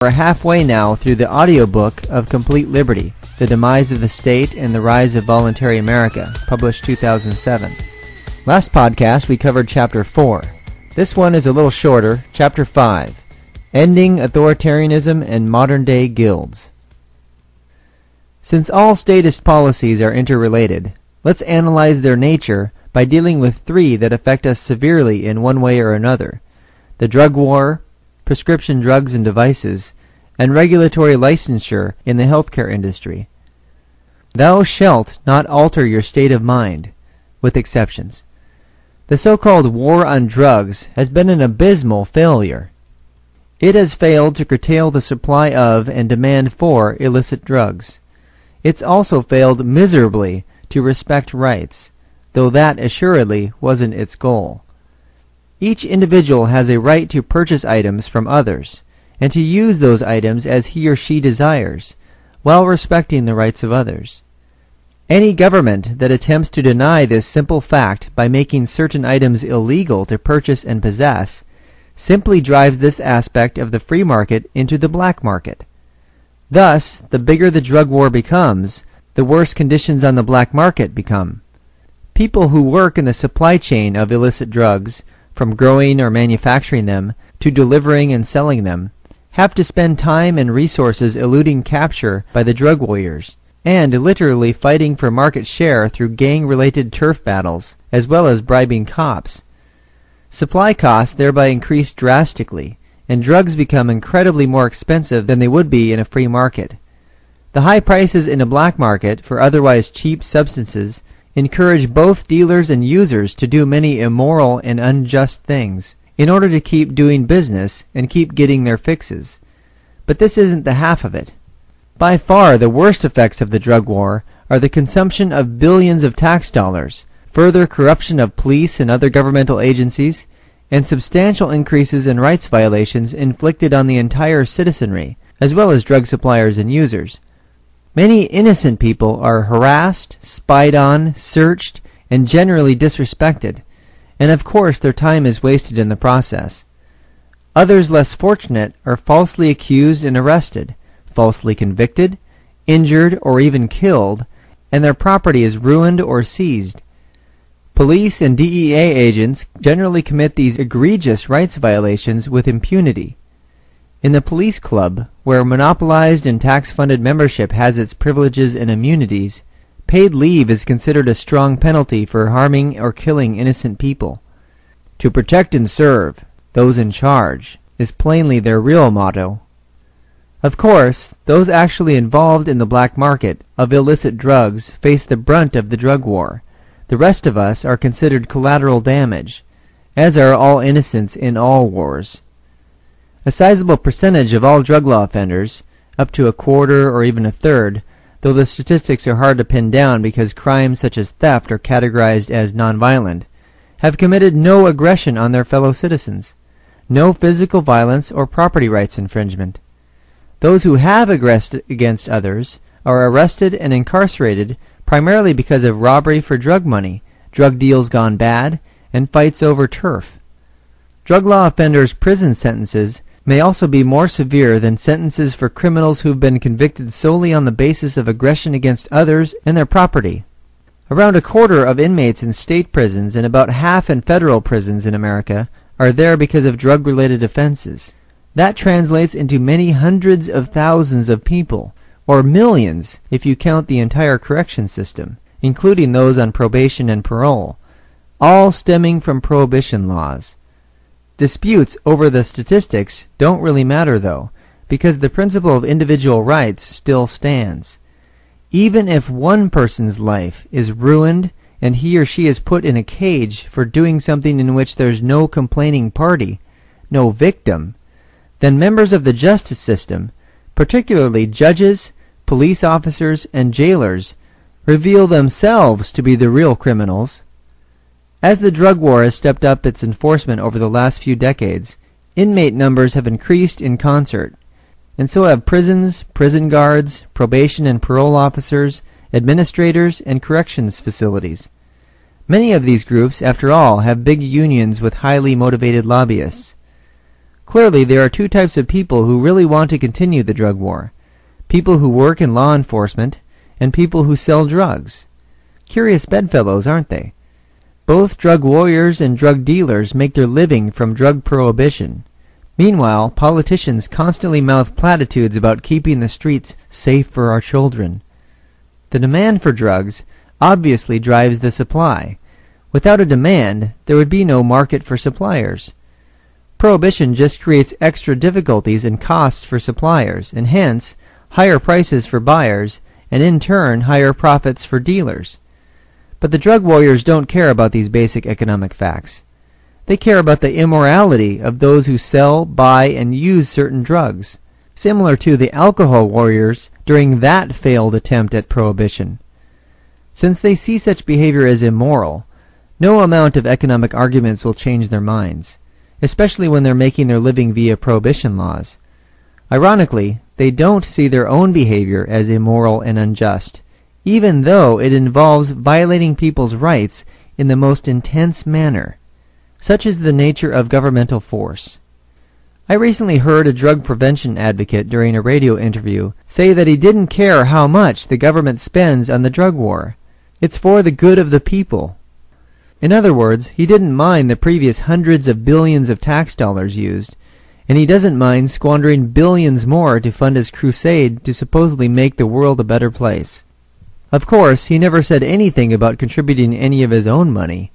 We're halfway now through the audiobook of Complete Liberty, The Demise of the State and the Rise of Voluntary America, published 2007. Last podcast we covered Chapter 4. This one is a little shorter, Chapter 5, Ending Authoritarianism and Modern-Day Guilds. Since all statist policies are interrelated, let's analyze their nature by dealing with three that affect us severely in one way or another: the drug war, prescription drugs and devices, and regulatory licensure in the healthcare industry. Thou shalt not alter your state of mind, with exceptions. The so-called war on drugs has been an abysmal failure. It has failed to curtail the supply of and demand for illicit drugs. It's also failed miserably to respect rights, though that assuredly wasn't its goal. Each individual has a right to purchase items from others, and to use those items as he or she desires, while respecting the rights of others. Any government that attempts to deny this simple fact by making certain items illegal to purchase and possess simply drives this aspect of the free market into the black market. Thus, the bigger the drug war becomes, the worse conditions on the black market become. People who work in the supply chain of illicit drugs, from growing or manufacturing them to delivering and selling them, have to spend time and resources eluding capture by the drug warriors, and literally fighting for market share through gang-related turf battles, as well as bribing cops. Supply costs thereby increase drastically, and drugs become incredibly more expensive than they would be in a free market. The high prices in a black market for otherwise cheap substances encourage both dealers and users to do many immoral and unjust things in order to keep doing business and keep getting their fixes. But this isn't the half of it. By far the worst effects of the drug war are the consumption of billions of tax dollars, further corruption of police and other governmental agencies, and substantial increases in rights violations inflicted on the entire citizenry, as well as drug suppliers and users. Many innocent people are harassed, spied on, searched, and generally disrespected, and of course their time is wasted in the process. Others less fortunate are falsely accused and arrested, falsely convicted, injured, or even killed, and their property is ruined or seized. Police and DEA agents generally commit these egregious rights violations with impunity. In the police club, where monopolized and tax-funded membership has its privileges and immunities, paid leave is considered a strong penalty for harming or killing innocent people. To protect and serve those in charge is plainly their real motto. Of course, those actually involved in the black market of illicit drugs face the brunt of the drug war. The rest of us are considered collateral damage, as are all innocents in all wars. A sizable percentage of all drug law offenders, up to a quarter or even a third, though the statistics are hard to pin down because crimes such as theft are categorized as nonviolent, have committed no aggression on their fellow citizens, no physical violence or property rights infringement. Those who have aggressed against others are arrested and incarcerated primarily because of robbery for drug money, drug deals gone bad, and fights over turf. Drug law offenders' prison sentences may also be more severe than sentences for criminals who've been convicted solely on the basis of aggression against others and their property. Around a quarter of inmates in state prisons and about half in federal prisons in America are there because of drug-related offenses. That translates into many hundreds of thousands of people, or millions if you count the entire correction system, including those on probation and parole, all stemming from prohibition laws. Disputes over the statistics don't really matter, though, because the principle of individual rights still stands. Even if one person's life is ruined and he or she is put in a cage for doing something in which there's no complaining party, no victim, then members of the justice system, particularly judges, police officers, and jailers, reveal themselves to be the real criminals. As the drug war has stepped up its enforcement over the last few decades, inmate numbers have increased in concert, and so have prisons, prison guards, probation and parole officers, administrators, and corrections facilities. Many of these groups, after all, have big unions with highly motivated lobbyists. Clearly, there are two types of people who really want to continue the drug war: people who work in law enforcement and people who sell drugs. Curious bedfellows, aren't they? Both drug warriors and drug dealers make their living from drug prohibition. Meanwhile, politicians constantly mouth platitudes about keeping the streets safe for our children. The demand for drugs obviously drives the supply. Without a demand, there would be no market for suppliers. Prohibition just creates extra difficulties and costs for suppliers, and hence, higher prices for buyers, and in turn, higher profits for dealers. But the drug warriors don't care about these basic economic facts. They care about the immorality of those who sell, buy, and use certain drugs, similar to the alcohol warriors during that failed attempt at prohibition. Since they see such behavior as immoral, no amount of economic arguments will change their minds, especially when they're making their living via prohibition laws. Ironically, they don't see their own behavior as immoral and unjust, even though it involves violating people's rights in the most intense manner. Such is the nature of governmental force. I recently heard a drug prevention advocate during a radio interview say that he didn't care how much the government spends on the drug war. It's for the good of the people. In other words, he didn't mind the previous hundreds of billions of tax dollars used, and he doesn't mind squandering billions more to fund his crusade to supposedly make the world a better place. Of course, he never said anything about contributing any of his own money.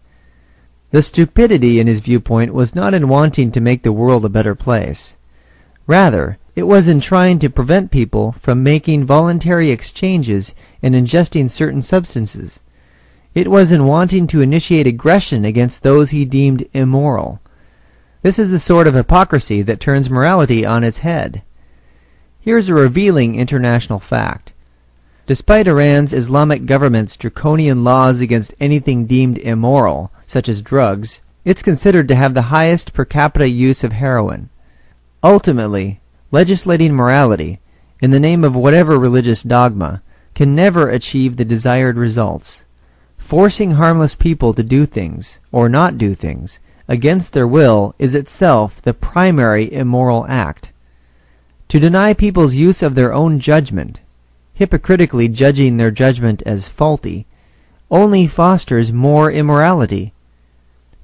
The stupidity in his viewpoint was not in wanting to make the world a better place. Rather, it was in trying to prevent people from making voluntary exchanges and ingesting certain substances. It was in wanting to initiate aggression against those he deemed immoral. This is the sort of hypocrisy that turns morality on its head. Here's a revealing international fact. Despite Iran's Islamic government's draconian laws against anything deemed immoral, such as drugs, it's considered to have the highest per capita use of heroin. Ultimately, legislating morality, in the name of whatever religious dogma, can never achieve the desired results. Forcing harmless people to do things, or not do things, against their will is itself the primary immoral act. To deny people's use of their own judgment, hypocritically judging their judgment as faulty, only fosters more immorality.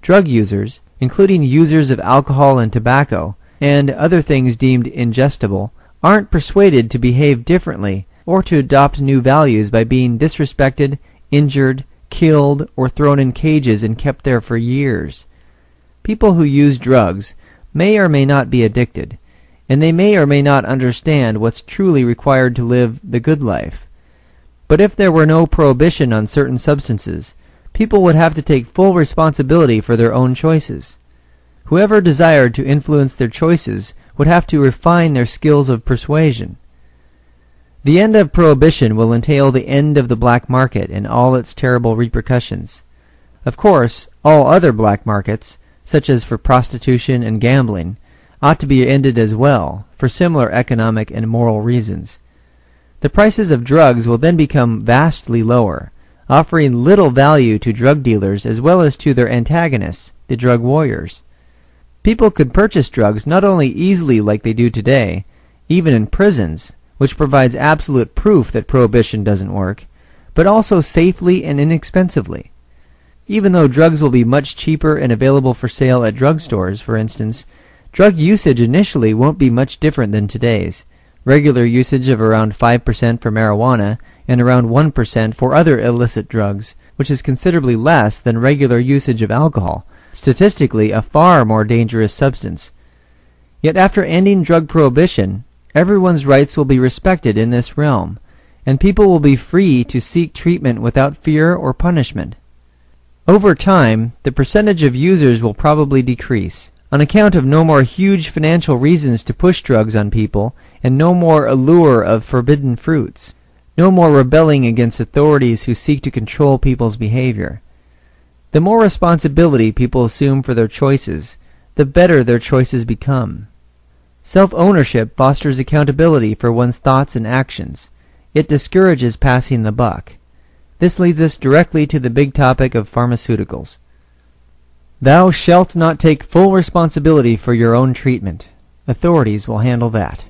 Drug users, including users of alcohol and tobacco, and other things deemed ingestible, aren't persuaded to behave differently or to adopt new values by being disrespected, injured, killed, or thrown in cages and kept there for years. People who use drugs may or may not be addicted, and they may or may not understand what's truly required to live the good life. But if there were no prohibition on certain substances, people would have to take full responsibility for their own choices. Whoever desired to influence their choices would have to refine their skills of persuasion. The end of prohibition will entail the end of the black market and all its terrible repercussions. Of course, all other black markets, such as for prostitution and gambling, ought to be ended as well, for similar economic and moral reasons. The prices of drugs will then become vastly lower, offering little value to drug dealers as well as to their antagonists, the drug warriors. People could purchase drugs not only easily like they do today, even in prisons, which provides absolute proof that prohibition doesn't work, but also safely and inexpensively. Even though drugs will be much cheaper and available for sale at drugstores, for instance, drug usage initially won't be much different than today's. Regular usage of around 5% for marijuana and around 1% for other illicit drugs, which is considerably less than regular usage of alcohol, statistically a far more dangerous substance. Yet after ending drug prohibition, everyone's rights will be respected in this realm, and people will be free to seek treatment without fear or punishment. Over time, the percentage of users will probably decrease, on account of no more huge financial reasons to push drugs on people, and no more allure of forbidden fruits, no more rebelling against authorities who seek to control people's behavior. The more responsibility people assume for their choices, the better their choices become. Self-ownership fosters accountability for one's thoughts and actions. It discourages passing the buck. This leads us directly to the big topic of pharmaceuticals. Thou shalt not take full responsibility for your own treatment. Authorities will handle that.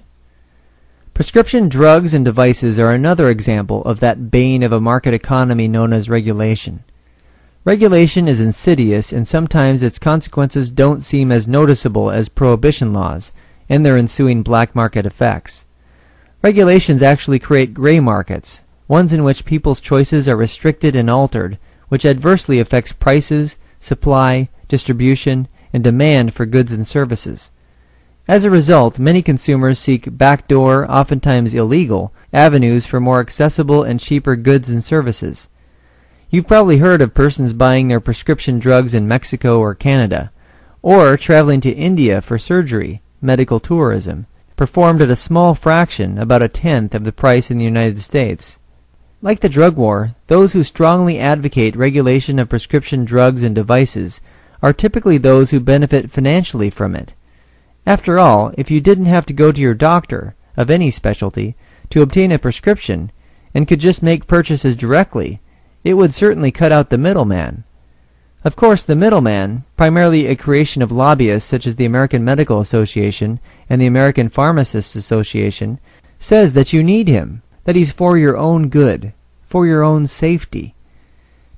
Prescription drugs and devices are another example of that bane of a market economy known as regulation. Regulation is insidious, and sometimes its consequences don't seem as noticeable as prohibition laws and their ensuing black market effects. Regulations actually create gray markets, ones in which people's choices are restricted and altered, which adversely affects prices, supply, distribution, and demand for goods and services. As a result, many consumers seek backdoor, oftentimes illegal, avenues for more accessible and cheaper goods and services. You've probably heard of persons buying their prescription drugs in Mexico or Canada, or traveling to India for surgery, medical tourism, performed at a small fraction, about a tenth of the price in the United States. Like the drug war, those who strongly advocate regulation of prescription drugs and devices are typically those who benefit financially from it. After all, if you didn't have to go to your doctor, of any specialty, to obtain a prescription, and could just make purchases directly, it would certainly cut out the middleman. Of course, the middleman, primarily a creation of lobbyists such as the American Medical Association and the American Pharmacists Association, says that you need him, that he's for your own good, for your own safety.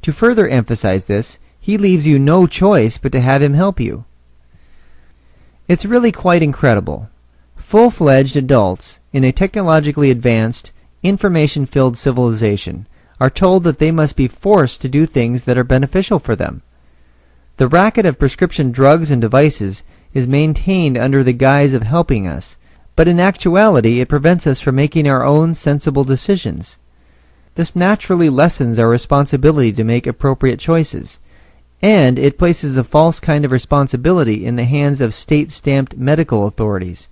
To further emphasize this, he leaves you no choice but to have him help you. It's really quite incredible. Full-fledged adults in a technologically advanced, information-filled civilization are told that they must be forced to do things that are beneficial for them. The racket of prescription drugs and devices is maintained under the guise of helping us, but in actuality it prevents us from making our own sensible decisions. This naturally lessens our responsibility to make appropriate choices, and it places a false kind of responsibility in the hands of state-stamped medical authorities.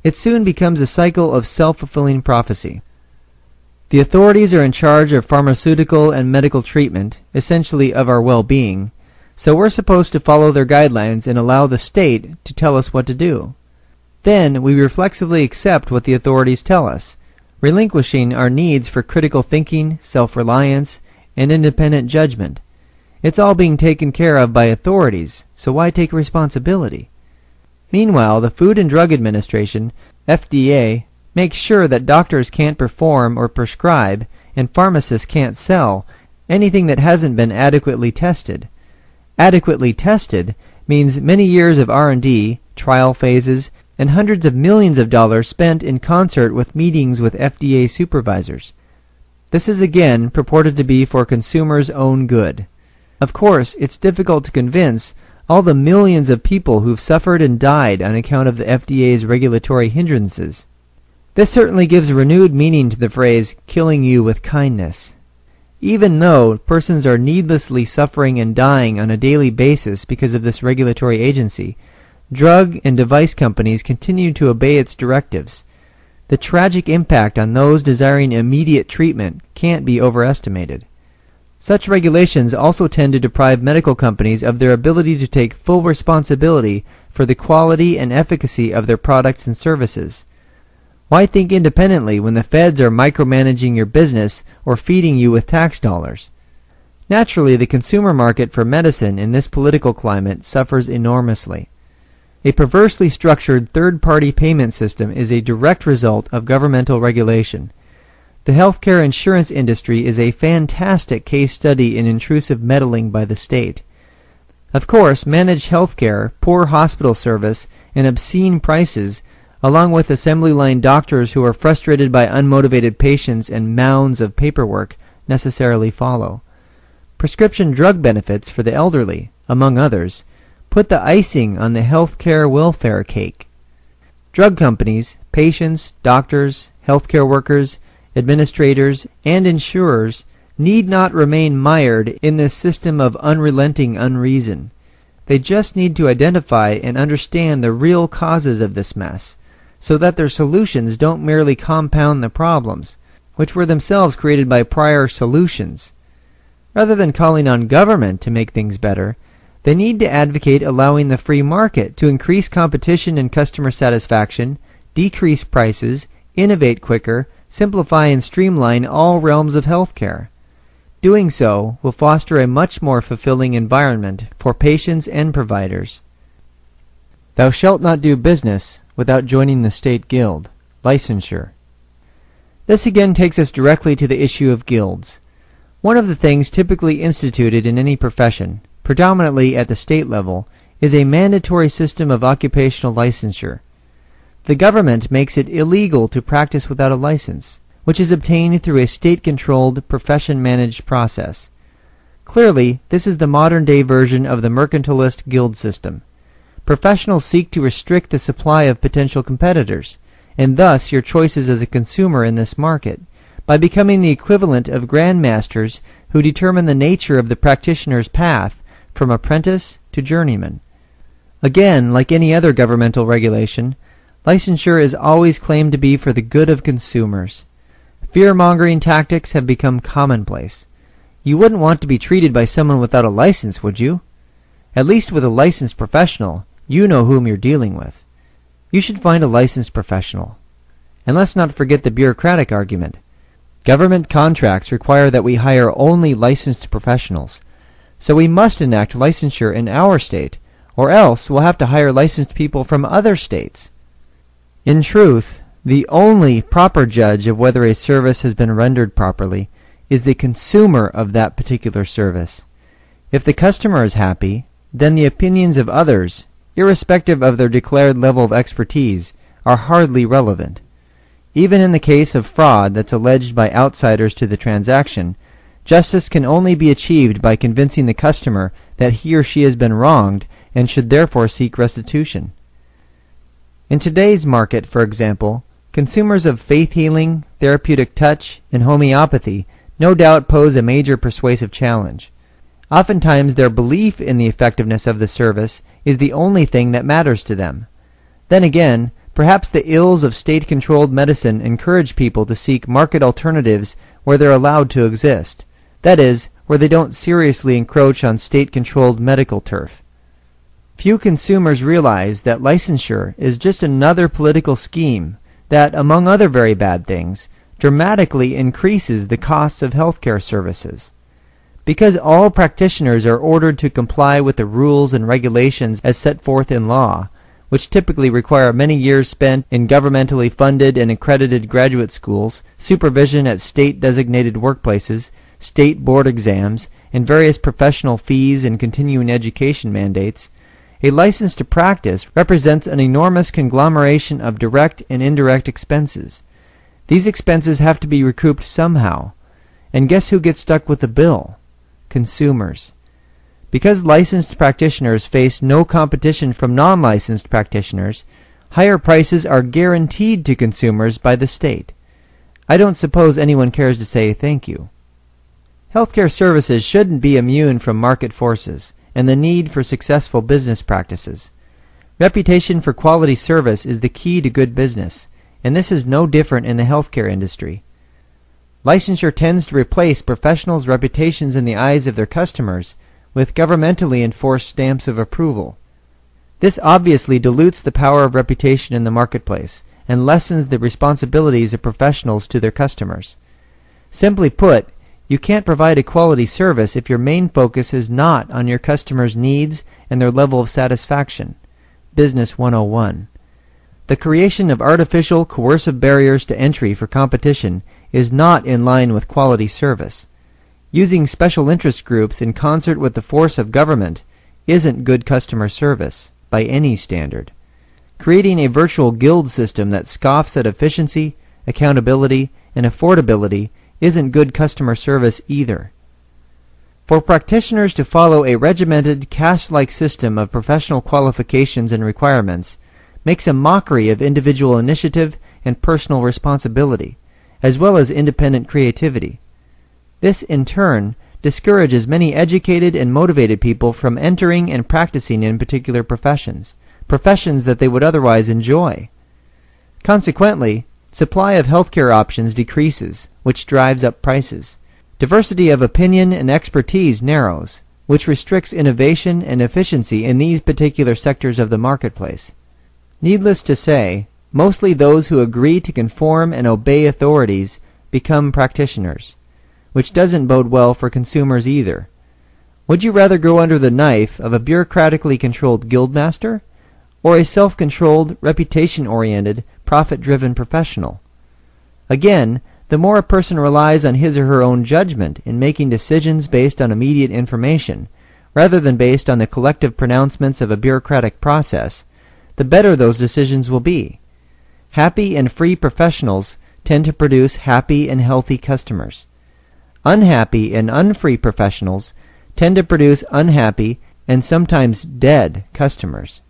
It soon becomes a cycle of self-fulfilling prophecy. The authorities are in charge of pharmaceutical and medical treatment, essentially of our well-being, so we're supposed to follow their guidelines and allow the state to tell us what to do. Then we reflexively accept what the authorities tell us, relinquishing our needs for critical thinking, self-reliance, and independent judgment. It's all being taken care of by authorities, so why take responsibility? Meanwhile, the Food and Drug Administration, FDA, makes sure that doctors can't perform or prescribe, and pharmacists can't sell, anything that hasn't been adequately tested. Adequately tested means many years of R&D, trial phases, and hundreds of millions of dollars spent in concert with meetings with FDA supervisors. This is again purported to be for consumers' own good. Of course, it's difficult to convince all the millions of people who've suffered and died on account of the FDA's regulatory hindrances. This certainly gives renewed meaning to the phrase, killing you with kindness. Even though persons are needlessly suffering and dying on a daily basis because of this regulatory agency, drug and device companies continue to obey its directives. The tragic impact on those desiring immediate treatment can't be overestimated. Such regulations also tend to deprive medical companies of their ability to take full responsibility for the quality and efficacy of their products and services. Why think independently when the feds are micromanaging your business or feeding you with tax dollars? Naturally, the consumer market for medicine in this political climate suffers enormously. A perversely structured third-party payment system is a direct result of governmental regulation. The healthcare insurance industry is a fantastic case study in intrusive meddling by the state. Of course, managed healthcare, poor hospital service, and obscene prices, along with assembly line doctors who are frustrated by unmotivated patients and mounds of paperwork, necessarily follow. Prescription drug benefits for the elderly, among others, put the icing on the healthcare welfare cake. Drug companies, patients, doctors, healthcare workers, administrators, and insurers need not remain mired in this system of unrelenting unreason. They just need to identify and understand the real causes of this mess, so that their solutions don't merely compound the problems, which were themselves created by prior solutions. Rather than calling on government to make things better, they need to advocate allowing the free market to increase competition and customer satisfaction, decrease prices, innovate quicker, simplify and streamline all realms of healthcare. Doing so will foster a much more fulfilling environment for patients and providers. Thou shalt not do business without joining the state guild. Licensure. This again takes us directly to the issue of guilds. One of the things typically instituted in any profession, predominantly at the state level, is a mandatory system of occupational licensure. The government makes it illegal to practice without a license, which is obtained through a state-controlled, profession-managed process. Clearly, this is the modern-day version of the mercantilist guild system. Professionals seek to restrict the supply of potential competitors, and thus your choices as a consumer in this market, by becoming the equivalent of grandmasters who determine the nature of the practitioner's path from apprentice to journeyman. Again, like any other governmental regulation, licensure is always claimed to be for the good of consumers. Fear-mongering tactics have become commonplace. You wouldn't want to be treated by someone without a license, would you? At least with a licensed professional, you know whom you're dealing with. You should find a licensed professional. And let's not forget the bureaucratic argument. Government contracts require that we hire only licensed professionals, so we must enact licensure in our state, or else we'll have to hire licensed people from other states. In truth, the only proper judge of whether a service has been rendered properly is the consumer of that particular service. If the customer is happy, then the opinions of others, irrespective of their declared level of expertise, are hardly relevant. Even in the case of fraud that's alleged by outsiders to the transaction, justice can only be achieved by convincing the customer that he or she has been wronged and should therefore seek restitution. In today's market, for example, consumers of faith healing, therapeutic touch, and homeopathy no doubt pose a major persuasive challenge. Oftentimes their belief in the effectiveness of the service is the only thing that matters to them. Then again, perhaps the ills of state-controlled medicine encourage people to seek market alternatives where they're allowed to exist. That is, where they don't seriously encroach on state-controlled medical turf. Few consumers realize that licensure is just another political scheme that, among other very bad things, dramatically increases the costs of healthcare services. Because all practitioners are ordered to comply with the rules and regulations as set forth in law, which typically require many years spent in governmentally funded and accredited graduate schools, supervision at state-designated workplaces, state board exams, and various professional fees and continuing education mandates, a license to practice represents an enormous conglomeration of direct and indirect expenses. These expenses have to be recouped somehow. And guess who gets stuck with the bill? Consumers. Because licensed practitioners face no competition from non-licensed practitioners, higher prices are guaranteed to consumers by the state. I don't suppose anyone cares to say thank you. Healthcare services shouldn't be immune from market forces and the need for successful business practices. Reputation for quality service is the key to good business, and this is no different in the healthcare industry. Licensure tends to replace professionals' reputations in the eyes of their customers with governmentally enforced stamps of approval. This obviously dilutes the power of reputation in the marketplace and lessens the responsibilities of professionals to their customers. Simply put, you can't provide a quality service if your main focus is not on your customers' needs and their level of satisfaction. Business 101. The creation of artificial, coercive barriers to entry for competition is not in line with quality service. Using special interest groups in concert with the force of government isn't good customer service, by any standard. Creating a virtual guild system that scoffs at efficiency, accountability, and affordability isn't good customer service either. For practitioners to follow a regimented, caste-like system of professional qualifications and requirements makes a mockery of individual initiative and personal responsibility, as well as independent creativity. This, in turn, discourages many educated and motivated people from entering and practicing in particular professions that they would otherwise enjoy. Consequently, supply of healthcare options decreases, which drives up prices. Diversity of opinion and expertise narrows, which restricts innovation and efficiency in these particular sectors of the marketplace. Needless to say, mostly those who agree to conform and obey authorities become practitioners, which doesn't bode well for consumers either. Would you rather go under the knife of a bureaucratically controlled guildmaster, or a self-controlled, reputation-oriented, profit-driven professional. Again, the more a person relies on his or her own judgment in making decisions based on immediate information, rather than based on the collective pronouncements of a bureaucratic process, the better those decisions will be. Happy and free professionals tend to produce happy and healthy customers. Unhappy and unfree professionals tend to produce unhappy and sometimes dead customers.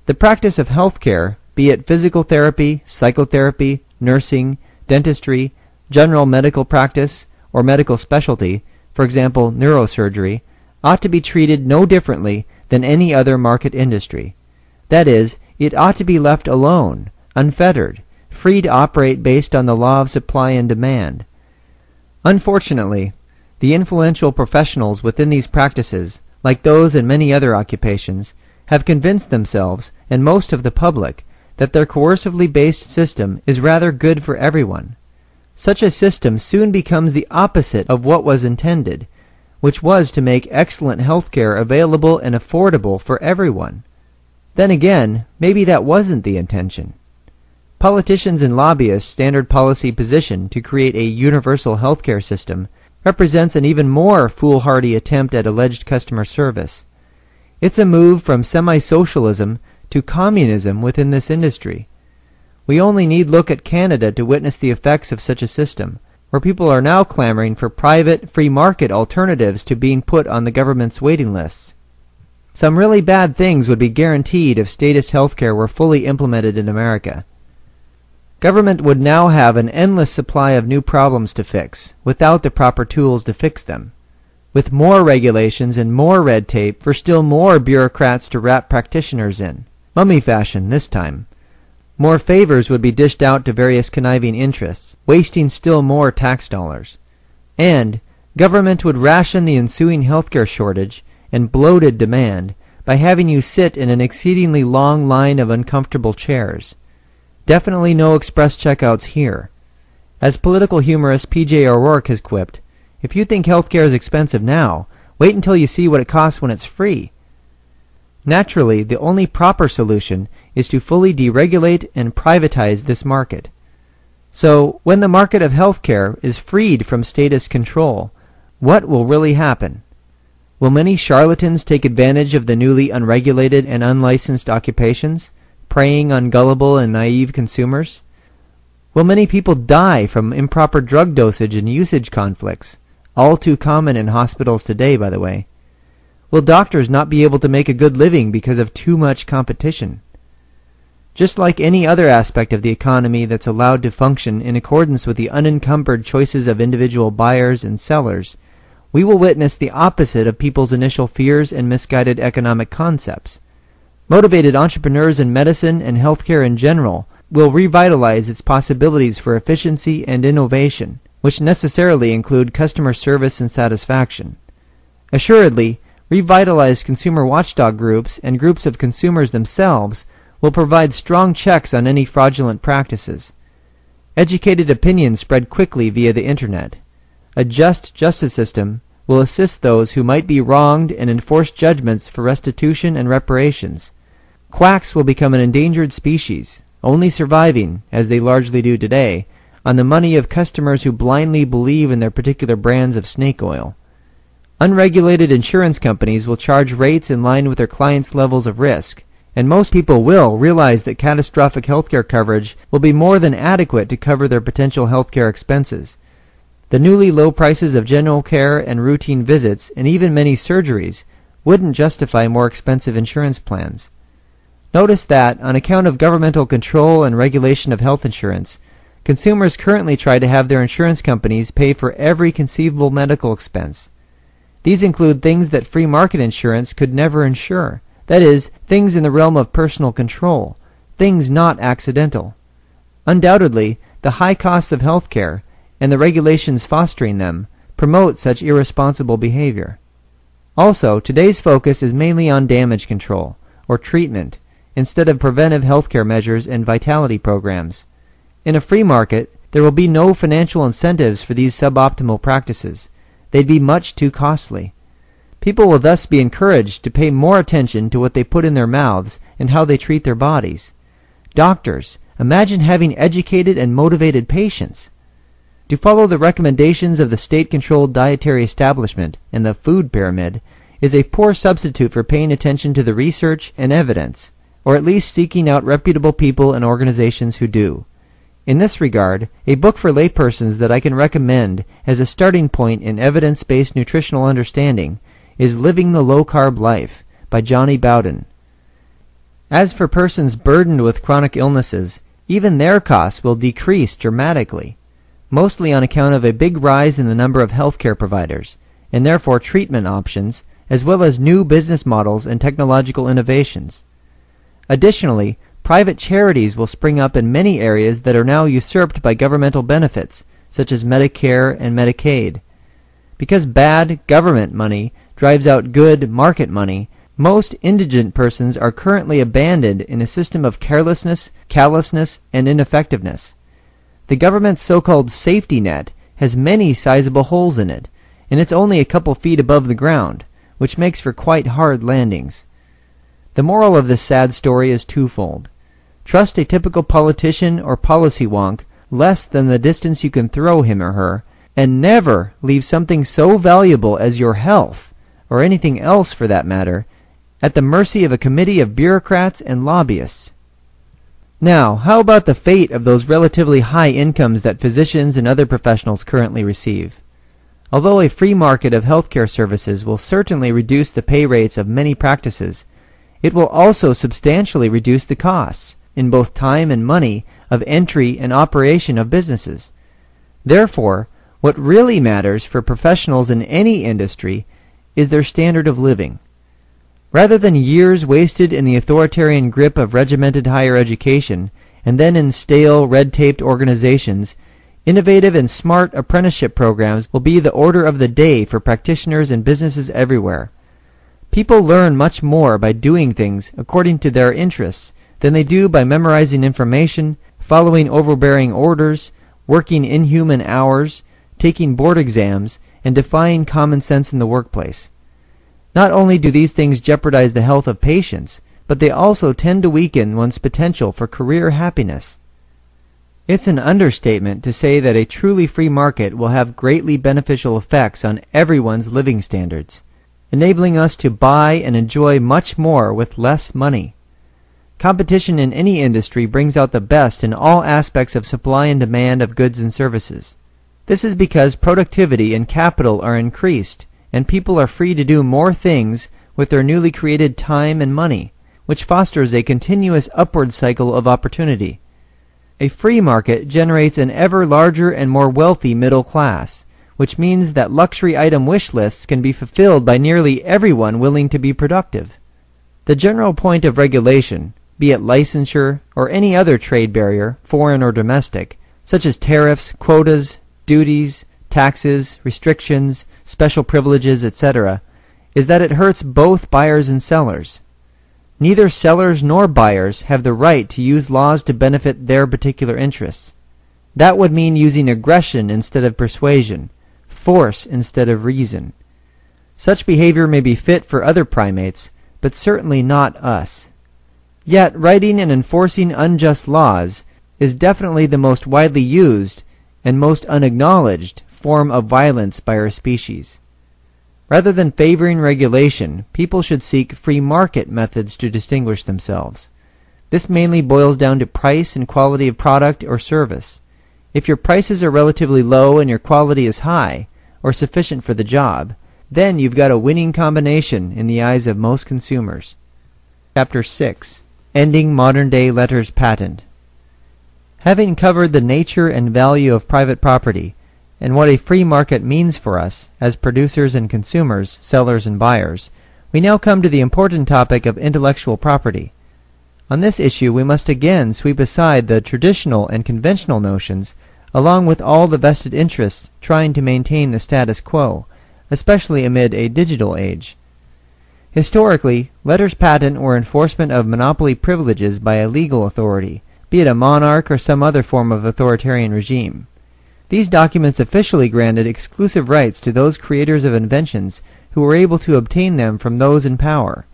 The practice of healthcare, be it physical therapy, psychotherapy, nursing, dentistry, general medical practice, or medical specialty, for example, neurosurgery, ought to be treated no differently than any other market industry. That is, it ought to be left alone, unfettered, free to operate based on the law of supply and demand. Unfortunately, the influential professionals within these practices, like those in many other occupations, have convinced themselves, and most of the public, that their coercively based system is rather good for everyone. Such a system soon becomes the opposite of what was intended, which was to make excellent health care available and affordable for everyone. Then again, maybe that wasn't the intention. Politicians and lobbyists' standard policy position to create a universal healthcare system represents an even more foolhardy attempt at alleged customer service. It's a move from semi-socialism to communism within this industry. We only need look at Canada to witness the effects of such a system, where people are now clamoring for private, free market alternatives to being put on the government's waiting lists. Some really bad things would be guaranteed if statist healthcare were fully implemented in America. Government would now have an endless supply of new problems to fix, without the proper tools to fix them, with more regulations and more red tape for still more bureaucrats to wrap practitioners in, mummy fashion this time. More favors would be dished out to various conniving interests, wasting still more tax dollars. And government would ration the ensuing healthcare shortage and bloated demand by having you sit in an exceedingly long line of uncomfortable chairs. Definitely no express checkouts here. As political humorist P.J. O'Rourke has quipped, if you think healthcare is expensive now, wait until you see what it costs when it's free. Naturally, the only proper solution is to fully deregulate and privatize this market. So, when the market of healthcare is freed from statist control, what will really happen? Will many charlatans take advantage of the newly unregulated and unlicensed occupations, preying on gullible and naive consumers? Will many people die from improper drug dosage and usage conflicts, all too common in hospitals today, by the way? Will doctors not be able to make a good living because of too much competition? Just like any other aspect of the economy that's allowed to function in accordance with the unencumbered choices of individual buyers and sellers, we will witness the opposite of people's initial fears and misguided economic concepts. Motivated entrepreneurs in medicine and healthcare in general will revitalize its possibilities for efficiency and innovation, which necessarily include customer service and satisfaction. Assuredly, revitalized consumer watchdog groups and groups of consumers themselves will provide strong checks on any fraudulent practices. Educated opinions spread quickly via the internet. A just justice system will assist those who might be wronged and enforce judgments for restitution and reparations. Quacks will become an endangered species, only surviving, as they largely do today, on the money of customers who blindly believe in their particular brands of snake oil. Unregulated insurance companies will charge rates in line with their clients' levels of risk, and most people will realize that catastrophic healthcare coverage will be more than adequate to cover their potential healthcare expenses. The newly low prices of general care and routine visits, and even many surgeries, wouldn't justify more expensive insurance plans. Notice that, on account of governmental control and regulation of health insurance, consumers currently try to have their insurance companies pay for every conceivable medical expense. These include things that free market insurance could never insure. That is, things in the realm of personal control, things not accidental. Undoubtedly, the high costs of healthcare, and the regulations fostering them, promote such irresponsible behavior. Also, today's focus is mainly on damage control, or treatment, instead of preventive healthcare measures and vitality programs. In a free market, there will be no financial incentives for these suboptimal practices. They'd be much too costly. People will thus be encouraged to pay more attention to what they put in their mouths and how they treat their bodies. Doctors, imagine having educated and motivated patients. To follow the recommendations of the state-controlled dietary establishment and the food pyramid is a poor substitute for paying attention to the research and evidence, or at least seeking out reputable people and organizations who do. In this regard, a book for laypersons that I can recommend as a starting point in evidence-based nutritional understanding is Living the Low-Carb Life by Johnny Bowden. As for persons burdened with chronic illnesses, even their costs will decrease dramatically, mostly on account of a big rise in the number of healthcare providers, and therefore treatment options, as well as new business models and technological innovations. Additionally, private charities will spring up in many areas that are now usurped by governmental benefits, such as Medicare and Medicaid. Because bad government money drives out good market money, most indigent persons are currently abandoned in a system of carelessness, callousness, and ineffectiveness. The government's so-called safety net has many sizable holes in it, and it's only a couple feet above the ground, which makes for quite hard landings. The moral of this sad story is twofold. Trust a typical politician or policy wonk less than the distance you can throw him or her, and never leave something so valuable as your health, or anything else for that matter, at the mercy of a committee of bureaucrats and lobbyists. Now, how about the fate of those relatively high incomes that physicians and other professionals currently receive? Although a free market of healthcare services will certainly reduce the pay rates of many practices, it will also substantially reduce the costs, in both time and money, of entry and operation of businesses. Therefore, what really matters for professionals in any industry is their standard of living. Rather than years wasted in the authoritarian grip of regimented higher education, and then in stale, red-taped organizations, innovative and smart apprenticeship programs will be the order of the day for practitioners and businesses everywhere. People learn much more by doing things according to their interests than they do by memorizing information, following overbearing orders, working inhuman hours, taking board exams, and defying common sense in the workplace. Not only do these things jeopardize the health of patients, but they also tend to weaken one's potential for career happiness. It's an understatement to say that a truly free market will have greatly beneficial effects on everyone's living standards, enabling us to buy and enjoy much more with less money. Competition in any industry brings out the best in all aspects of supply and demand of goods and services. This is because productivity and capital are increased, and people are free to do more things with their newly created time and money, which fosters a continuous upward cycle of opportunity. A free market generates an ever larger and more wealthy middle class, which means that luxury item wish lists can be fulfilled by nearly everyone willing to be productive. The general point of regulation, be it licensure or any other trade barrier, foreign or domestic, such as tariffs, quotas, duties, taxes, restrictions, special privileges, etc., is that it hurts both buyers and sellers. Neither sellers nor buyers have the right to use laws to benefit their particular interests. That would mean using aggression instead of persuasion, force instead of reason. Such behavior may be fit for other primates, but certainly not us. Yet, writing and enforcing unjust laws is definitely the most widely used and most unacknowledged form of violence by our species. Rather than favoring regulation, people should seek free market methods to distinguish themselves. This mainly boils down to price and quality of product or service. If your prices are relatively low and your quality is high, or sufficient for the job, then you've got a winning combination in the eyes of most consumers. Chapter 6. Ending Modern-Day Letters Patent. Having covered the nature and value of private property, and what a free market means for us, as producers and consumers, sellers and buyers, we now come to the important topic of intellectual property. On this issue we must again sweep aside the traditional and conventional notions, along with all the vested interests trying to maintain the status quo, especially amid a digital age. Historically, letters patent were enforcement of monopoly privileges by a legal authority, be it a monarch or some other form of authoritarian regime. These documents officially granted exclusive rights to those creators of inventions who were able to obtain them from those in power.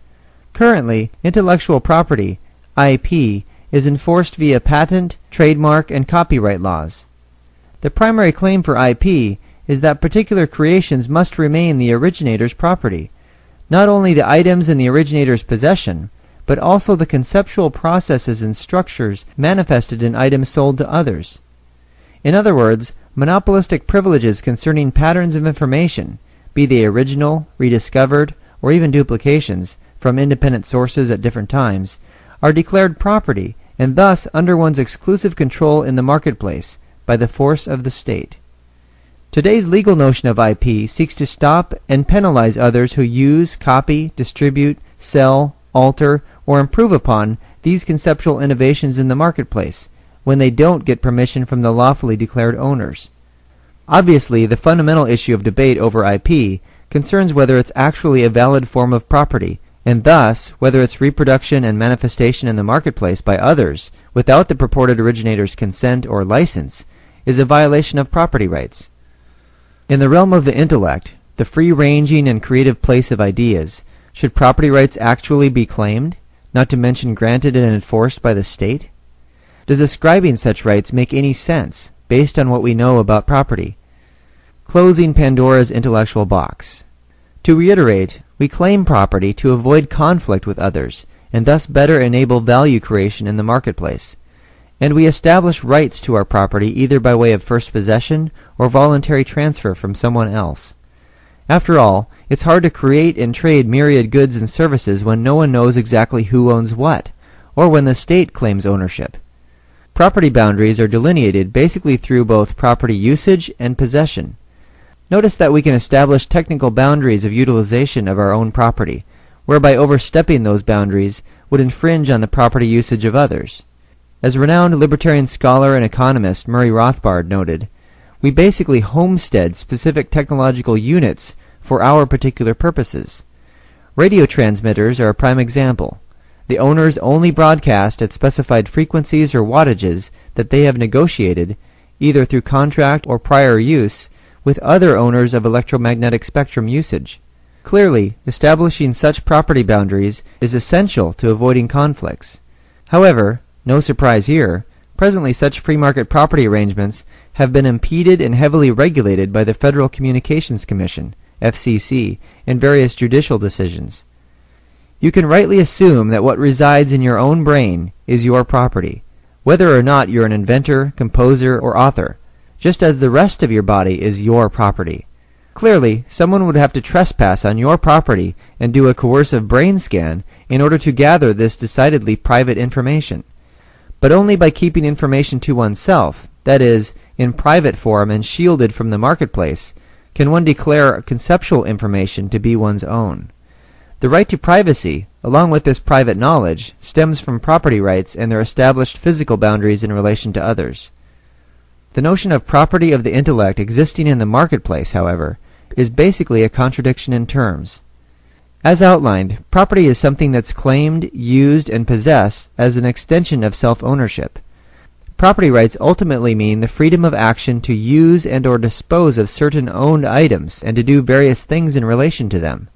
Currently, intellectual property, IP, is enforced via patent, trademark, and copyright laws. The primary claim for IP is that particular creations must remain the originator's property, not only the items in the originator's possession, but also the conceptual processes and structures manifested in items sold to others. In other words, monopolistic privileges concerning patterns of information, be they original, rediscovered, or even duplications from independent sources at different times, are declared property and thus under one's exclusive control in the marketplace by the force of the state. Today's legal notion of IP seeks to stop and penalize others who use, copy, distribute, sell, alter, or improve upon these conceptual innovations in the marketplace when they don't get permission from the lawfully declared owners. Obviously, the fundamental issue of debate over IP concerns whether it's actually a valid form of property, and thus whether its reproduction and manifestation in the marketplace by others without the purported originator's consent or license is a violation of property rights. In the realm of the intellect, the free-ranging and creative place of ideas, should property rights actually be claimed, not to mention granted and enforced by the state? Does ascribing such rights make any sense, based on what we know about property? Closing Pandora's intellectual box. To reiterate, we claim property to avoid conflict with others, and thus better enable value creation in the marketplace. And we establish rights to our property either by way of first possession or voluntary transfer from someone else. After all, it's hard to create and trade myriad goods and services when no one knows exactly who owns what, or when the state claims ownership. Property boundaries are delineated basically through both property usage and possession. Notice that we can establish technical boundaries of utilization of our own property, whereby overstepping those boundaries would infringe on the property usage of others. As renowned libertarian scholar and economist Murray Rothbard noted, we basically homestead specific technological units for our particular purposes. Radio transmitters are a prime example. The owners only broadcast at specified frequencies or wattages that they have negotiated, either through contract or prior use, with other owners of electromagnetic spectrum usage. Clearly, establishing such property boundaries is essential to avoiding conflicts. However, no surprise here, presently such free market property arrangements have been impeded and heavily regulated by the Federal Communications Commission, FCC, in various judicial decisions. You can rightly assume that what resides in your own brain is your property, whether or not you're an inventor, composer, or author, just as the rest of your body is your property. Clearly, someone would have to trespass on your property and do a coercive brain scan in order to gather this decidedly private information. But only by keeping information to oneself, that is, in private form and shielded from the marketplace, can one declare conceptual information to be one's own. The right to privacy, along with this private knowledge, stems from property rights and their established physical boundaries in relation to others. The notion of property of the intellect existing in the marketplace, however, is basically a contradiction in terms. As outlined, property is something that's claimed, used, and possessed as an extension of self-ownership. Property rights ultimately mean the freedom of action to use and or dispose of certain owned items and to do various things in relation to them.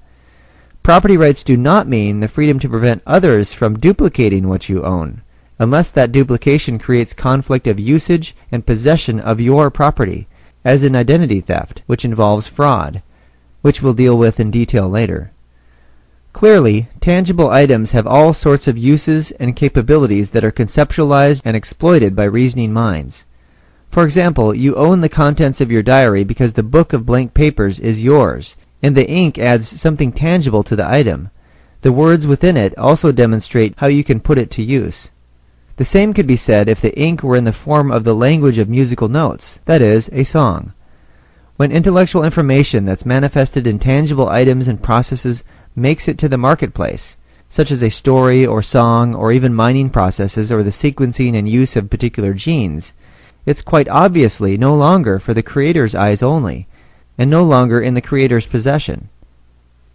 Property rights do not mean the freedom to prevent others from duplicating what you own, unless that duplication creates conflict of usage and possession of your property, as in identity theft, which involves fraud, which we'll deal with in detail later. Clearly, tangible items have all sorts of uses and capabilities that are conceptualized and exploited by reasoning minds. For example, you own the contents of your diary because the book of blank papers is yours, and the ink adds something tangible to the item. The words within it also demonstrate how you can put it to use. The same could be said if the ink were in the form of the language of musical notes, that is, a song. When intellectual information that's manifested in tangible items and processes makes it to the marketplace, such as a story or song or even mining processes or the sequencing and use of particular genes, it's quite obviously no longer for the creator's eyes only, and no longer in the creator's possession.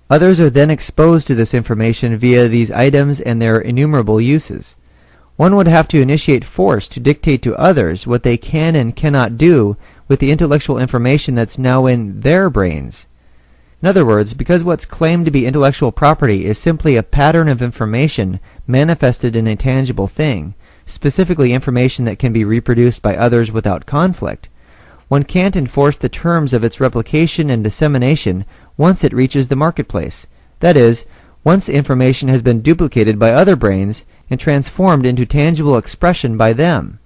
Others are then exposed to this information via these items and their innumerable uses. One would have to initiate force to dictate to others what they can and cannot do with the intellectual information that's now in their brains. In other words, because what's claimed to be intellectual property is simply a pattern of information manifested in a tangible thing, specifically information that can be reproduced by others without conflict, one can't enforce the terms of its replication and dissemination once it reaches the marketplace. That is, once information has been duplicated by other brains and transformed into tangible expression by them.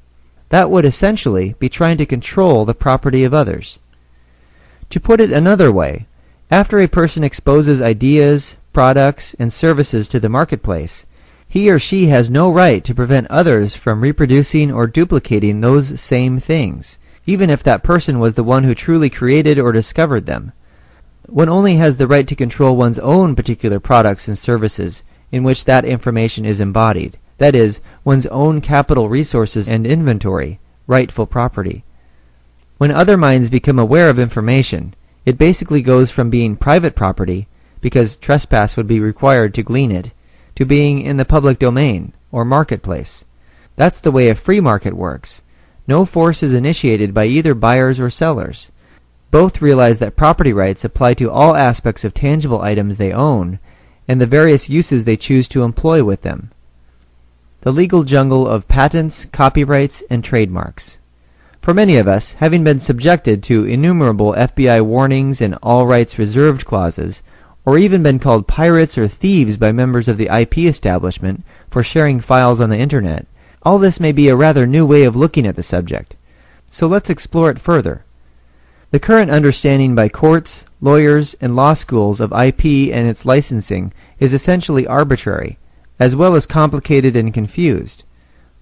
That would essentially be trying to control the property of others. To put it another way, after a person exposes ideas, products, and services to the marketplace, he or she has no right to prevent others from reproducing or duplicating those same things, even if that person was the one who truly created or discovered them. One only has the right to control one's own particular products and services in which that information is embodied, that is, one's own capital resources and inventory, rightful property. When other minds become aware of information, it basically goes from being private property, because trespass would be required to glean it, to being in the public domain, or marketplace. That's the way a free market works. No force is initiated by either buyers or sellers. Both realize that property rights apply to all aspects of tangible items they own, and the various uses they choose to employ with them. The legal jungle of patents, copyrights, and trademarks. For many of us, having been subjected to innumerable FBI warnings and all rights reserved clauses, or even been called pirates or thieves by members of the IP establishment for sharing files on the internet, all this may be a rather new way of looking at the subject. So let's explore it further. The current understanding by courts, lawyers, and law schools of IP and its licensing is essentially arbitrary, as well as complicated and confused.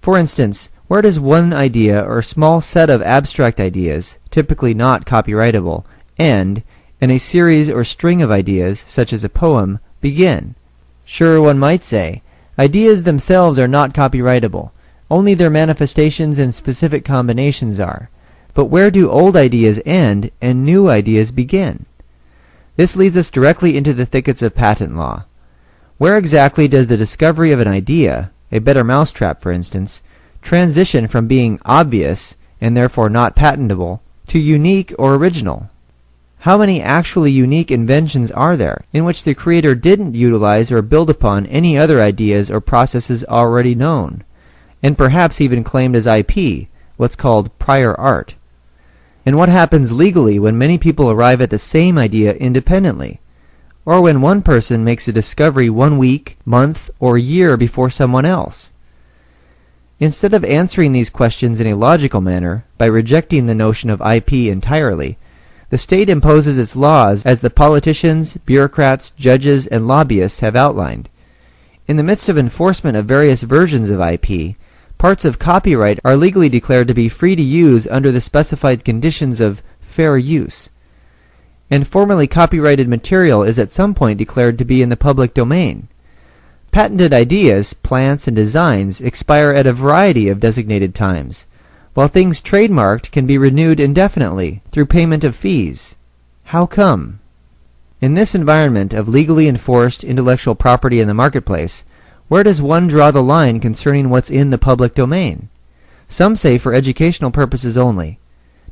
For instance, where does one idea or small set of abstract ideas, typically not copyrightable, end, and a series or string of ideas, such as a poem, begin? Sure, one might say, ideas themselves are not copyrightable. Only their manifestations and specific combinations are. But where do old ideas end and new ideas begin? This leads us directly into the thickets of patent law. Where exactly does the discovery of an idea, a better mousetrap for instance, transition from being obvious, and therefore not patentable, to unique or original? How many actually unique inventions are there, in which the creator didn't utilize or build upon any other ideas or processes already known, and perhaps even claimed as IP, what's called prior art? And what happens legally when many people arrive at the same idea independently, or when one person makes a discovery 1 week, month, or year before someone else? Instead of answering these questions in a logical manner by rejecting the notion of IP entirely, the state imposes its laws as the politicians, bureaucrats, judges, and lobbyists have outlined. In the midst of enforcement of various versions of IP, parts of copyright are legally declared to be free to use under the specified conditions of fair use. And formerly copyrighted material is at some point declared to be in the public domain. Patented ideas, plants, and designs expire at a variety of designated times, while things trademarked can be renewed indefinitely through payment of fees. How come? In this environment of legally enforced intellectual property in the marketplace, where does one draw the line concerning what's in the public domain? Some say for educational purposes only.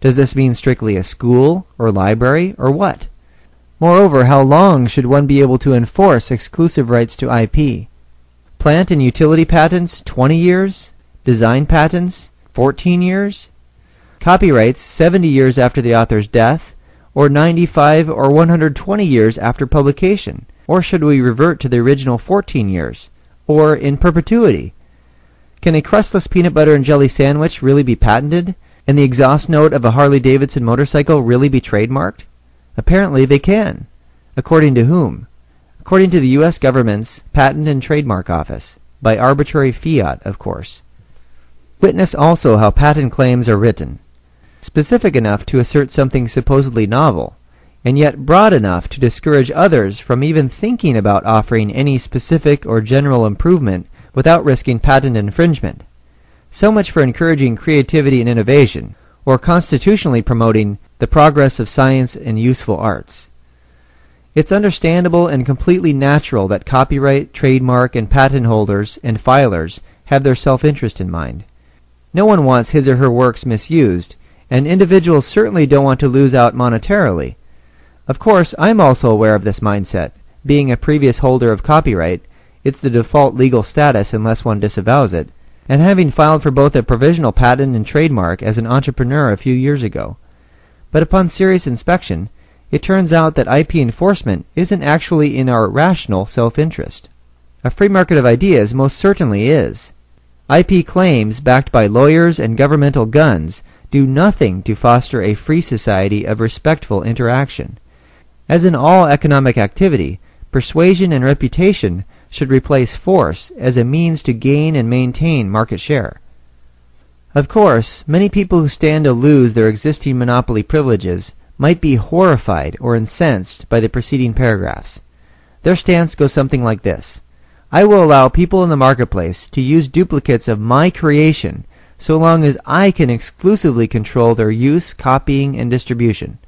Does this mean strictly a school, or library, or what? Moreover, how long should one be able to enforce exclusive rights to IP? Plant and utility patents, 20 years? Design patents, 14 years? Copyrights, 70 years after the author's death? Or 95 or 120 years after publication? Or should we revert to the original 14 years? Or in perpetuity? Can a crustless peanut butter and jelly sandwich really be patented? And the exhaust note of a Harley-Davidson motorcycle really be trademarked? Apparently they can. According to whom? According to the U.S. government's Patent and Trademark Office, by arbitrary fiat, of course. Witness also how patent claims are written. Specific enough to assert something supposedly novel, and yet broad enough to discourage others from even thinking about offering any specific or general improvement without risking patent infringement. So much for encouraging creativity and innovation, or constitutionally promoting the progress of science and useful arts. It's understandable and completely natural that copyright, trademark, and patent holders and filers have their self-interest in mind. No one wants his or her works misused, and individuals certainly don't want to lose out monetarily. Of course, I'm also aware of this mindset. Being a previous holder of copyright, it's the default legal status unless one disavows it, and having filed for both a provisional patent and trademark as an entrepreneur a few years ago. But upon serious inspection, it turns out that IP enforcement isn't actually in our rational self-interest. A free market of ideas most certainly is. IP claims backed by lawyers and governmental guns do nothing to foster a free society of respectful interaction. As in all economic activity, persuasion and reputation should replace force as a means to gain and maintain market share. Of course, many people who stand to lose their existing monopoly privileges might be horrified or incensed by the preceding paragraphs. Their stance goes something like this: I will allow people in the marketplace to use duplicates of my creation so long as I can exclusively control their use, copying, and distribution.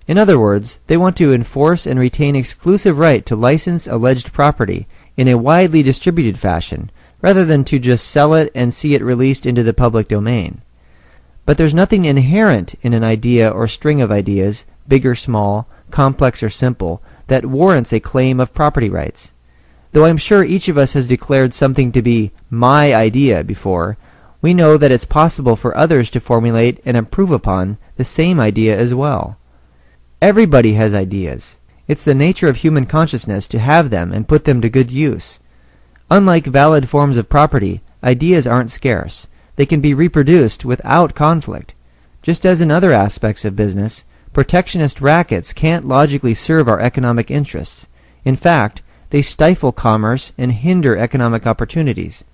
In other words, they want to enforce and retain exclusive right to license alleged property in a widely distributed fashion, rather than to just sell it and see it released into the public domain. But there's nothing inherent in an idea or string of ideas, big or small, complex or simple, that warrants a claim of property rights. Though I'm sure each of us has declared something to be my idea before, we know that it's possible for others to formulate and improve upon the same idea as well. Everybody has ideas. It's the nature of human consciousness to have them and put them to good use. Unlike valid forms of property, ideas aren't scarce. They can be reproduced without conflict. Just as in other aspects of business, protectionist rackets can't logically serve our economic interests. In fact, they stifle commerce and hinder economic opportunities.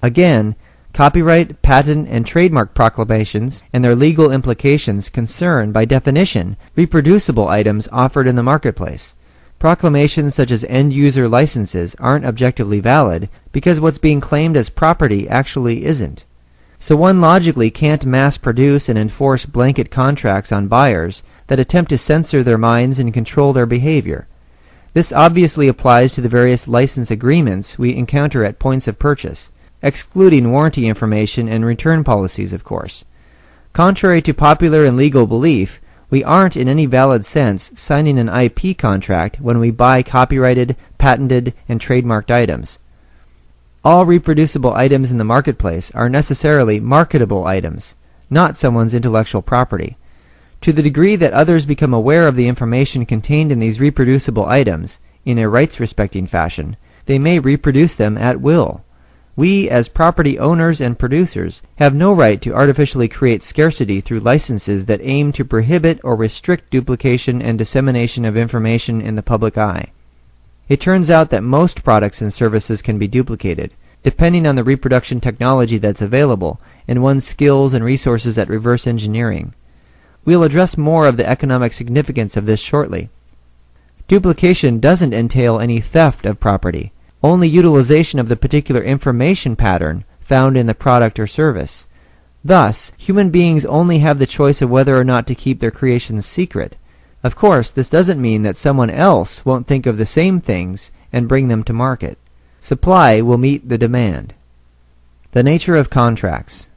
Again, copyright, patent, and trademark proclamations and their legal implications concern, by definition, reproducible items offered in the marketplace. Proclamations such as end-user licenses aren't objectively valid because what's being claimed as property actually isn't. So one logically can't mass-produce and enforce blanket contracts on buyers that attempt to censor their minds and control their behavior. This obviously applies to the various license agreements we encounter at points of purchase, excluding warranty information and return policies, of course. Contrary to popular and legal belief, we aren't in any valid sense signing an IP contract when we buy copyrighted, patented, and trademarked items. All reproducible items in the marketplace are necessarily marketable items, not someone's intellectual property. To the degree that others become aware of the information contained in these reproducible items, in a rights-respecting fashion, they may reproduce them at will. We, as property owners and producers, have no right to artificially create scarcity through licenses that aim to prohibit or restrict duplication and dissemination of information in the public eye. It turns out that most products and services can be duplicated, depending on the reproduction technology that's available and one's skills and resources at reverse engineering. We'll address more of the economic significance of this shortly. Duplication doesn't entail any theft of property, only utilization of the particular information pattern found in the product or service. Thus, human beings only have the choice of whether or not to keep their creations secret. Of course, this doesn't mean that someone else won't think of the same things and bring them to market. Supply will meet the demand. The nature of contracts.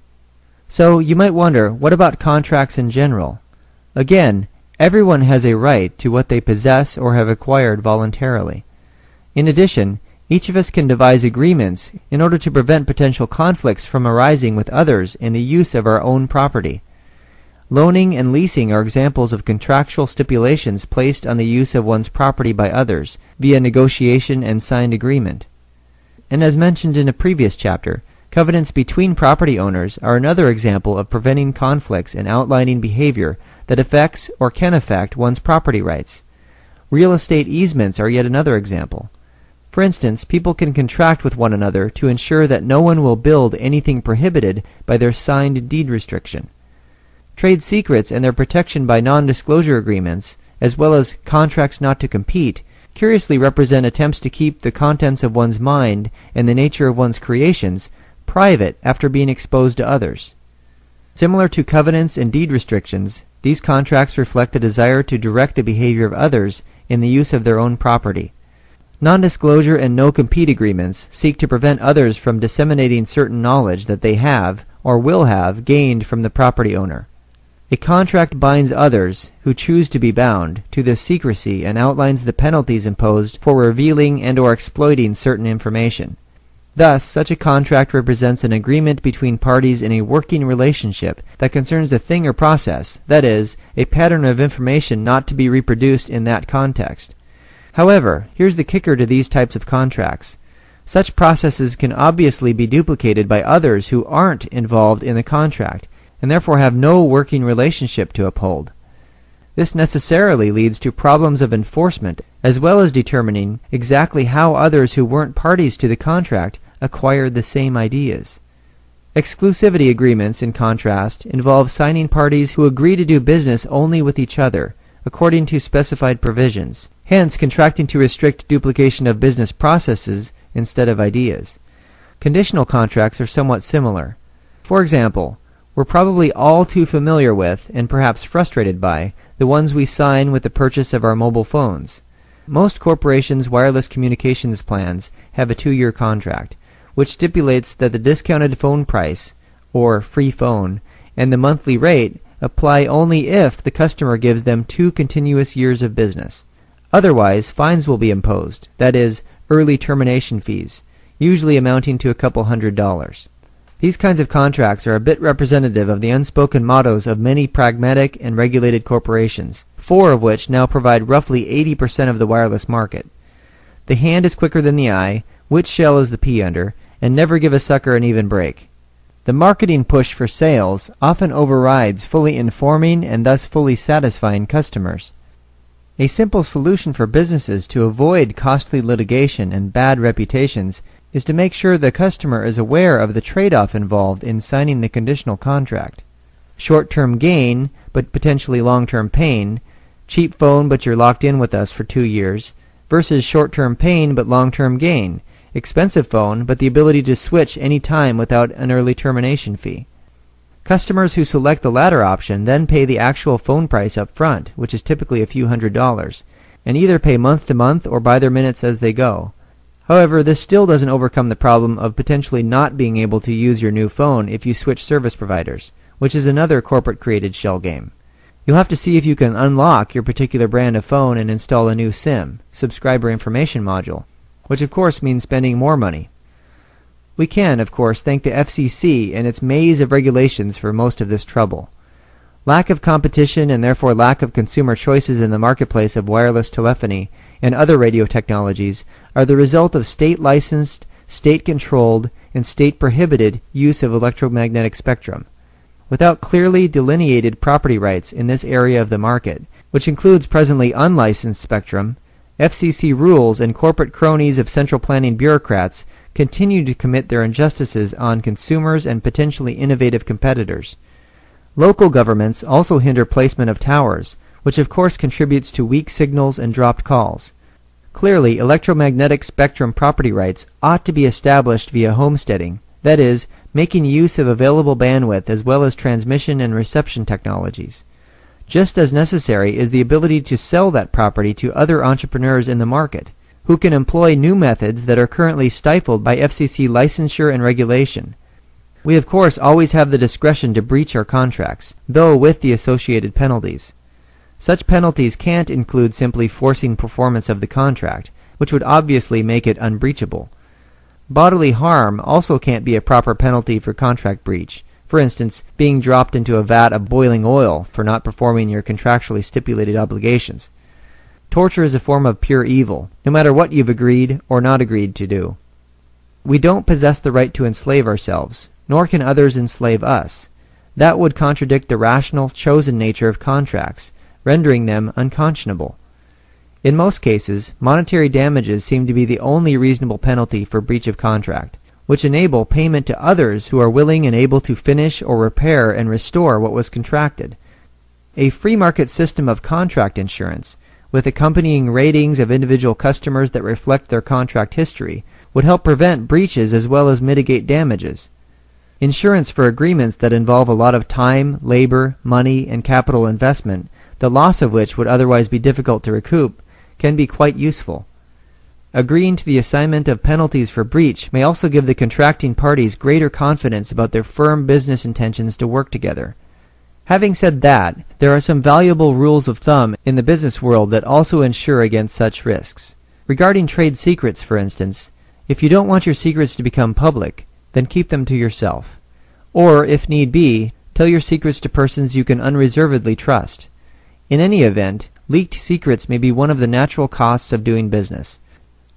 So you might wonder, what about contracts in general? Again, everyone has a right to what they possess or have acquired voluntarily. In addition, each of us can devise agreements in order to prevent potential conflicts from arising with others in the use of our own property. Loaning and leasing are examples of contractual stipulations placed on the use of one's property by others via negotiation and signed agreement. And as mentioned in a previous chapter, covenants between property owners are another example of preventing conflicts and outlining behavior that affects or can affect one's property rights. Real estate easements are yet another example. For instance, people can contract with one another to ensure that no one will build anything prohibited by their signed deed restriction. Trade secrets and their protection by non-disclosure agreements, as well as contracts not to compete, curiously represent attempts to keep the contents of one's mind and the nature of one's creations private after being exposed to others. Similar to covenants and deed restrictions, these contracts reflect the desire to direct the behavior of others in the use of their own property. Non-disclosure and no-compete agreements seek to prevent others from disseminating certain knowledge that they have, or will have, gained from the property owner. A contract binds others, who choose to be bound, to this secrecy and outlines the penalties imposed for revealing and/or exploiting certain information. Thus, such a contract represents an agreement between parties in a working relationship that concerns a thing or process, that is, a pattern of information not to be reproduced in that context. However, here's the kicker to these types of contracts. Such processes can obviously be duplicated by others who aren't involved in the contract, and therefore have no working relationship to uphold. This necessarily leads to problems of enforcement, as well as determining exactly how others who weren't parties to the contract acquired the same ideas. Exclusivity agreements, in contrast, involve signing parties who agree to do business only with each other, according to specified provisions, hence contracting to restrict duplication of business processes instead of ideas. Conditional contracts are somewhat similar. For example, we're probably all too familiar with, and perhaps frustrated by, the ones we sign with the purchase of our mobile phones. Most corporations' wireless communications plans have a 2-year contract, which stipulates that the discounted phone price, or free phone, and the monthly rate apply only if the customer gives them 2 continuous years of business. Otherwise, fines will be imposed, that is, early termination fees, usually amounting to a couple $100s. These kinds of contracts are a bit representative of the unspoken mottos of many pragmatic and regulated corporations, 4 of which now provide roughly 80% of the wireless market. The hand is quicker than the eye, which shell is the pea under, and never give a sucker an even break. The marketing push for sales often overrides fully informing and thus fully satisfying customers. A simple solution for businesses to avoid costly litigation and bad reputations is to make sure the customer is aware of the trade-off involved in signing the conditional contract. Short-term gain, but potentially long-term pain, cheap phone but you're locked in with us for 2 years, versus short-term pain but long-term gain, expensive phone but the ability to switch any time without an early termination fee. Customers who select the latter option then pay the actual phone price up front, which is typically a few $100s, and either pay month to month or buy their minutes as they go. However, this still doesn't overcome the problem of potentially not being able to use your new phone if you switch service providers, which is another corporate-created shell game. You'll have to see if you can unlock your particular brand of phone and install a new SIM, subscriber information module, which of course means spending more money. We can, of course, thank the FCC and its maze of regulations for most of this trouble. Lack of competition and therefore lack of consumer choices in the marketplace of wireless telephony and other radio technologies are the result of state-licensed, state-controlled, and state-prohibited use of electromagnetic spectrum. Without clearly delineated property rights in this area of the market, which includes presently unlicensed spectrum, FCC rules and corporate cronies of central planning bureaucrats continue to commit their injustices on consumers and potentially innovative competitors. Local governments also hinder placement of towers, which of course contributes to weak signals and dropped calls. Clearly, electromagnetic spectrum property rights ought to be established via homesteading, that is, making use of available bandwidth as well as transmission and reception technologies. Just as necessary is the ability to sell that property to other entrepreneurs in the market, who can employ new methods that are currently stifled by FCC licensure and regulation. We of course always have the discretion to breach our contracts, though with the associated penalties. Such penalties can't include simply forcing performance of the contract, which would obviously make it unbreachable. Bodily harm also can't be a proper penalty for contract breach. For instance, being dropped into a vat of boiling oil for not performing your contractually stipulated obligations. Torture is a form of pure evil, no matter what you've agreed or not agreed to do. We don't possess the right to enslave ourselves, nor can others enslave us. That would contradict the rational, chosen nature of contracts, rendering them unconscionable. In most cases, monetary damages seem to be the only reasonable penalty for breach of contract, which enable payment to others who are willing and able to finish or repair and restore what was contracted. A free market system of contract insurance, with accompanying ratings of individual customers that reflect their contract history, would help prevent breaches as well as mitigate damages. Insurance for agreements that involve a lot of time, labor, money, and capital investment, the loss of which would otherwise be difficult to recoup, can be quite useful. Agreeing to the assignment of penalties for breach may also give the contracting parties greater confidence about their firm business intentions to work together. Having said that, there are some valuable rules of thumb in the business world that also insure against such risks. Regarding trade secrets, for instance, if you don't want your secrets to become public, then keep them to yourself. Or, if need be, tell your secrets to persons you can unreservedly trust. In any event, leaked secrets may be one of the natural costs of doing business.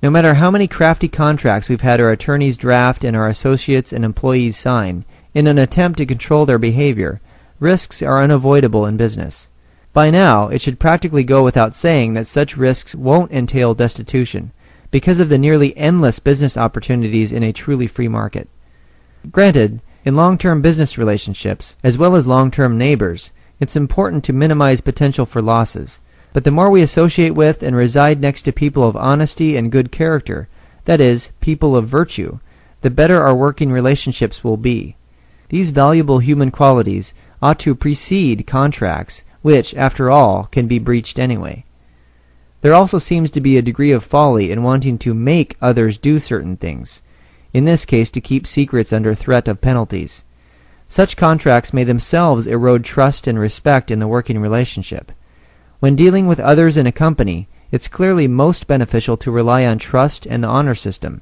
No matter how many crafty contracts we've had our attorneys draft and our associates and employees sign, in an attempt to control their behavior, risks are unavoidable in business. By now, it should practically go without saying that such risks won't entail destitution, because of the nearly endless business opportunities in a truly free market. Granted, in long-term business relationships, as well as long-term neighbors, it's important to minimize potential for losses, but the more we associate with and reside next to people of honesty and good character, that is, people of virtue, the better our working relationships will be. These valuable human qualities ought to precede contracts, which, after all, can be breached anyway. There also seems to be a degree of folly in wanting to make others do certain things, in this case to keep secrets under threat of penalties. Such contracts may themselves erode trust and respect in the working relationship. When dealing with others in a company, it's clearly most beneficial to rely on trust and the honor system.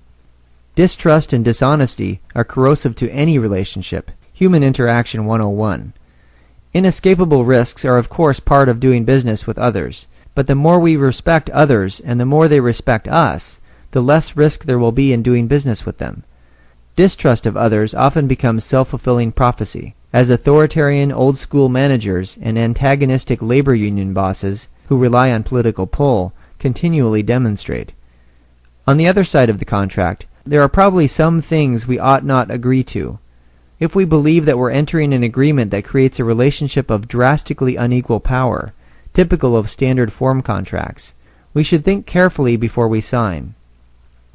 Distrust and dishonesty are corrosive to any relationship. Human Interaction 101. Inescapable risks are of course part of doing business with others, but the more we respect others and the more they respect us, the less risk there will be in doing business with them. Distrust of others often becomes self-fulfilling prophecy, as authoritarian old-school managers and antagonistic labor union bosses who rely on political pull continually demonstrate. On the other side of the contract, there are probably some things we ought not agree to. If we believe that we're entering an agreement that creates a relationship of drastically unequal power, typical of standard form contracts, we should think carefully before we sign.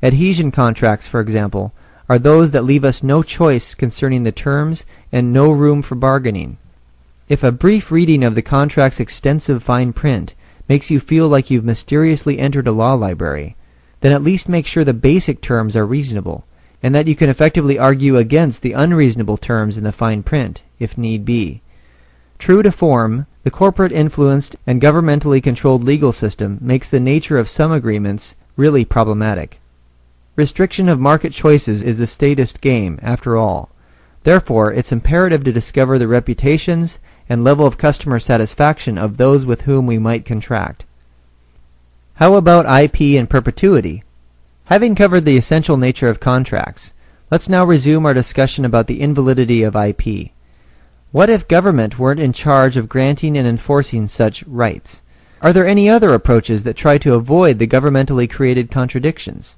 Adhesion contracts, for example, are those that leave us no choice concerning the terms and no room for bargaining. If a brief reading of the contract's extensive fine print makes you feel like you've mysteriously entered a law library, then at least make sure the basic terms are reasonable, and that you can effectively argue against the unreasonable terms in the fine print, if need be. True to form, the corporate-influenced and governmentally controlled legal system makes the nature of some agreements really problematic. Restriction of market choices is the statist game, after all. Therefore, it's imperative to discover the reputations and level of customer satisfaction of those with whom we might contract. How about IP and perpetuity? Having covered the essential nature of contracts, let's now resume our discussion about the invalidity of IP. What if government weren't in charge of granting and enforcing such rights? Are there any other approaches that try to avoid the governmentally created contradictions?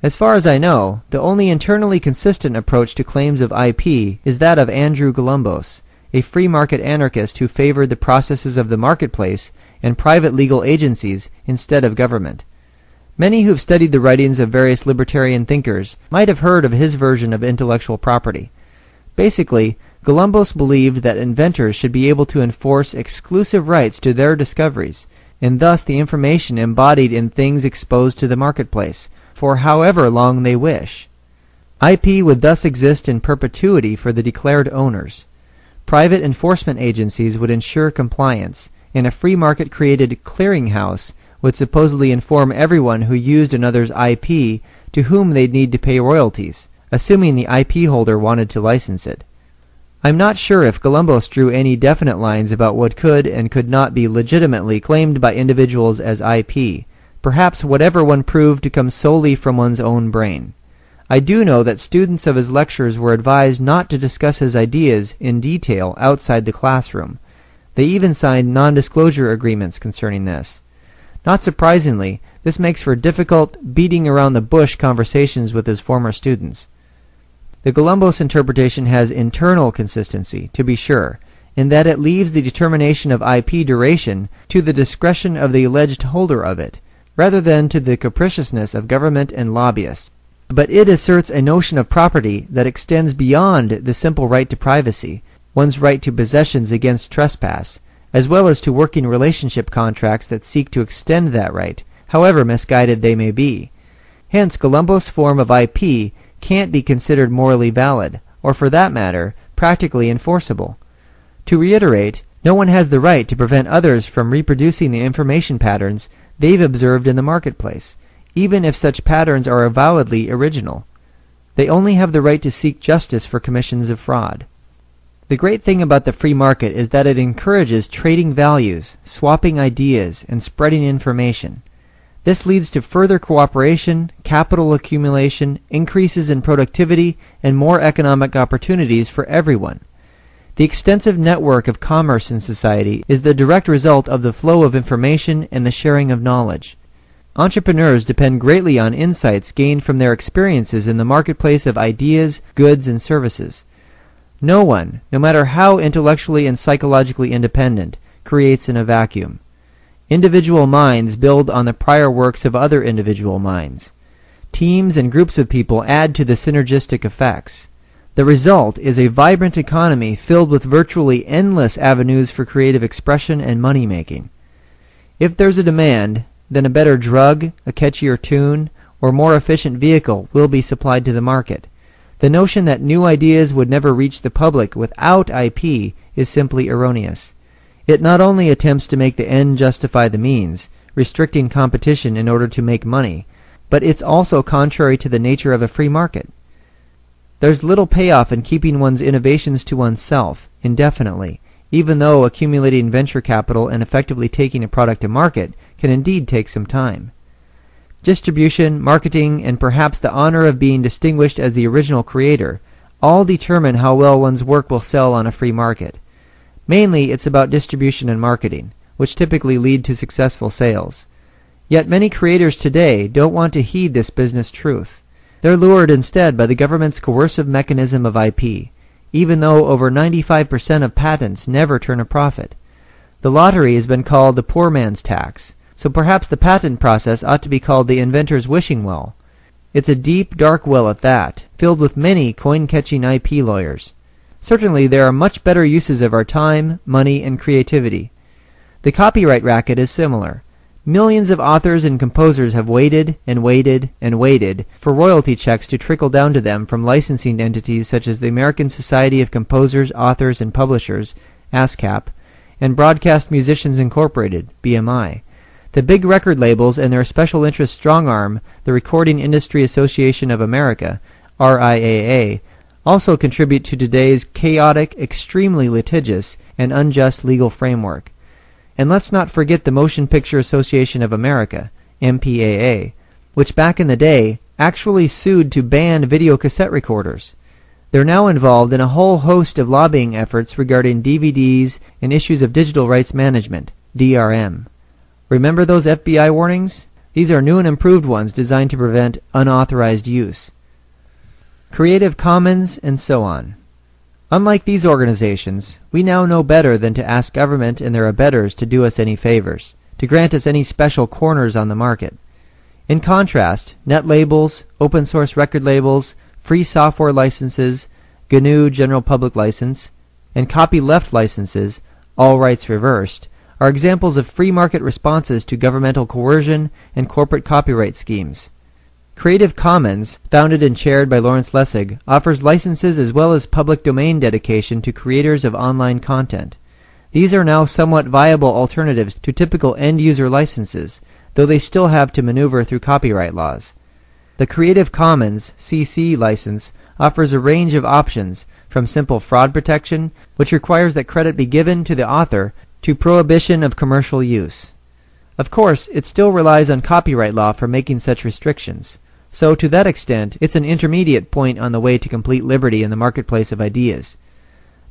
As far as I know, the only internally consistent approach to claims of IP is that of Andrew Columbus, a free market anarchist who favored the processes of the marketplace and private legal agencies instead of government. Many who've studied the writings of various libertarian thinkers might have heard of his version of intellectual property. Basically, Columbus believed that inventors should be able to enforce exclusive rights to their discoveries, and thus the information embodied in things exposed to the marketplace, for however long they wish. IP would thus exist in perpetuity for the declared owners. Private enforcement agencies would ensure compliance, and a free market-created clearinghouse would supposedly inform everyone who used another's IP to whom they'd need to pay royalties, assuming the IP holder wanted to license it. I'm not sure if Columbus drew any definite lines about what could and could not be legitimately claimed by individuals as IP, perhaps whatever one proved to come solely from one's own brain. I do know that students of his lectures were advised not to discuss his ideas in detail outside the classroom. They even signed non-disclosure agreements concerning this. Not surprisingly, this makes for difficult, beating-around-the-bush conversations with his former students. The Columbus interpretation has internal consistency, to be sure, in that it leaves the determination of IP duration to the discretion of the alleged holder of it, rather than to the capriciousness of government and lobbyists. But it asserts a notion of property that extends beyond the simple right to privacy, one's right to possessions against trespass, as well as to working relationship contracts that seek to extend that right, however misguided they may be. Hence, Columbus' form of IP can't be considered morally valid, or for that matter, practically enforceable. To reiterate, no one has the right to prevent others from reproducing the information patterns they've observed in the marketplace, even if such patterns are avowedly original. They only have the right to seek justice for commissions of fraud. The great thing about the free market is that it encourages trading values, swapping ideas, and spreading information. This leads to further cooperation, capital accumulation, increases in productivity, and more economic opportunities for everyone. The extensive network of commerce in society is the direct result of the flow of information and the sharing of knowledge. Entrepreneurs depend greatly on insights gained from their experiences in the marketplace of ideas, goods, and services. No one, no matter how intellectually and psychologically independent, creates in a vacuum. Individual minds build on the prior works of other individual minds. Teams and groups of people add to the synergistic effects. The result is a vibrant economy filled with virtually endless avenues for creative expression and money-making. If there's a demand, then a better drug, a catchier tune, or more efficient vehicle will be supplied to the market. The notion that new ideas would never reach the public without IP is simply erroneous. It not only attempts to make the end justify the means, restricting competition in order to make money, but it's also contrary to the nature of a free market. There's little payoff in keeping one's innovations to oneself indefinitely, even though accumulating venture capital and effectively taking a product to market can indeed take some time. Distribution, marketing, and perhaps the honor of being distinguished as the original creator all determine how well one's work will sell on a free market. Mainly, it's about distribution and marketing, which typically lead to successful sales. Yet many creators today don't want to heed this business truth. They're lured instead by the government's coercive mechanism of IP, even though over 95% of patents never turn a profit. The lottery has been called the poor man's tax, so perhaps the patent process ought to be called the inventor's wishing well. It's a deep, dark well at that, filled with many coin-catching IP lawyers. Certainly there are much better uses of our time, money, and creativity. The copyright racket is similar. Millions of authors and composers have waited and waited and waited for royalty checks to trickle down to them from licensing entities such as the American Society of Composers, Authors, and Publishers, ASCAP, and Broadcast Musicians Incorporated, BMI. The big record labels and their special interest strong arm, the Recording Industry Association of America, RIAA, also contribute to today's chaotic, extremely litigious, and unjust legal framework. And let's not forget the Motion Picture Association of America, MPAA, which back in the day actually sued to ban videocassette recorders. They're now involved in a whole host of lobbying efforts regarding DVDs and issues of digital rights management, DRM. Remember those FBI warnings? These are new and improved ones designed to prevent unauthorized use. Creative Commons, and so on. Unlike these organizations, we now know better than to ask government and their abettors to do us any favors, to grant us any special corners on the market. In contrast, net labels, open source record labels, free software licenses, GNU General Public License, and copyleft licenses, all rights reversed, are examples of free market responses to governmental coercion and corporate copyright schemes. Creative Commons, founded and chaired by Lawrence Lessig, offers licenses as well as public domain dedication to creators of online content. These are now somewhat viable alternatives to typical end-user licenses, though they still have to maneuver through copyright laws. The Creative Commons CC license offers a range of options, from simple fraud protection, which requires that credit be given to the author, to prohibition of commercial use. Of course, it still relies on copyright law for making such restrictions. So to that extent, it's an intermediate point on the way to complete liberty in the marketplace of ideas.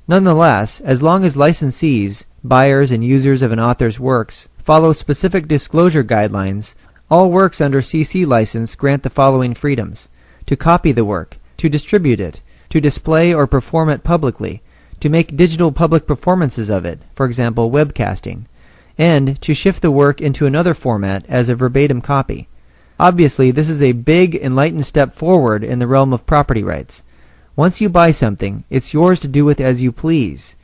Nonetheless, as long as licensees, buyers and users of an author's works, follow specific disclosure guidelines, all works under CC license grant the following freedoms: to copy the work, to distribute it, to display or perform it publicly, to make digital public performances of it, for example webcasting, and to shift the work into another format as a verbatim copy. Obviously, this is a big, enlightened step forward in the realm of property rights. Once you buy something, it's yours to do with as you please.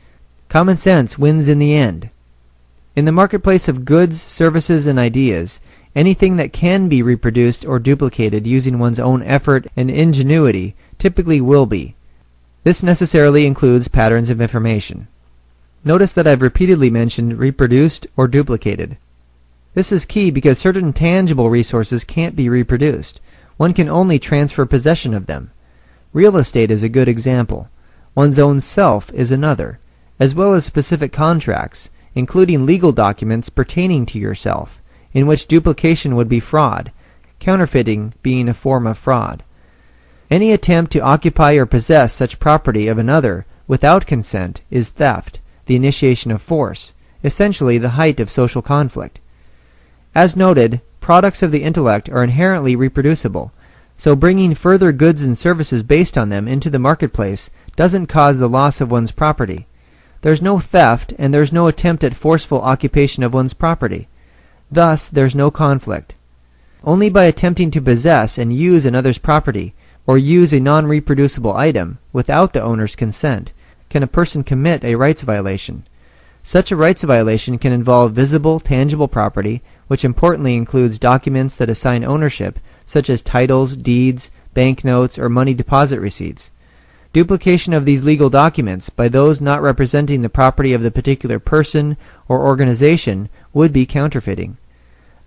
Common sense wins in the end. In the marketplace of goods, services, and ideas, anything that can be reproduced or duplicated using one's own effort and ingenuity typically will be. This necessarily includes patterns of information. Notice that I've repeatedly mentioned reproduced or duplicated. This is key because certain tangible resources can't be reproduced. One can only transfer possession of them. Real estate is a good example. One's own self is another, as well as specific contracts, including legal documents pertaining to yourself, in which duplication would be fraud, counterfeiting being a form of fraud. Any attempt to occupy or possess such property of another without consent is theft, the initiation of force, essentially the height of social conflict. As noted, products of the intellect are inherently reproducible, so bringing further goods and services based on them into the marketplace doesn't cause the loss of one's property. There's no theft and there's no attempt at forceful occupation of one's property. Thus, there's no conflict. Only by attempting to possess and use another's property, or use a non-reproducible item without the owner's consent, can a person commit a rights violation. Such a rights violation can involve visible, tangible property, which importantly includes documents that assign ownership, such as titles, deeds, banknotes, or money deposit receipts. Duplication of these legal documents by those not representing the property of the particular person or organization would be counterfeiting.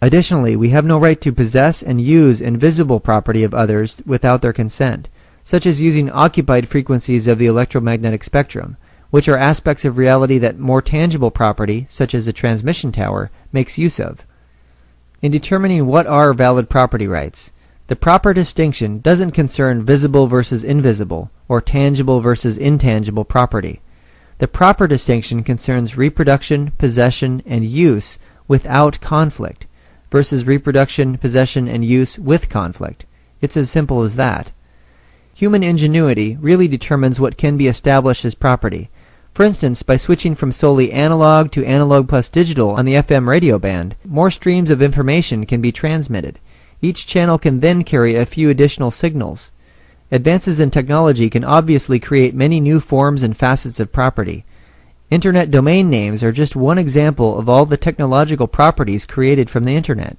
Additionally, we have no right to possess and use invisible property of others without their consent, such as using occupied frequencies of the electromagnetic spectrum, which are aspects of reality that more tangible property, such as a transmission tower, makes use of. In determining what are valid property rights, the proper distinction doesn't concern visible versus invisible, or tangible versus intangible property. The proper distinction concerns reproduction, possession, and use without conflict, versus reproduction, possession, and use with conflict. It's as simple as that. Human ingenuity really determines what can be established as property. For instance, by switching from solely analog to analog plus digital on the FM radio band, more streams of information can be transmitted. Each channel can then carry a few additional signals. Advances in technology can obviously create many new forms and facets of property. Internet domain names are just one example of all the technological properties created from the Internet.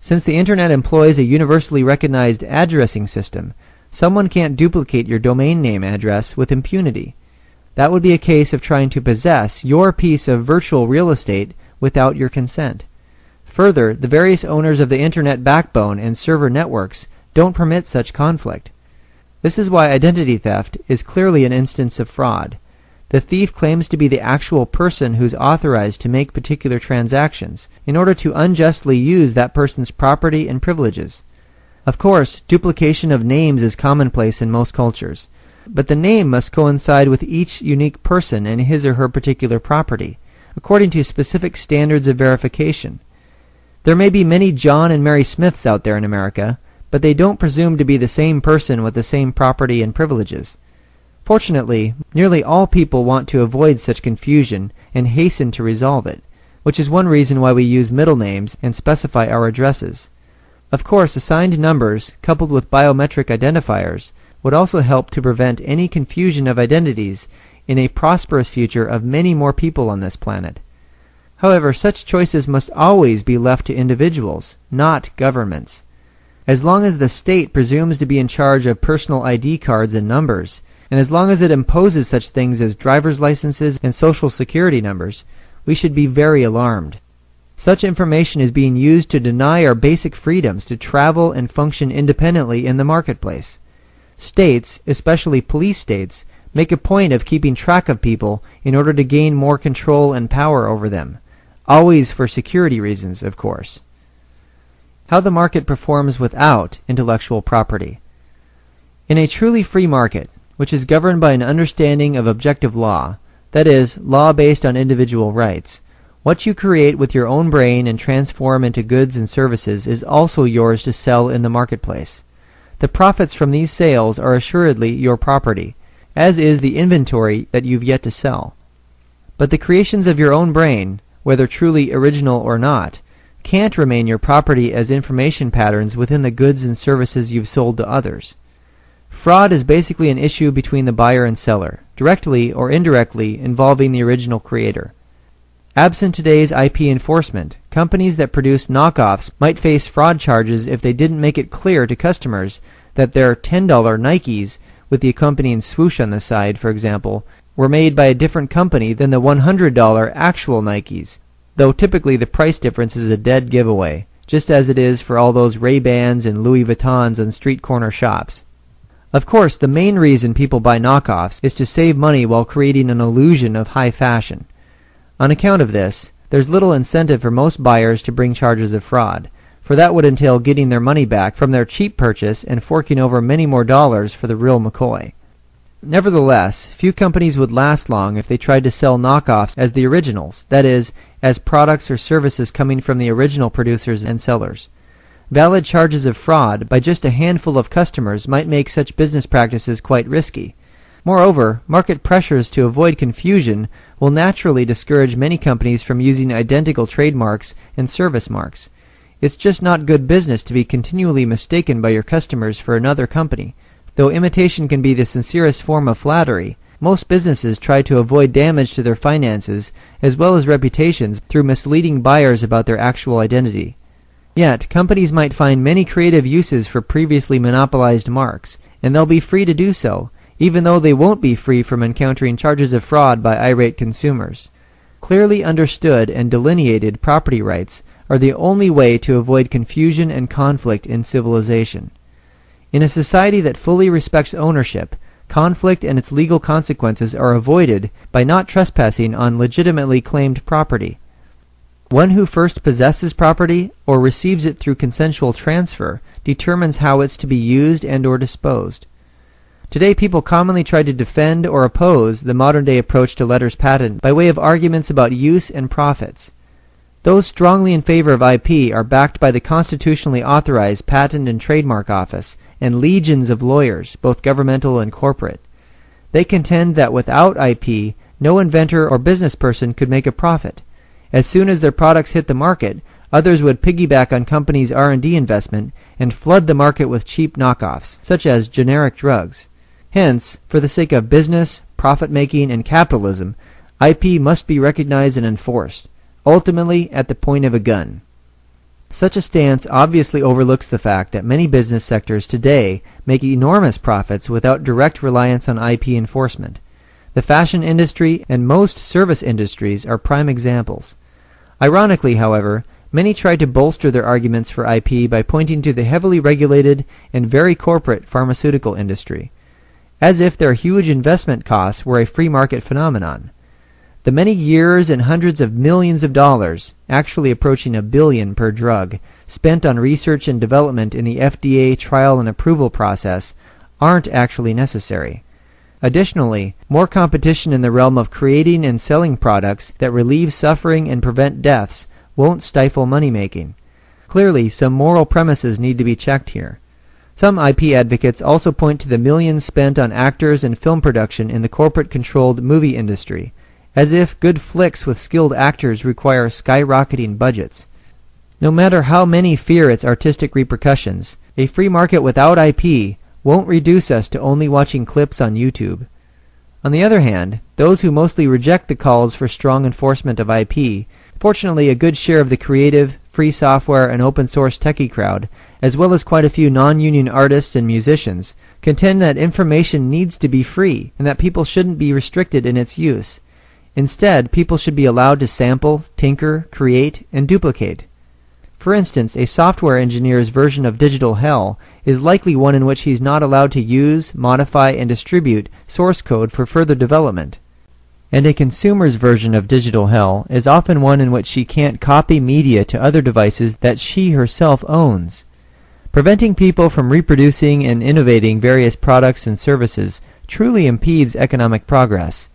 Since the Internet employs a universally recognized addressing system, someone can't duplicate your domain name address with impunity. That would be a case of trying to possess your piece of virtual real estate without your consent. Further, the various owners of the Internet backbone and server networks don't permit such conflict. This is why identity theft is clearly an instance of fraud. The thief claims to be the actual person who's authorized to make particular transactions in order to unjustly use that person's property and privileges. Of course, duplication of names is commonplace in most cultures, but the name must coincide with each unique person and his or her particular property, according to specific standards of verification. There may be many John and Mary Smiths out there in America, but they don't presume to be the same person with the same property and privileges. Fortunately, nearly all people want to avoid such confusion and hasten to resolve it, which is one reason why we use middle names and specify our addresses. Of course, assigned numbers, coupled with biometric identifiers, would also help to prevent any confusion of identities in a prosperous future of many more people on this planet. However, such choices must always be left to individuals, not governments. As long as the state presumes to be in charge of personal ID cards and numbers, and as long as it imposes such things as driver's licenses and social security numbers, we should be very alarmed. Such information is being used to deny our basic freedoms to travel and function independently in the marketplace. States, especially police states, make a point of keeping track of people in order to gain more control and power over them, always for security reasons, of course. How the market performs without intellectual property. In a truly free market, which is governed by an understanding of objective law, that is, law based on individual rights, what you create with your own brain and transform into goods and services is also yours to sell in the marketplace. The profits from these sales are assuredly your property, as is the inventory that you've yet to sell. But the creations of your own brain, whether truly original or not, can't remain your property as information patterns within the goods and services you've sold to others. Fraud is basically an issue between the buyer and seller, directly or indirectly involving the original creator. Absent today's IP enforcement, companies that produce knockoffs might face fraud charges if they didn't make it clear to customers that their $10 Nikes with the accompanying swoosh on the side, for example, were made by a different company than the $100 actual Nikes, though typically the price difference is a dead giveaway, just as it is for all those Ray-Bans and Louis Vuittons in street corner shops. Of course, the main reason people buy knockoffs is to save money while creating an illusion of high fashion. On account of this, there's little incentive for most buyers to bring charges of fraud, for that would entail getting their money back from their cheap purchase and forking over many more dollars for the real McCoy. Nevertheless, few companies would last long if they tried to sell knockoffs as the originals, that is, as products or services coming from the original producers and sellers. Valid charges of fraud by just a handful of customers might make such business practices quite risky. Moreover, market pressures to avoid confusion will naturally discourage many companies from using identical trademarks and service marks. It's just not good business to be continually mistaken by your customers for another company. Though imitation can be the sincerest form of flattery, most businesses try to avoid damage to their finances as well as reputations through misleading buyers about their actual identity. Yet, companies might find many creative uses for previously monopolized marks, and they'll be free to do so, even though they won't be free from encountering charges of fraud by irate consumers. Clearly understood and delineated property rights are the only way to avoid confusion and conflict in civilization. In a society that fully respects ownership, conflict and its legal consequences are avoided by not trespassing on legitimately claimed property. One who first possesses property or receives it through consensual transfer determines how it's to be used and or disposed. Today people commonly try to defend or oppose the modern-day approach to letters patent by way of arguments about use and profits. Those strongly in favor of IP are backed by the constitutionally authorized Patent and Trademark Office and legions of lawyers, both governmental and corporate. They contend that without IP, no inventor or business person could make a profit. As soon as their products hit the market, others would piggyback on companies' R&D investment and flood the market with cheap knockoffs, such as generic drugs. Hence, for the sake of business, profit-making, and capitalism, IP must be recognized and enforced, ultimately at the point of a gun. Such a stance obviously overlooks the fact that many business sectors today make enormous profits without direct reliance on IP enforcement. The fashion industry and most service industries are prime examples. Ironically, however, many try to bolster their arguments for IP by pointing to the heavily regulated and very corporate pharmaceutical industry, as if their huge investment costs were a free market phenomenon. The many years and hundreds of millions of dollars, actually approaching $1 billion per drug, spent on research and development in the FDA trial and approval process aren't actually necessary. Additionally, more competition in the realm of creating and selling products that relieve suffering and prevent deaths won't stifle money-making. Clearly, some moral premises need to be checked here. Some IP advocates also point to the millions spent on actors and film production in the corporate-controlled movie industry, as if good flicks with skilled actors require skyrocketing budgets. No matter how many fear its artistic repercussions, a free market without IP won't reduce us to only watching clips on YouTube. On the other hand, those who mostly reject the calls for strong enforcement of IP, fortunately a good share of the creative, free software, and open-source techie crowd, as well as quite a few non-union artists and musicians, contend that information needs to be free and that people shouldn't be restricted in its use. Instead, people should be allowed to sample, tinker, create, and duplicate. For instance, a software engineer's version of digital hell is likely one in which he's not allowed to use, modify, and distribute source code for further development. And a consumer's version of digital hell is often one in which she can't copy media to other devices that she herself owns. Preventing people from reproducing and innovating various products and services truly impedes economic progress.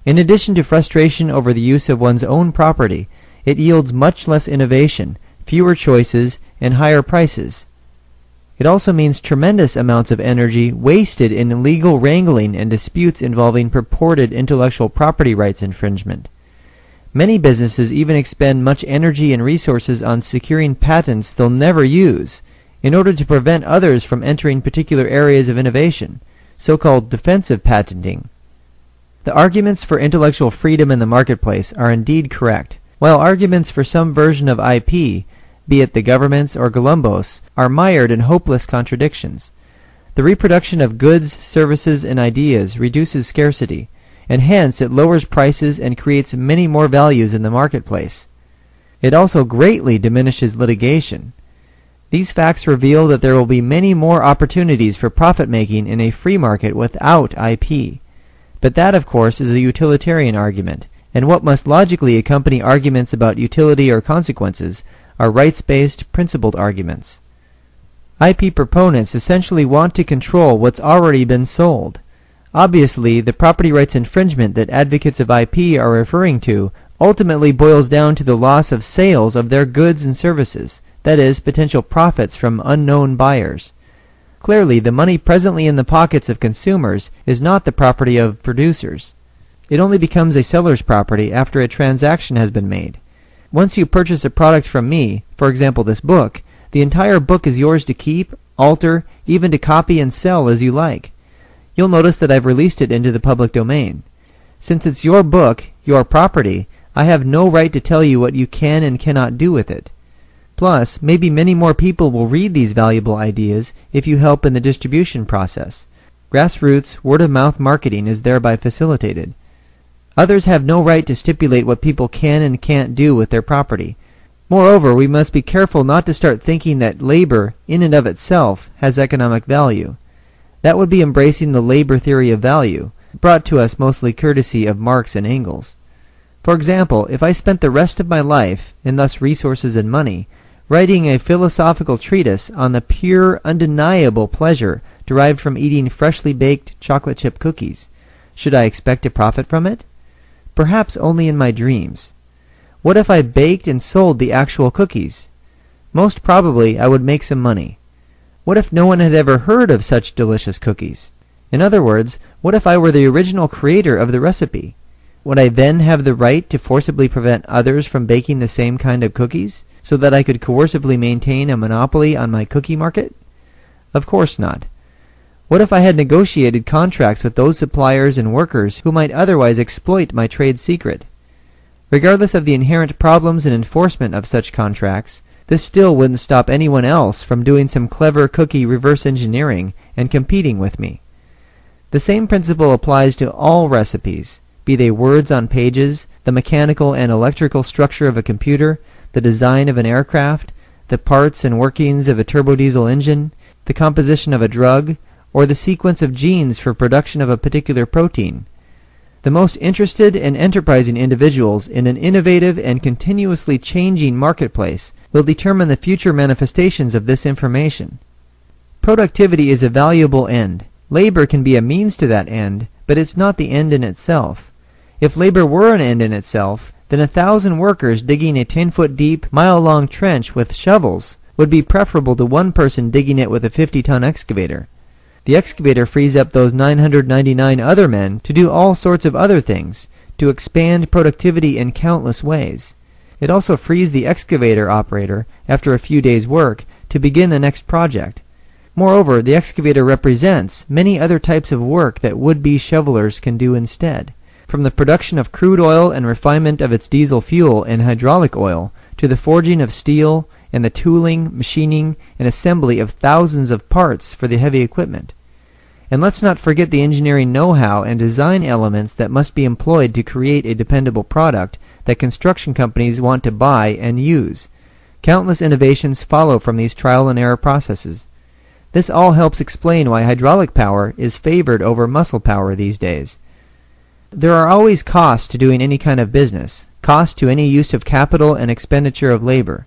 In addition to frustration over the use of one's own property, it yields much less innovation, fewer choices, and higher prices. It also means tremendous amounts of energy wasted in illegal wrangling and disputes involving purported intellectual property rights infringement. Many businesses even expend much energy and resources on securing patents they'll never use, in order to prevent others from entering particular areas of innovation, so-called defensive patenting. The arguments for intellectual freedom in the marketplace are indeed correct, while arguments for some version of IP, be it the government's or Columbus, are mired in hopeless contradictions. The reproduction of goods, services, and ideas reduces scarcity. and hence it lowers prices and creates many more values in the marketplace. It also greatly diminishes litigation. These facts reveal that there will be many more opportunities for profit-making in a free market without IP. But that, of course, is a utilitarian argument, and what must logically accompany arguments about utility or consequences are rights-based, principled arguments. IP proponents essentially want to control what's already been sold. Obviously, the property rights infringement that advocates of IP are referring to ultimately boils down to the loss of sales of their goods and services, that is, potential profits from unknown buyers. Clearly, the money presently in the pockets of consumers is not the property of producers. It only becomes a seller's property after a transaction has been made. Once you purchase a product from me, for example this book, the entire book is yours to keep, alter, even to copy and sell as you like. You'll notice that I've released it into the public domain. Since it's your book, your property, I have no right to tell you what you can and cannot do with it. Plus, maybe many more people will read these valuable ideas if you help in the distribution process. Grassroots, word-of-mouth marketing is thereby facilitated. Others have no right to stipulate what people can and can't do with their property. Moreover, we must be careful not to start thinking that labor, in and of itself, has economic value. That would be embracing the labor theory of value, brought to us mostly courtesy of Marx and Engels. For example, if I spent the rest of my life, and thus resources and money, writing a philosophical treatise on the pure, undeniable pleasure derived from eating freshly baked chocolate chip cookies, should I expect to profit from it? Perhaps only in my dreams. What if I baked and sold the actual cookies? Most probably I would make some money. What if no one had ever heard of such delicious cookies? In other words, what if I were the original creator of the recipe? Would I then have the right to forcibly prevent others from baking the same kind of cookies, so that I could coercively maintain a monopoly on my cookie market? Of course not. What if I had negotiated contracts with those suppliers and workers who might otherwise exploit my trade secret? Regardless of the inherent problems in enforcement of such contracts, this still wouldn't stop anyone else from doing some clever cookie reverse engineering and competing with me. The same principle applies to all recipes, be they words on pages, the mechanical and electrical structure of a computer, the design of an aircraft, the parts and workings of a turbodiesel engine, the composition of a drug, or the sequence of genes for production of a particular protein. The most interested and enterprising individuals in an innovative and continuously changing marketplace will determine the future manifestations of this information. Productivity is a valuable end. Labor can be a means to that end, but it's not the end in itself. If labor were an end in itself, then 1,000 workers digging a 10-foot deep, mile-long trench with shovels would be preferable to one person digging it with a 50-ton excavator. The excavator frees up those 999 other men to do all sorts of other things, to expand productivity in countless ways. It also frees the excavator operator, after a few days' work, to begin the next project. Moreover, the excavator represents many other types of work that would-be shovelers can do instead. From the production of crude oil and refinement of its diesel fuel and hydraulic oil, to the forging of steel, and the tooling, machining, and assembly of thousands of parts for the heavy equipment. And let's not forget the engineering know-how and design elements that must be employed to create a dependable product that construction companies want to buy and use. Countless innovations follow from these trial and error processes. This all helps explain why hydraulic power is favored over muscle power these days. There are always costs to doing any kind of business, costs to any use of capital and expenditure of labor,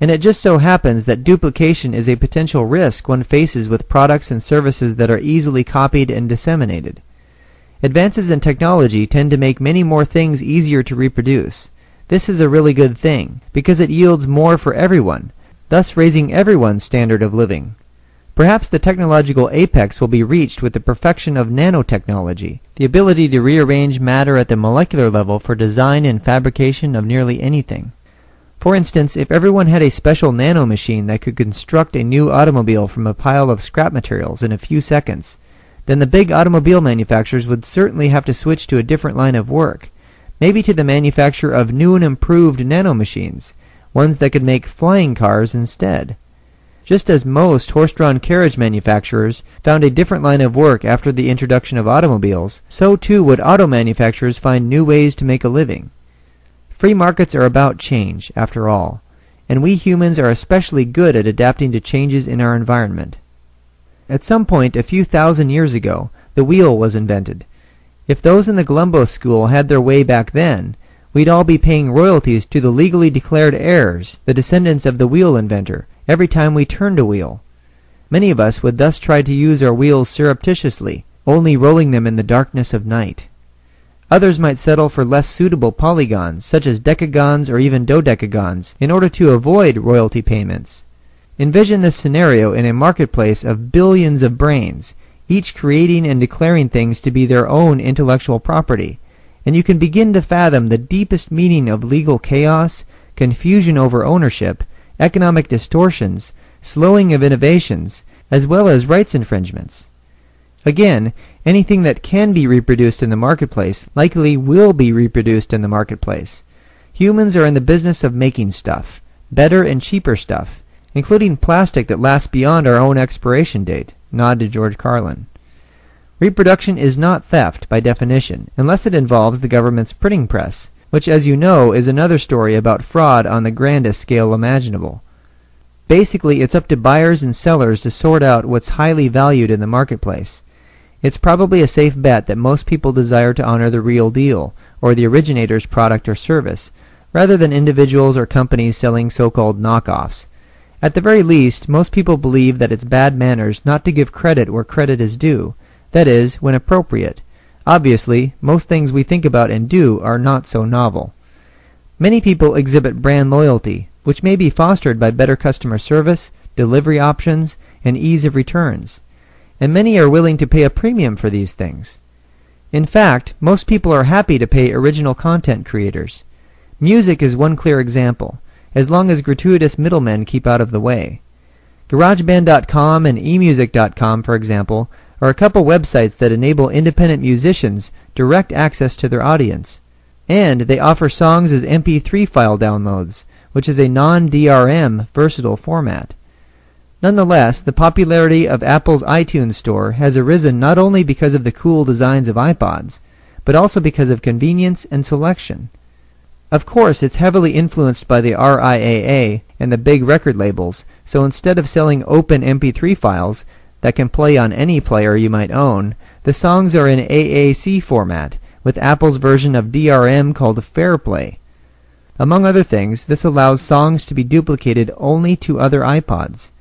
and it just so happens that duplication is a potential risk one faces with products and services that are easily copied and disseminated. Advances in technology tend to make many more things easier to reproduce. This is a really good thing, because it yields more for everyone, thus raising everyone's standard of living. Perhaps the technological apex will be reached with the perfection of nanotechnology, the ability to rearrange matter at the molecular level for design and fabrication of nearly anything. For instance, if everyone had a special nanomachine that could construct a new automobile from a pile of scrap materials in a few seconds, then the big automobile manufacturers would certainly have to switch to a different line of work, maybe to the manufacture of new and improved nanomachines, ones that could make flying cars instead. Just as most horse-drawn carriage manufacturers found a different line of work after the introduction of automobiles, so too would auto manufacturers find new ways to make a living. Free markets are about change, after all, and we humans are especially good at adapting to changes in our environment. At some point a few thousand years ago, the wheel was invented. If those in the Columbo school had their way back then, we'd all be paying royalties to the legally declared heirs, the descendants of the wheel inventor, every time we turned a wheel. Many of us would thus try to use our wheels surreptitiously, only rolling them in the darkness of night. Others might settle for less suitable polygons, such as decagons or even dodecagons, in order to avoid royalty payments. Envision this scenario in a marketplace of billions of brains, each creating and declaring things to be their own intellectual property, and you can begin to fathom the deepest meaning of legal chaos, confusion over ownership, economic distortions, slowing of innovations, as well as rights infringements. Again, anything that can be reproduced in the marketplace likely will be reproduced in the marketplace. Humans are in the business of making stuff, better and cheaper stuff, including plastic that lasts beyond our own expiration date. Nod to George Carlin. Reproduction is not theft by definition, unless it involves the government's printing press, which, as you know, is another story about fraud on the grandest scale imaginable. Basically, it's up to buyers and sellers to sort out what's highly valued in the marketplace. It's probably a safe bet that most people desire to honor the real deal, or the originator's product or service, rather than individuals or companies selling so-called knockoffs. At the very least, most people believe that it's bad manners not to give credit where credit is due, that is, when appropriate. Obviously, most things we think about and do are not so novel. Many people exhibit brand loyalty, which may be fostered by better customer service, delivery options, and ease of returns. And many are willing to pay a premium for these things. In fact, most people are happy to pay original content creators. Music is one clear example, as long as gratuitous middlemen keep out of the way. GarageBand.com and eMusic.com, for example, are a couple websites that enable independent musicians direct access to their audience. And they offer songs as MP3 file downloads, which is a non-DRM versatile format. Nonetheless, the popularity of Apple's iTunes Store has arisen not only because of the cool designs of iPods, but also because of convenience and selection. Of course, it's heavily influenced by the RIAA and the big record labels, so instead of selling open MP3 files that can play on any player you might own, the songs are in AAC format, with Apple's version of DRM called Fairplay. Among other things, this allows songs to be duplicated only to other iPods.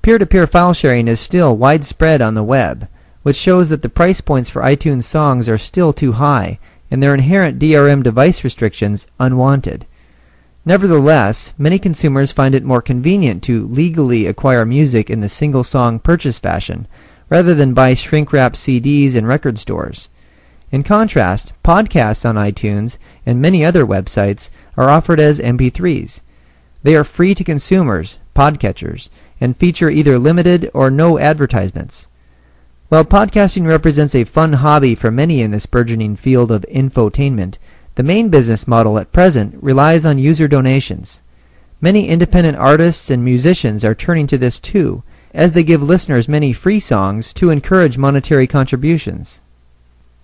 Peer-to-peer file sharing is still widespread on the web, which shows that the price points for iTunes songs are still too high, and their inherent DRM device restrictions unwanted. Nevertheless, many consumers find it more convenient to legally acquire music in the single-song purchase fashion, rather than buy shrink-wrapped CDs in record stores. In contrast, podcasts on iTunes and many other websites are offered as MP3s. They are free to consumers, podcatchers, and feature either limited or no advertisements. While podcasting represents a fun hobby for many in this burgeoning field of infotainment, the main business model at present relies on user donations. Many independent artists and musicians are turning to this too, as they give listeners many free songs to encourage monetary contributions.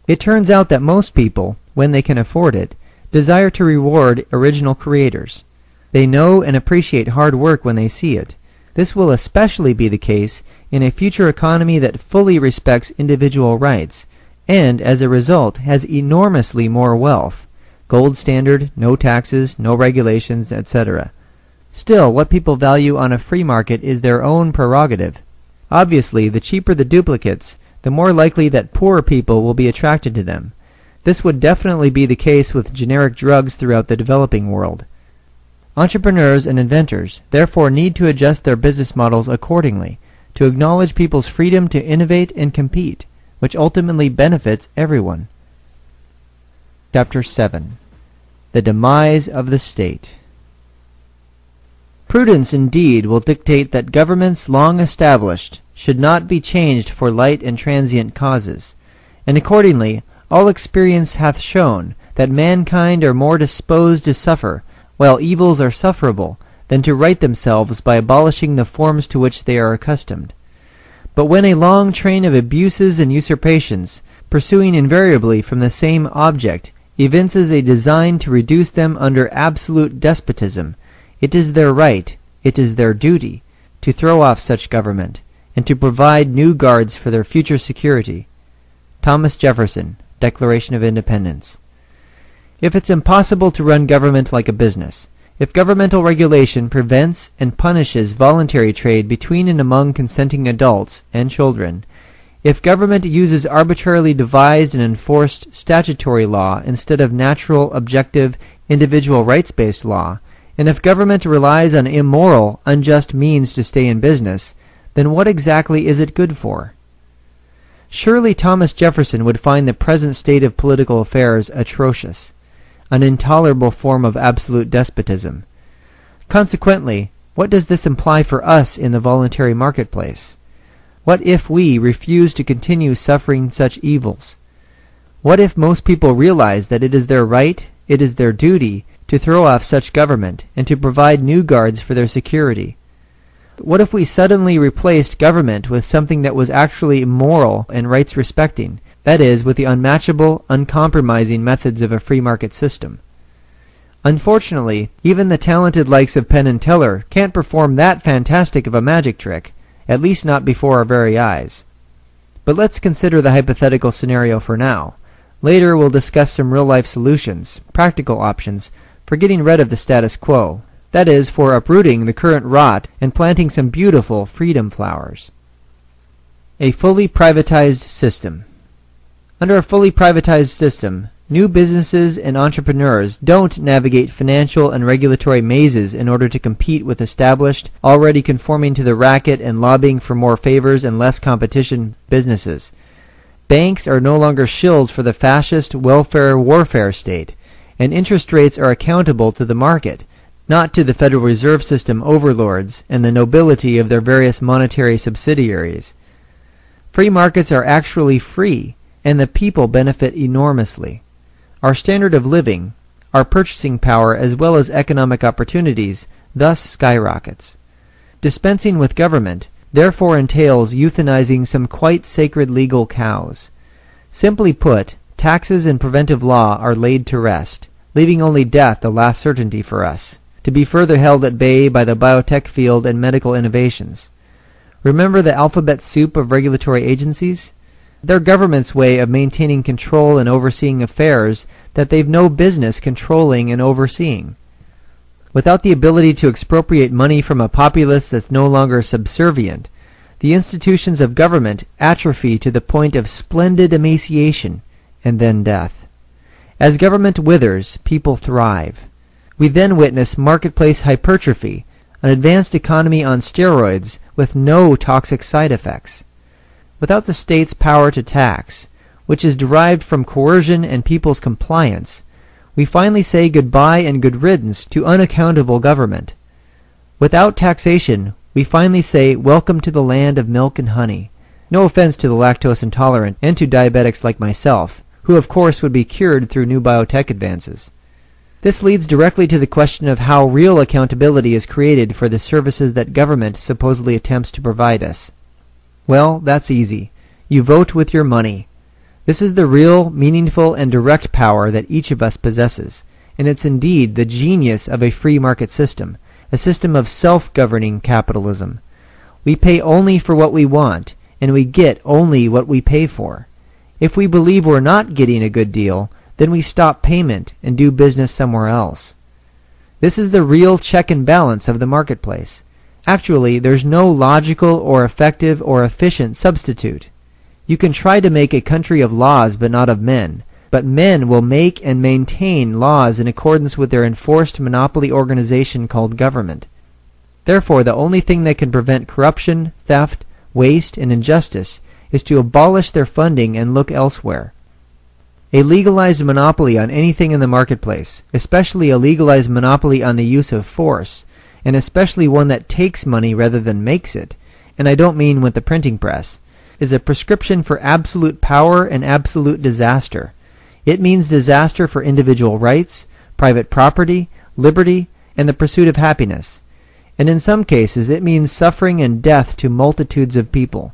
It turns out that most people, when they can afford it, desire to reward original creators. They know and appreciate hard work when they see it. This will especially be the case in a future economy that fully respects individual rights, and as a result has enormously more wealth. Gold standard, no taxes, no regulations, etc. Still, what people value on a free market is their own prerogative. Obviously, the cheaper the duplicates, the more likely that poorer people will be attracted to them. This would definitely be the case with generic drugs throughout the developing world. Entrepreneurs and inventors therefore need to adjust their business models accordingly, to acknowledge people's freedom to innovate and compete, which ultimately benefits everyone. Chapter 7. The Demise of the State. Prudence indeed will dictate that governments long established should not be changed for light and transient causes, and accordingly all experience hath shown that mankind are more disposed to suffer, while evils are sufferable, than to right themselves by abolishing the forms to which they are accustomed. But when a long train of abuses and usurpations, pursuing invariably from the same object, evinces a design to reduce them under absolute despotism, it is their right, it is their duty, to throw off such government, and to provide new guards for their future security. Thomas Jefferson, Declaration of Independence. If it's impossible to run government like a business, if governmental regulation prevents and punishes voluntary trade between and among consenting adults and children, if government uses arbitrarily devised and enforced statutory law instead of natural, objective, individual rights-based law, and if government relies on immoral, unjust means to stay in business, then what exactly is it good for? Surely Thomas Jefferson would find the present state of political affairs atrocious, an intolerable form of absolute despotism. Consequently, what does this imply for us in the voluntary marketplace? What if we refuse to continue suffering such evils? What if most people realize that it is their right, it is their duty, to throw off such government and to provide new guards for their security? What if we suddenly replaced government with something that was actually moral and rights-respecting, that is, with the unmatchable, uncompromising methods of a free market system? Unfortunately, even the talented likes of Penn and Teller can't perform that fantastic of a magic trick, at least not before our very eyes. But let's consider the hypothetical scenario for now. Later we'll discuss some real-life solutions, practical options, for getting rid of the status quo, that is, for uprooting the current rot and planting some beautiful freedom flowers. A fully privatized system. Under a fully privatized system, new businesses and entrepreneurs don't navigate financial and regulatory mazes in order to compete with established, already conforming to the racket and lobbying for more favors and less competition businesses. Banks are no longer shills for the fascist welfare warfare state, and interest rates are accountable to the market, not to the Federal Reserve System overlords and the nobility of their various monetary subsidiaries. Free markets are actually free, and the people benefit enormously. Our standard of living, our purchasing power as well as economic opportunities, thus skyrockets. Dispensing with government therefore entails euthanizing some quite sacred legal cows. Simply put, taxes and preventive law are laid to rest, leaving only death the last certainty for us, to be further held at bay by the biotech field and medical innovations. Remember the alphabet soup of regulatory agencies? They're government's way of maintaining control and overseeing affairs that they've no business controlling and overseeing. Without the ability to expropriate money from a populace that's no longer subservient, the institutions of government atrophy to the point of splendid emaciation and then death. As government withers, people thrive. We then witness marketplace hypertrophy, an advanced economy on steroids with no toxic side effects. Without the state's power to tax, which is derived from coercion and people's compliance, we finally say goodbye and good riddance to unaccountable government. Without taxation, we finally say welcome to the land of milk and honey. No offense to the lactose intolerant and to diabetics like myself, who of course would be cured through new biotech advances. This leads directly to the question of how real accountability is created for the services that government supposedly attempts to provide us. Well, that's easy. You vote with your money. This is the real, meaningful, and direct power that each of us possesses, and it's indeed the genius of a free market system, a system of self-governing capitalism. We pay only for what we want, and we get only what we pay for. If we believe we're not getting a good deal, then we stop payment and do business somewhere else. This is the real check and balance of the marketplace. Actually, there's no logical or effective or efficient substitute. You can try to make a country of laws but not of men, but men will make and maintain laws in accordance with their enforced monopoly organization called government. Therefore, the only thing that can prevent corruption, theft, waste, and injustice is to abolish their funding and look elsewhere. A legalized monopoly on anything in the marketplace, especially a legalized monopoly on the use of force, and especially one that takes money rather than makes it, and I don't mean with the printing press, is a prescription for absolute power and absolute disaster. It means disaster for individual rights, private property, liberty, and the pursuit of happiness. and in some cases it means suffering and death to multitudes of people.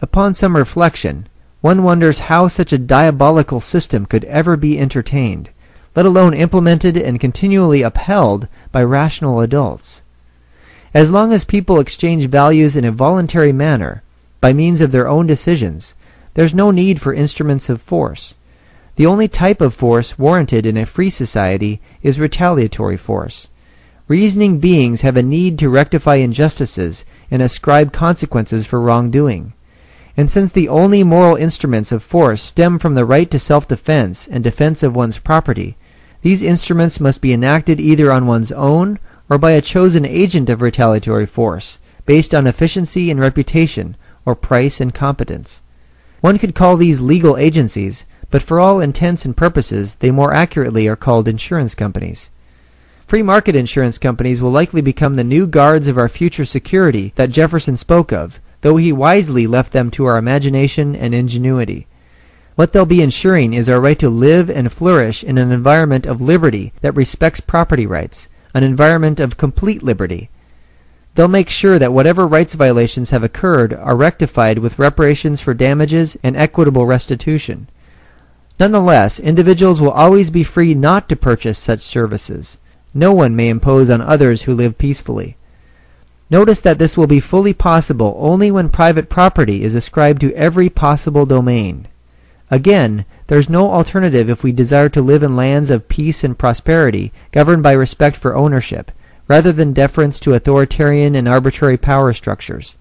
Upon some reflection, one wonders how such a diabolical system could ever be entertained, let alone implemented and continually upheld by rational adults. As long as people exchange values in a voluntary manner, by means of their own decisions, there's no need for instruments of force. The only type of force warranted in a free society is retaliatory force. Reasoning beings have a need to rectify injustices and ascribe consequences for wrongdoing. And since the only moral instruments of force stem from the right to self-defense and defense of one's property, these instruments must be enacted either on one's own or by a chosen agent of retaliatory force, based on efficiency and reputation, or price and competence. One could call these legal agencies, but for all intents and purposes they more accurately are called insurance companies. Free market insurance companies will likely become the new guards of our future security that Jefferson spoke of, though he wisely left them to our imagination and ingenuity. What they'll be ensuring is our right to live and flourish in an environment of liberty that respects property rights, an environment of complete liberty. They'll make sure that whatever rights violations have occurred are rectified with reparations for damages and equitable restitution. Nonetheless, individuals will always be free not to purchase such services. No one may impose on others who live peacefully. Notice that this will be fully possible only when private property is ascribed to every possible domain. Again, there's no alternative if we desire to live in lands of peace and prosperity governed by respect for ownership, rather than deference to authoritarian and arbitrary power structures.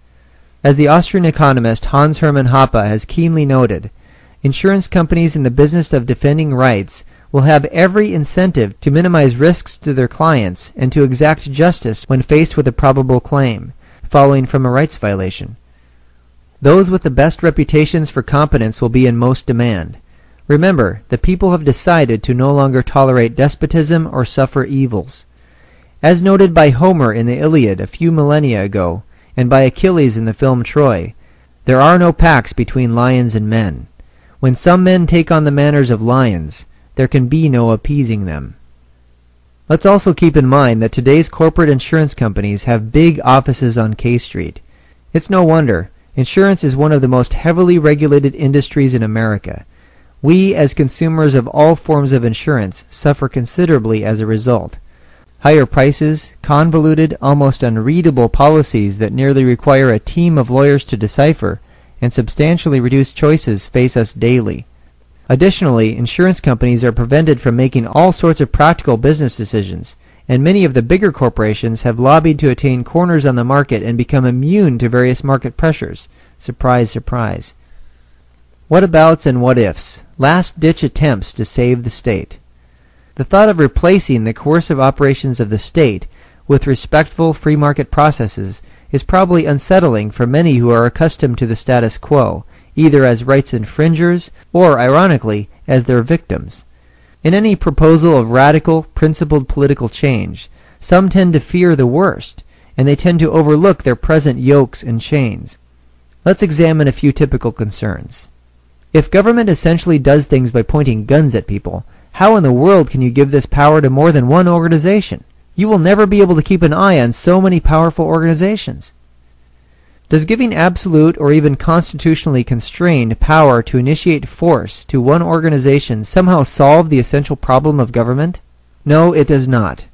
As the Austrian economist Hans Hermann Hoppe has keenly noted, insurance companies in the business of defending rights will have every incentive to minimize risks to their clients and to exact justice when faced with a probable claim, following from a rights violation. Those with the best reputations for competence will be in most demand. Remember, the people have decided to no longer tolerate despotism or suffer evils. As noted by Homer in the Iliad a few millennia ago, and by Achilles in the film Troy, there are no pacts between lions and men. When some men take on the manners of lions, there can be no appeasing them. Let's also keep in mind that today's corporate insurance companies have big offices on K Street. It's no wonder. Insurance is one of the most heavily regulated industries in America. We, as consumers of all forms of insurance, suffer considerably as a result. Higher prices, convoluted, almost unreadable policies that nearly require a team of lawyers to decipher, and substantially reduced choices face us daily. Additionally, insurance companies are prevented from making all sorts of practical business decisions, and many of the bigger corporations have lobbied to attain corners on the market and become immune to various market pressures. Surprise, surprise. What-abouts and what-ifs, last-ditch attempts to save the state. The thought of replacing the coercive operations of the state with respectful free market processes is probably unsettling for many who are accustomed to the status quo, either as rights infringers or, ironically, as their victims. In any proposal of radical, principled political change, some tend to fear the worst, and they tend to overlook their present yokes and chains. Let's examine a few typical concerns. If government essentially does things by pointing guns at people, how in the world can you give this power to more than one organization? You will never be able to keep an eye on so many powerful organizations. Does giving absolute or even constitutionally constrained power to initiate force to one organization somehow solve the essential problem of government? No, it does not.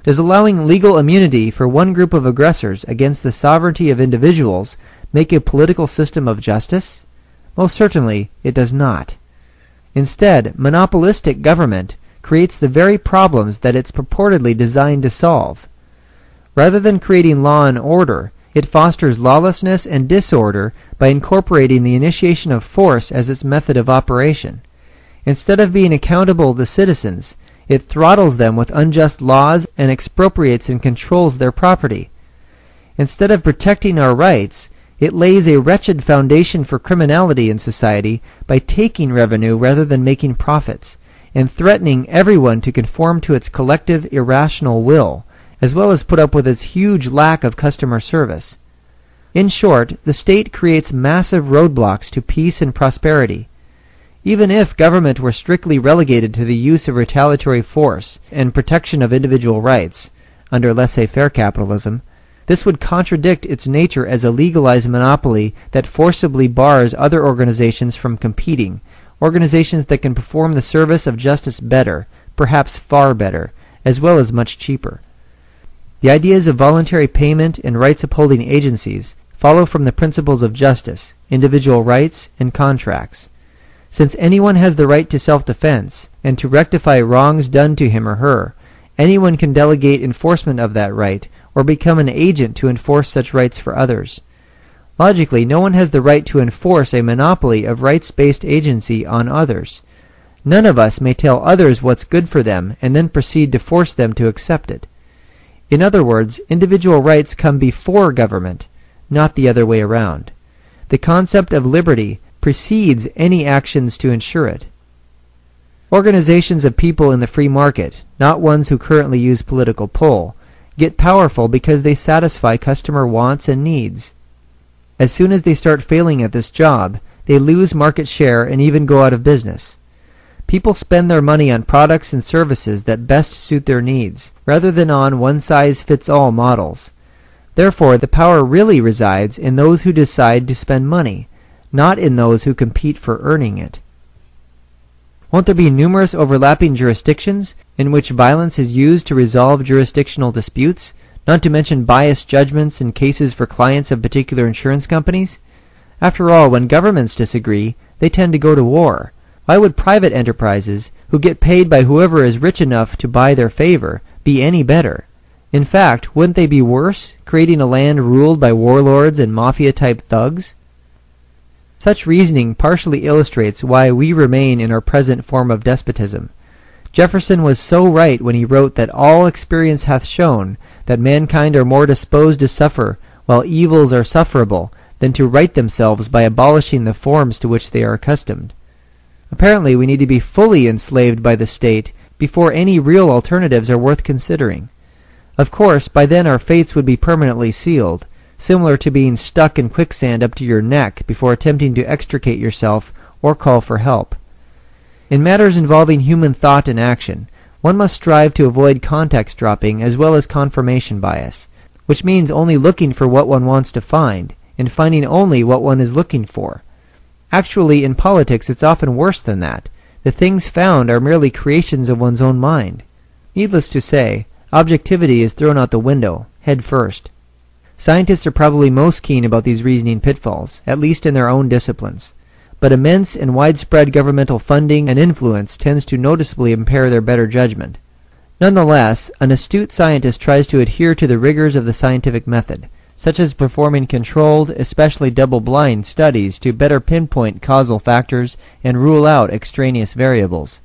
Does allowing legal immunity for one group of aggressors against the sovereignty of individuals make a political system of justice? Most certainly, it does not. Instead, monopolistic government creates the very problems that it's purportedly designed to solve. Rather than creating law and order, it fosters lawlessness and disorder by incorporating the initiation of force as its method of operation. Instead of being accountable to citizens, it throttles them with unjust laws and expropriates and controls their property. Instead of protecting our rights, it lays a wretched foundation for criminality in society by taking revenue rather than making profits, and threatening everyone to conform to its collective irrational will, as well as put up with its huge lack of customer service. In short, the state creates massive roadblocks to peace and prosperity. Even if government were strictly relegated to the use of retaliatory force and protection of individual rights, under laissez-faire capitalism, this would contradict its nature as a legalized monopoly that forcibly bars other organizations from competing, organizations that can perform the service of justice better, perhaps far better, as well as much cheaper. The ideas of voluntary payment and rights-upholding agencies follow from the principles of justice, individual rights, and contracts. Since anyone has the right to self-defense and to rectify wrongs done to him or her, anyone can delegate enforcement of that right or become an agent to enforce such rights for others. Logically, no one has the right to enforce a monopoly of rights-based agency on others. None of us may tell others what's good for them and then proceed to force them to accept it. In other words, individual rights come before government, not the other way around. The concept of liberty precedes any actions to ensure it. Organizations of people in the free market, not ones who currently use political pull, get powerful because they satisfy customer wants and needs. As soon as they start failing at this job, they lose market share and even go out of business. People spend their money on products and services that best suit their needs, rather than on one-size-fits-all models. Therefore, the power really resides in those who decide to spend money, not in those who compete for earning it. Won't there be numerous overlapping jurisdictions in which violence is used to resolve jurisdictional disputes, not to mention biased judgments in cases for clients of particular insurance companies? After all, when governments disagree, they tend to go to war. Why would private enterprises, who get paid by whoever is rich enough to buy their favor, be any better? In fact, wouldn't they be worse, creating a land ruled by warlords and mafia-type thugs? Such reasoning partially illustrates why we remain in our present form of despotism. Jefferson was so right when he wrote that all experience hath shown that mankind are more disposed to suffer while evils are sufferable than to right themselves by abolishing the forms to which they are accustomed. Apparently, we need to be fully enslaved by the state before any real alternatives are worth considering. Of course, by then our fates would be permanently sealed, similar to being stuck in quicksand up to your neck before attempting to extricate yourself or call for help. In matters involving human thought and action, one must strive to avoid context dropping as well as confirmation bias, which means only looking for what one wants to find, and finding only what one is looking for. Actually, in politics, it's often worse than that. The things found are merely creations of one's own mind. Needless to say, objectivity is thrown out the window, head first. Scientists are probably most keen about these reasoning pitfalls, at least in their own disciplines. But immense and widespread governmental funding and influence tends to noticeably impair their better judgment. Nonetheless, an astute scientist tries to adhere to the rigors of the scientific method, such as performing controlled, especially double-blind studies to better pinpoint causal factors and rule out extraneous variables.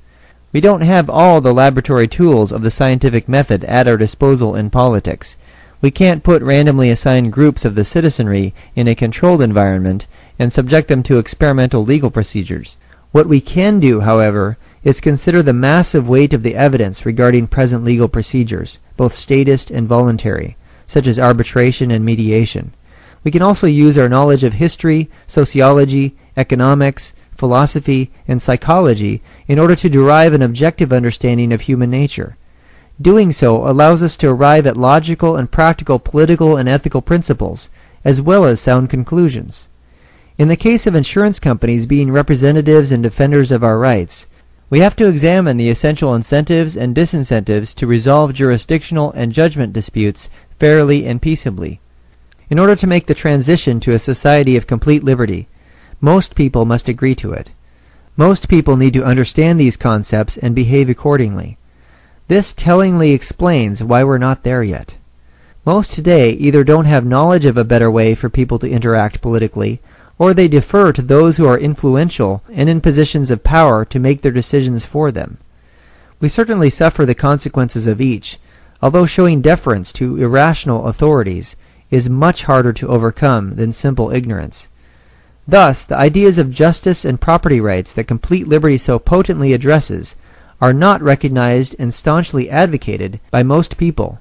We don't have all the laboratory tools of the scientific method at our disposal in politics. We can't put randomly assigned groups of the citizenry in a controlled environment and subject them to experimental legal procedures. What we can do, however, is consider the massive weight of the evidence regarding present legal procedures, both statist and voluntary, such as arbitration and mediation. We can also use our knowledge of history, sociology, economics, philosophy, and psychology in order to derive an objective understanding of human nature. Doing so allows us to arrive at logical and practical political and ethical principles, as well as sound conclusions. In the case of insurance companies being representatives and defenders of our rights, we have to examine the essential incentives and disincentives to resolve jurisdictional and judgment disputes fairly and peaceably. In order to make the transition to a society of complete liberty, most people must agree to it. Most people need to understand these concepts and behave accordingly. This tellingly explains why we're not there yet. Most today either don't have knowledge of a better way for people to interact politically, or they defer to those who are influential and in positions of power to make their decisions for them. We certainly suffer the consequences of each, although showing deference to irrational authorities is much harder to overcome than simple ignorance. Thus, the ideas of justice and property rights that complete liberty so potently addresses are not recognized and staunchly advocated by most people.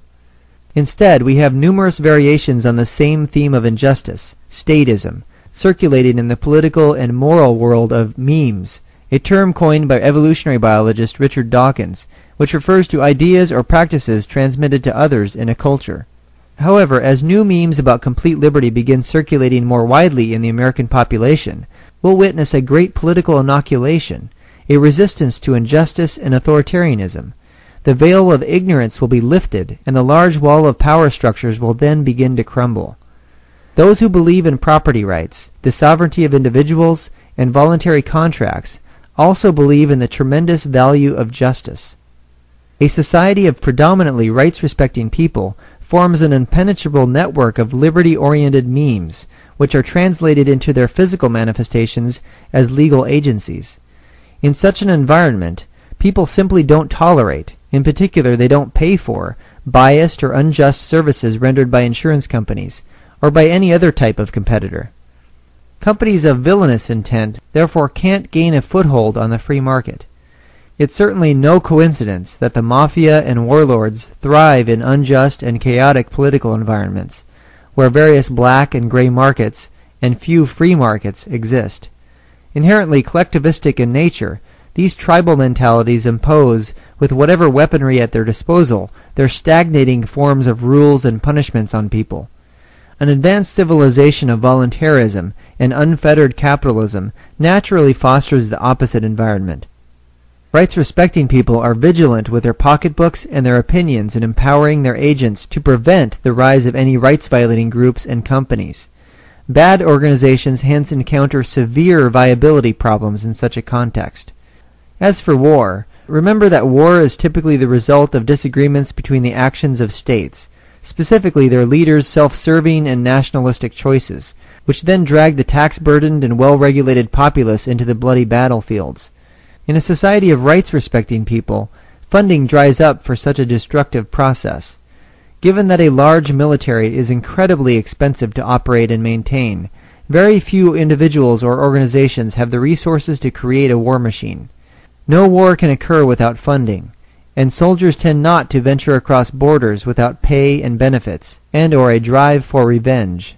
Instead, we have numerous variations on the same theme of injustice, statism, circulating in the political and moral world of memes a term coined by evolutionary biologist Richard Dawkins, which refers to ideas or practices transmitted to others in a culture. However, as new memes about complete liberty begin circulating more widely in the American population, we'll witness a great political inoculation, a resistance to injustice and authoritarianism. The veil of ignorance will be lifted, and the large wall of power structures will then begin to crumble. Those who believe in property rights, the sovereignty of individuals, and voluntary contracts also believe in the tremendous value of justice. A society of predominantly rights-respecting people forms an impenetrable network of liberty-oriented memes, which are translated into their physical manifestations as legal agencies. In such an environment, people simply don't tolerate, in particular they don't pay for, biased or unjust services rendered by insurance companies, or by any other type of competitor. Companies of villainous intent therefore can't gain a foothold on the free market. It's certainly no coincidence that the mafia and warlords thrive in unjust and chaotic political environments, where various black and gray markets and few free markets exist. Inherently collectivistic in nature, these tribal mentalities impose, with whatever weaponry at their disposal, their stagnating forms of rules and punishments on people. An advanced civilization of voluntarism and unfettered capitalism naturally fosters the opposite environment. Rights-respecting people are vigilant with their pocketbooks and their opinions in empowering their agents to prevent the rise of any rights-violating groups and companies. Bad organizations hence encounter severe viability problems in such a context. As for war, remember that war is typically the result of disagreements between the actions of states, specifically their leaders' self-serving and nationalistic choices, which then drag the tax-burdened and well-regulated populace into the bloody battlefields. In a society of rights-respecting people, funding dries up for such a destructive process. Given that a large military is incredibly expensive to operate and maintain, very few individuals or organizations have the resources to create a war machine. No war can occur without funding, and soldiers tend not to venture across borders without pay and benefits, and or a drive for revenge.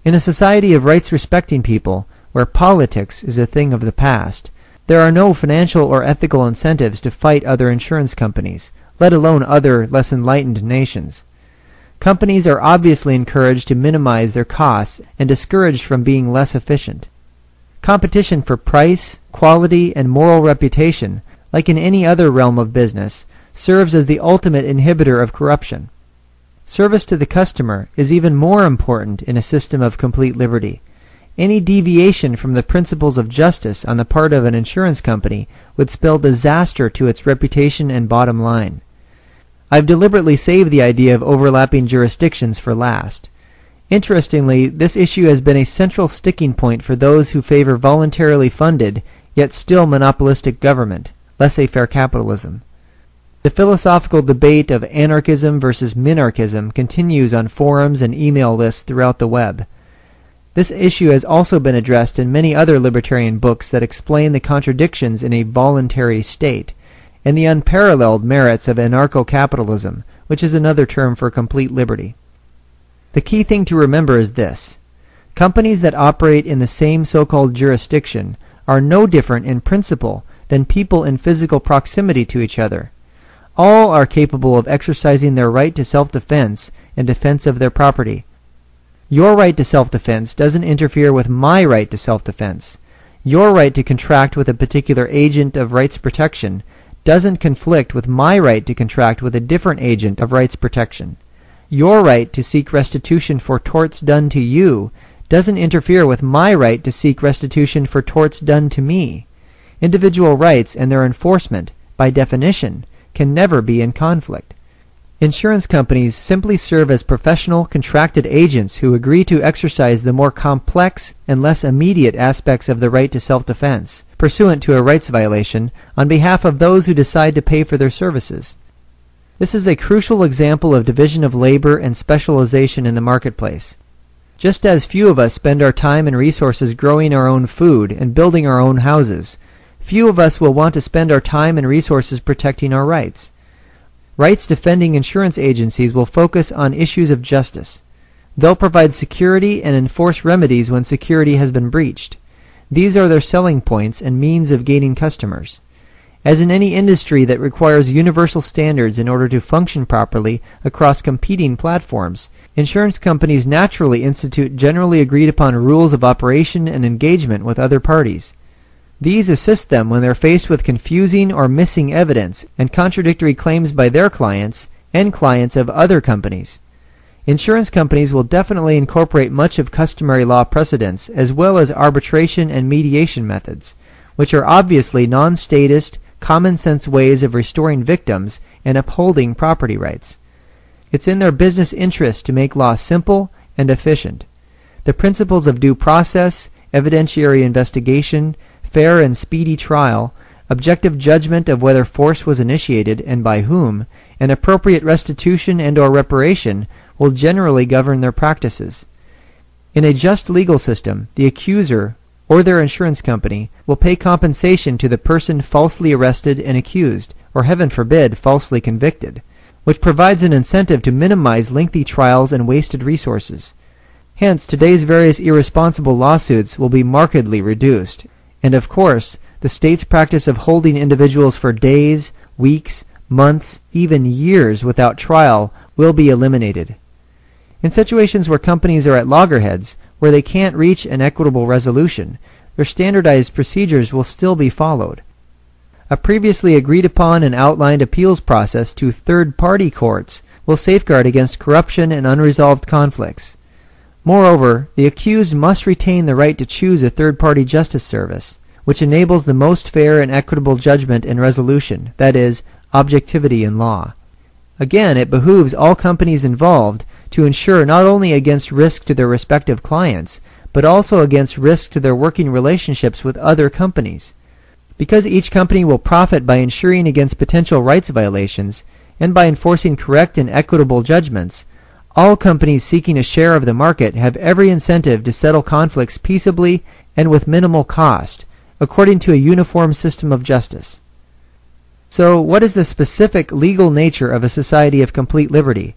In a society of rights-respecting people, where politics is a thing of the past, there are no financial or ethical incentives to fight other insurance companies, let alone other less enlightened nations. Companies are obviously encouraged to minimize their costs and discouraged from being less efficient. Competition for price, quality, and moral reputation, like in any other realm of business, serves as the ultimate inhibitor of corruption. Service to the customer is even more important in a system of complete liberty. Any deviation from the principles of justice on the part of an insurance company would spell disaster to its reputation and bottom line. I've deliberately saved the idea of overlapping jurisdictions for last. Interestingly, this issue has been a central sticking point for those who favor voluntarily funded, yet still monopolistic government, laissez-faire capitalism. The philosophical debate of anarchism versus minarchism continues on forums and email lists throughout the web. This issue has also been addressed in many other libertarian books that explain the contradictions in a voluntary state, and the unparalleled merits of anarcho-capitalism, which is another term for complete liberty. The key thing to remember is this: companies that operate in the same so-called jurisdiction are no different in principle than people in physical proximity to each other. All are capable of exercising their right to self-defense and defense of their property. Your right to self-defense doesn't interfere with my right to self-defense. Your right to contract with a particular agent of rights protection doesn't conflict with my right to contract with a different agent of rights protection. Your right to seek restitution for torts done to you doesn't interfere with my right to seek restitution for torts done to me. Individual rights and their enforcement, by definition, can never be in conflict. Insurance companies simply serve as professional contracted agents who agree to exercise the more complex and less immediate aspects of the right to self-defense, pursuant to a rights violation, on behalf of those who decide to pay for their services. This is a crucial example of division of labor and specialization in the marketplace. Just as few of us spend our time and resources growing our own food and building our own houses, few of us will want to spend our time and resources protecting our rights. Rights-defending insurance agencies will focus on issues of justice. They'll provide security and enforce remedies when security has been breached. These are their selling points and means of gaining customers. As in any industry that requires universal standards in order to function properly across competing platforms, insurance companies naturally institute generally agreed upon rules of operation and engagement with other parties. These assist them when they're faced with confusing or missing evidence and contradictory claims by their clients and clients of other companies. Insurance companies will definitely incorporate much of customary law precedents as well as arbitration and mediation methods, which are obviously non-statist, common-sense ways of restoring victims and upholding property rights. It's in their business interest to make law simple and efficient. The principles of due process, evidentiary investigation, fair and speedy trial, objective judgment of whether force was initiated and by whom, and appropriate restitution and/or reparation will generally govern their practices. In a just legal system, the accuser or their insurance company will pay compensation to the person falsely arrested and accused, or heaven forbid, falsely convicted, which provides an incentive to minimize lengthy trials and wasted resources. Hence, today's various irresponsible lawsuits will be markedly reduced. And of course, the state's practice of holding individuals for days, weeks, months, even years without trial will be eliminated. In situations where companies are at loggerheads, where they can't reach an equitable resolution, their standardized procedures will still be followed. A previously agreed upon and outlined appeals process to third-party courts will safeguard against corruption and unresolved conflicts. Moreover, the accused must retain the right to choose a third-party justice service, which enables the most fair and equitable judgment and resolution, that is, objectivity in law. Again, it behooves all companies involved to insure not only against risk to their respective clients, but also against risk to their working relationships with other companies. Because each company will profit by insuring against potential rights violations and by enforcing correct and equitable judgments, all companies seeking a share of the market have every incentive to settle conflicts peaceably and with minimal cost, according to a uniform system of justice. So, what is the specific legal nature of a society of complete liberty?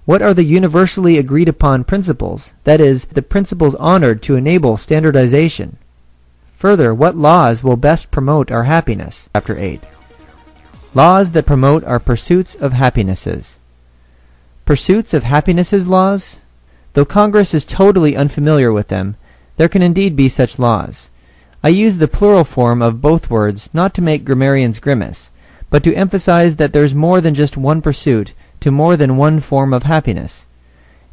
What are the universally agreed upon principles, that is, the principles honored to enable standardization? Further, what laws will best promote our happiness? Chapter 8. Laws that promote our pursuits of happinesses. Pursuits of happinesses laws? Though Congress is totally unfamiliar with them, there can indeed be such laws. I use the plural form of both words not to make grammarians grimace, but to emphasize that there's more than just one pursuit to more than one form of happiness.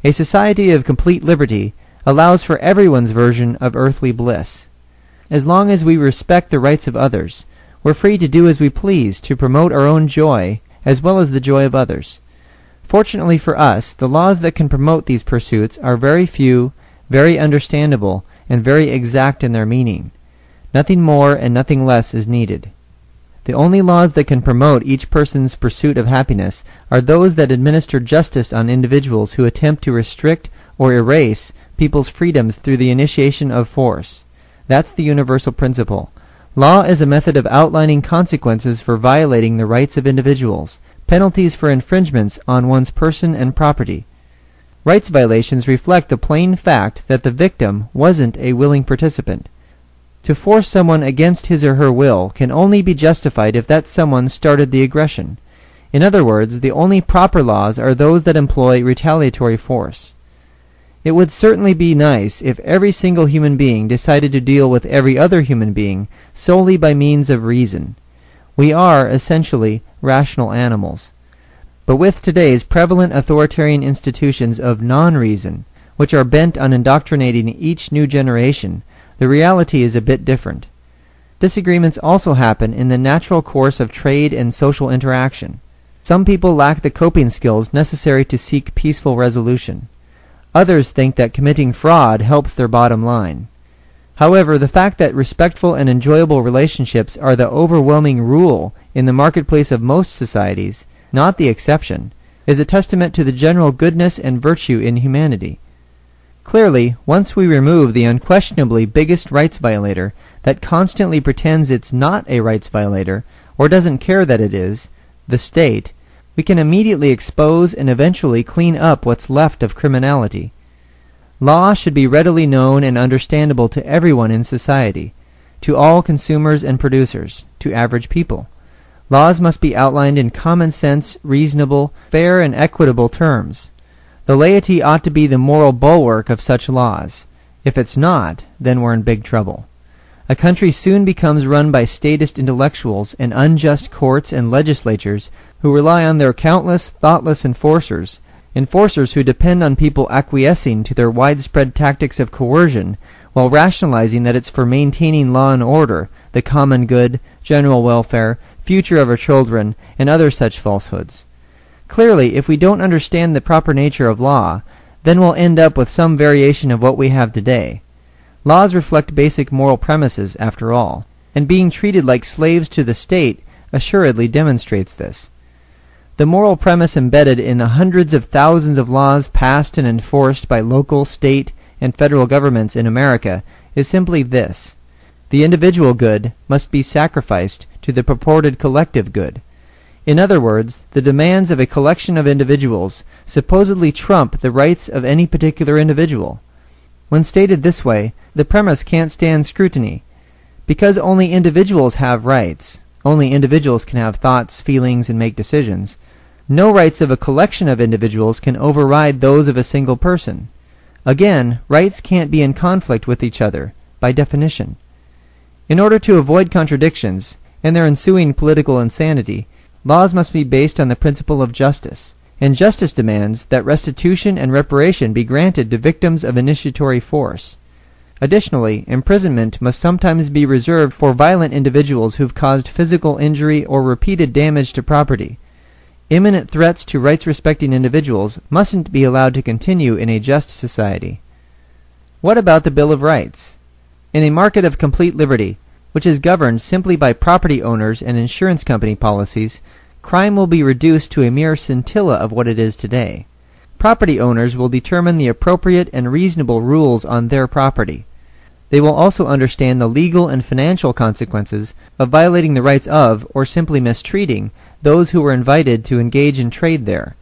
A society of complete liberty allows for everyone's version of earthly bliss. As long as we respect the rights of others, we're free to do as we please to promote our own joy as well as the joy of others. Fortunately for us, the laws that can promote these pursuits are very few, very understandable, and very exact in their meaning. Nothing more and nothing less is needed. The only laws that can promote each person's pursuit of happiness are those that administer justice on individuals who attempt to restrict or erase people's freedoms through the initiation of force. That's the universal principle. Law is a method of outlining consequences for violating the rights of individuals, penalties for infringements on one's person and property. Rights violations reflect the plain fact that the victim wasn't a willing participant. To force someone against his or her will can only be justified if that someone started the aggression. In other words, the only proper laws are those that employ retaliatory force. It would certainly be nice if every single human being decided to deal with every other human being solely by means of reason. We are, essentially, rational animals. But with today's prevalent authoritarian institutions of non-reason, which are bent on indoctrinating each new generation, the reality is a bit different. Disagreements also happen in the natural course of trade and social interaction. Some people lack the coping skills necessary to seek peaceful resolution. Others think that committing fraud helps their bottom line. However, the fact that respectful and enjoyable relationships are the overwhelming rule in the marketplace of most societies, not the exception, is a testament to the general goodness and virtue in humanity. Clearly, once we remove the unquestionably biggest rights violator that constantly pretends it's not a rights violator, or doesn't care that it is, the state, we can immediately expose and eventually clean up what's left of criminality. Law should be readily known and understandable to everyone in society. to all consumers and producers, to average people. Laws must be outlined in common sense, reasonable, fair, and equitable terms. The laity ought to be the moral bulwark of such laws. If it's not, then we're in big trouble. A country soon becomes run by statist intellectuals and unjust courts and legislatures who rely on their countless, thoughtless enforcers who depend on people acquiescing to their widespread tactics of coercion while rationalizing that it's for maintaining law and order, the common good, general welfare, future of our children, and other such falsehoods. Clearly, if we don't understand the proper nature of law, then we'll end up with some variation of what we have today. Laws reflect basic moral premises, after all, and being treated like slaves to the state assuredly demonstrates this. The moral premise embedded in the hundreds of thousands of laws passed and enforced by local, state, and federal governments in America is simply this: the individual good must be sacrificed to the purported collective good. In other words, the demands of a collection of individuals supposedly trump the rights of any particular individual. When stated this way, the premise can't stand scrutiny. Because only individuals have rights, only individuals can have thoughts, feelings, and make decisions, no rights of a collection of individuals can override those of a single person. Again, rights can't be in conflict with each other, by definition. In order to avoid contradictions, and their ensuing political insanity, laws must be based on the principle of justice, and justice demands that restitution and reparation be granted to victims of initiatory force. Additionally, imprisonment must sometimes be reserved for violent individuals who've caused physical injury or repeated damage to property. Imminent threats to rights-respecting individuals mustn't be allowed to continue in a just society. What about the Bill of Rights? In a market of complete liberty, which is governed simply by property owners and insurance company policies, crime will be reduced to a mere scintilla of what it is today. Property owners will determine the appropriate and reasonable rules on their property. They will also understand the legal and financial consequences of violating the rights of, or simply mistreating, those who were invited to engage in trade there.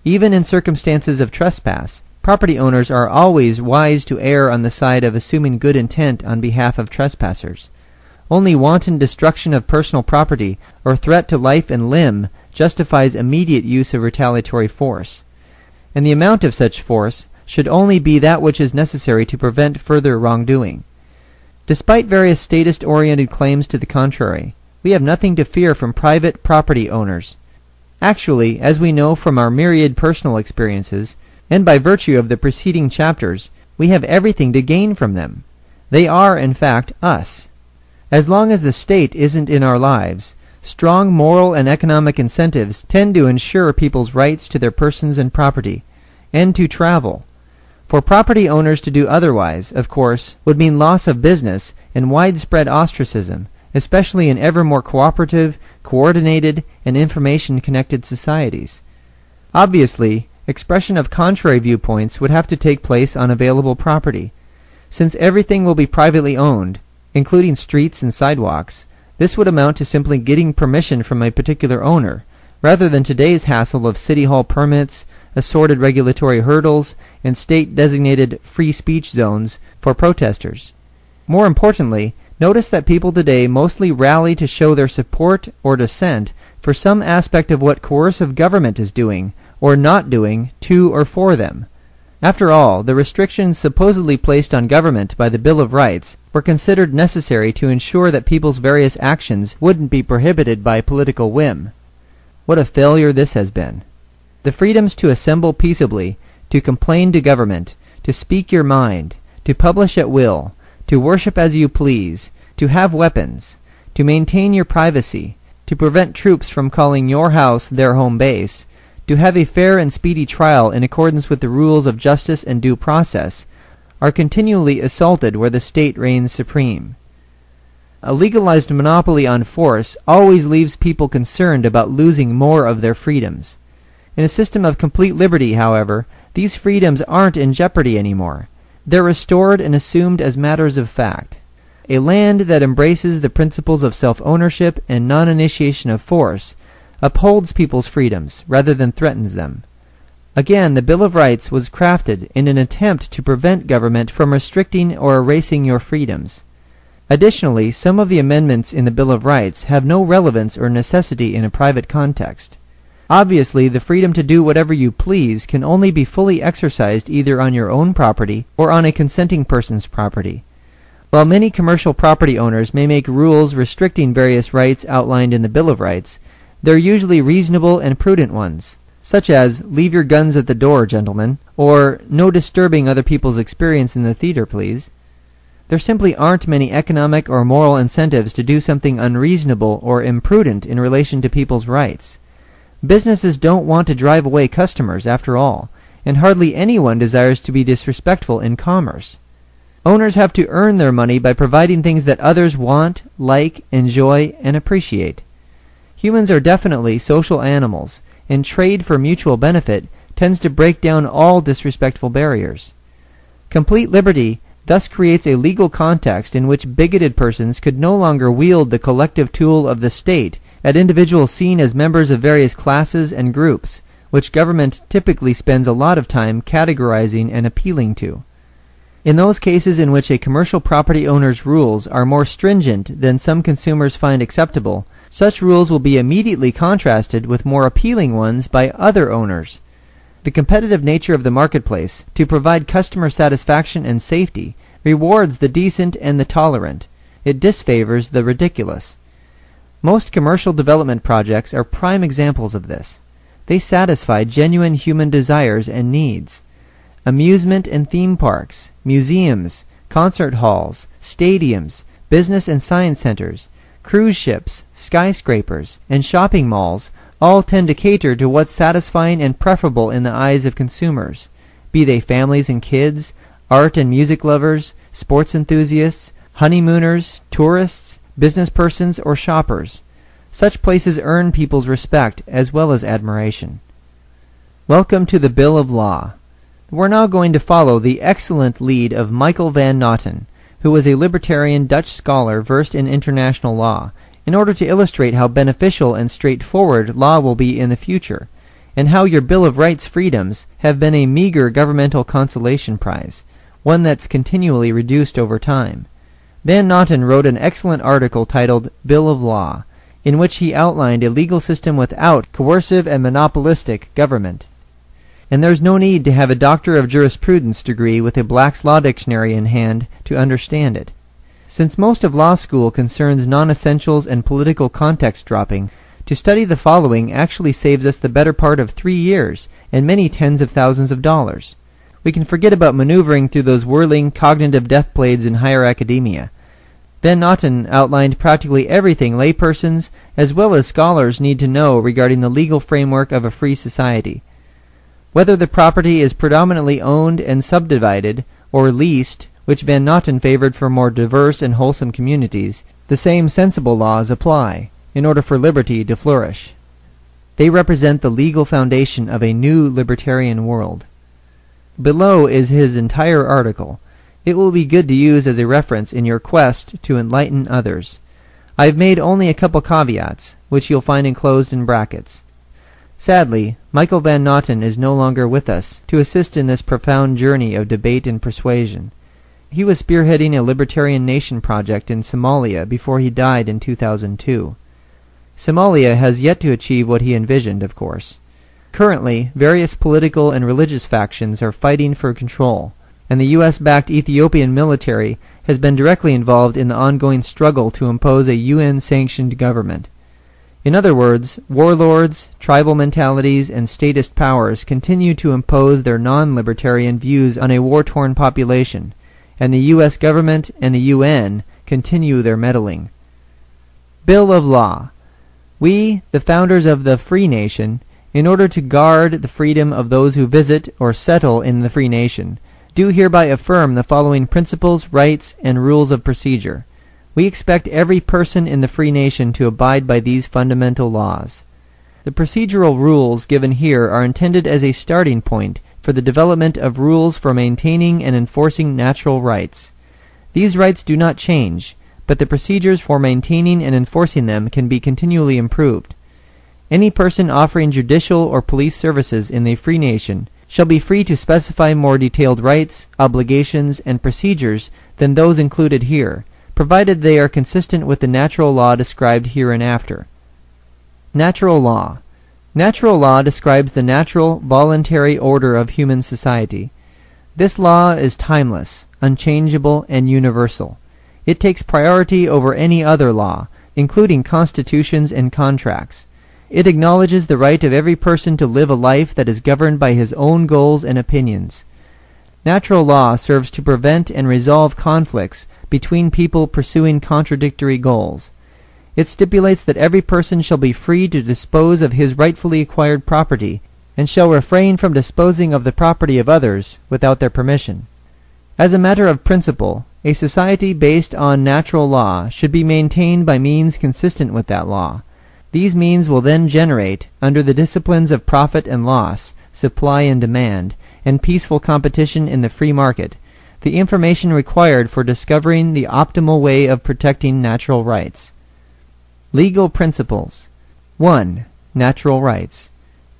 Even in circumstances of trespass, property owners are always wise to err on the side of assuming good intent on behalf of trespassers. Only wanton destruction of personal property or threat to life and limb justifies immediate use of retaliatory force, and the amount of such force should only be that which is necessary to prevent further wrongdoing. Despite various statist-oriented claims to the contrary, we have nothing to fear from private property owners. Actually, as we know from our myriad personal experiences, and by virtue of the preceding chapters, we have everything to gain from them. They are, in fact, us. As long as the state isn't in our lives, strong moral and economic incentives tend to ensure people's rights to their persons and property, and to travel. For property owners to do otherwise, of course, would mean loss of business and widespread ostracism, especially in ever more cooperative, coordinated, and information-connected societies. Obviously, expression of contrary viewpoints would have to take place on available property. Since everything will be privately owned, including streets and sidewalks, this would amount to simply getting permission from a particular owner, rather than today's hassle of city hall permits, assorted regulatory hurdles, and state-designated free speech zones for protesters. More importantly, notice that people today mostly rally to show their support or dissent for some aspect of what coercive government is doing, or not doing, to or for them. After all, the restrictions supposedly placed on government by the Bill of Rights were considered necessary to ensure that people's various actions wouldn't be prohibited by political whim. What a failure this has been. The freedoms to assemble peaceably, to complain to government, to speak your mind, to publish at will, to worship as you please, to have weapons, to maintain your privacy, to prevent troops from calling your house their home base, to have a fair and speedy trial in accordance with the rules of justice and due process, are continually assaulted where the state reigns supreme. A legalized monopoly on force always leaves people concerned about losing more of their freedoms. In a system of complete liberty, however, these freedoms aren't in jeopardy anymore. They're restored and assumed as matters of fact. A land that embraces the principles of self-ownership and non-initiation of force upholds people's freedoms rather than threatens them. Again, the Bill of Rights was crafted in an attempt to prevent government from restricting or erasing your freedoms. Additionally, some of the amendments in the Bill of Rights have no relevance or necessity in a private context. Obviously, the freedom to do whatever you please can only be fully exercised either on your own property or on a consenting person's property. While many commercial property owners may make rules restricting various rights outlined in the Bill of Rights, they're usually reasonable and prudent ones, such as "leave your guns at the door, gentlemen," or "no disturbing other people's experience in the theater, please." There simply aren't many economic or moral incentives to do something unreasonable or imprudent in relation to people's rights. Businesses don't want to drive away customers, after all, and hardly anyone desires to be disrespectful in commerce. Owners have to earn their money by providing things that others want, like, enjoy, and appreciate. Humans are definitely social animals, and trade for mutual benefit tends to break down all disrespectful barriers. Complete liberty thus creates a legal context in which bigoted persons could no longer wield the collective tool of the state at individuals seen as members of various classes and groups, which government typically spends a lot of time categorizing and appealing to. In those cases in which a commercial property owner's rules are more stringent than some consumers find acceptable, such rules will be immediately contrasted with more appealing ones by other owners. The competitive nature of the marketplace, to provide customer satisfaction and safety, rewards the decent and the tolerant. It disfavors the ridiculous. Most commercial development projects are prime examples of this. They satisfy genuine human desires and needs. Amusement and theme parks, museums, concert halls, stadiums, business and science centers, cruise ships, skyscrapers, and shopping malls all tend to cater to what's satisfying and preferable in the eyes of consumers, be they families and kids, art and music lovers, sports enthusiasts, honeymooners, tourists, business persons, or shoppers. Such places earn people's respect as well as admiration. Welcome to the Bill of Law. We're now going to follow the excellent lead of Michael van Nauten, who was a libertarian Dutch scholar versed in international law, in order to illustrate how beneficial and straightforward law will be in the future, and how your Bill of Rights freedoms have been a meager governmental consolation prize, one that's continually reduced over time. Van Nauten wrote an excellent article titled Bill of Law, in which he outlined a legal system without coercive and monopolistic government. And there's no need to have a Doctor of Jurisprudence degree with a Black's Law Dictionary in hand to understand it. Since most of law school concerns non-essentials and political context dropping, to study the following actually saves us the better part of 3 years and many tens of thousands of dollars. We can forget about maneuvering through those whirling cognitive death blades in higher academia. Van Nauten outlined practically everything laypersons as well as scholars need to know regarding the legal framework of a free society. Whether the property is predominantly owned and subdivided, or leased, which Van Nauten favored for more diverse and wholesome communities, the same sensible laws apply, in order for liberty to flourish. They represent the legal foundation of a new libertarian world. Below is his entire article. It will be good to use as a reference in your quest to enlighten others. I've made only a couple caveats, which you'll find enclosed in brackets. Sadly, Michael van Nauten is no longer with us to assist in this profound journey of debate and persuasion. He was spearheading a libertarian nation project in Somalia before he died in 2002. Somalia has yet to achieve what he envisioned, of course. Currently, various political and religious factions are fighting for control, and the U.S.-backed Ethiopian military has been directly involved in the ongoing struggle to impose a UN-sanctioned government. In other words, warlords, tribal mentalities, and statist powers continue to impose their non-libertarian views on a war-torn population, and the U.S. government and the UN continue their meddling. Bill of Law. We, the founders of the Free Nation, in order to guard the freedom of those who visit or settle in the Free Nation, do hereby affirm the following principles, rights, and rules of procedure. We expect every person in the Free Nation to abide by these fundamental laws. The procedural rules given here are intended as a starting point for the development of rules for maintaining and enforcing natural rights. These rights do not change, but the procedures for maintaining and enforcing them can be continually improved. Any person offering judicial or police services in the Free Nation shall be free to specify more detailed rights, obligations, and procedures than those included here, provided they are consistent with the natural law described hereinafter. Natural law. Natural law describes the natural, voluntary order of human society. This law is timeless, unchangeable, and universal. It takes priority over any other law, including constitutions and contracts. It acknowledges the right of every person to live a life that is governed by his own goals and opinions. Natural law serves to prevent and resolve conflicts between people pursuing contradictory goals. It stipulates that every person shall be free to dispose of his rightfully acquired property, and shall refrain from disposing of the property of others without their permission. As a matter of principle, a society based on natural law should be maintained by means consistent with that law. These means will then generate, under the disciplines of profit and loss, supply and demand, and peaceful competition in the free market, the information required for discovering the optimal way of protecting natural rights. Legal principles. 1. Natural rights.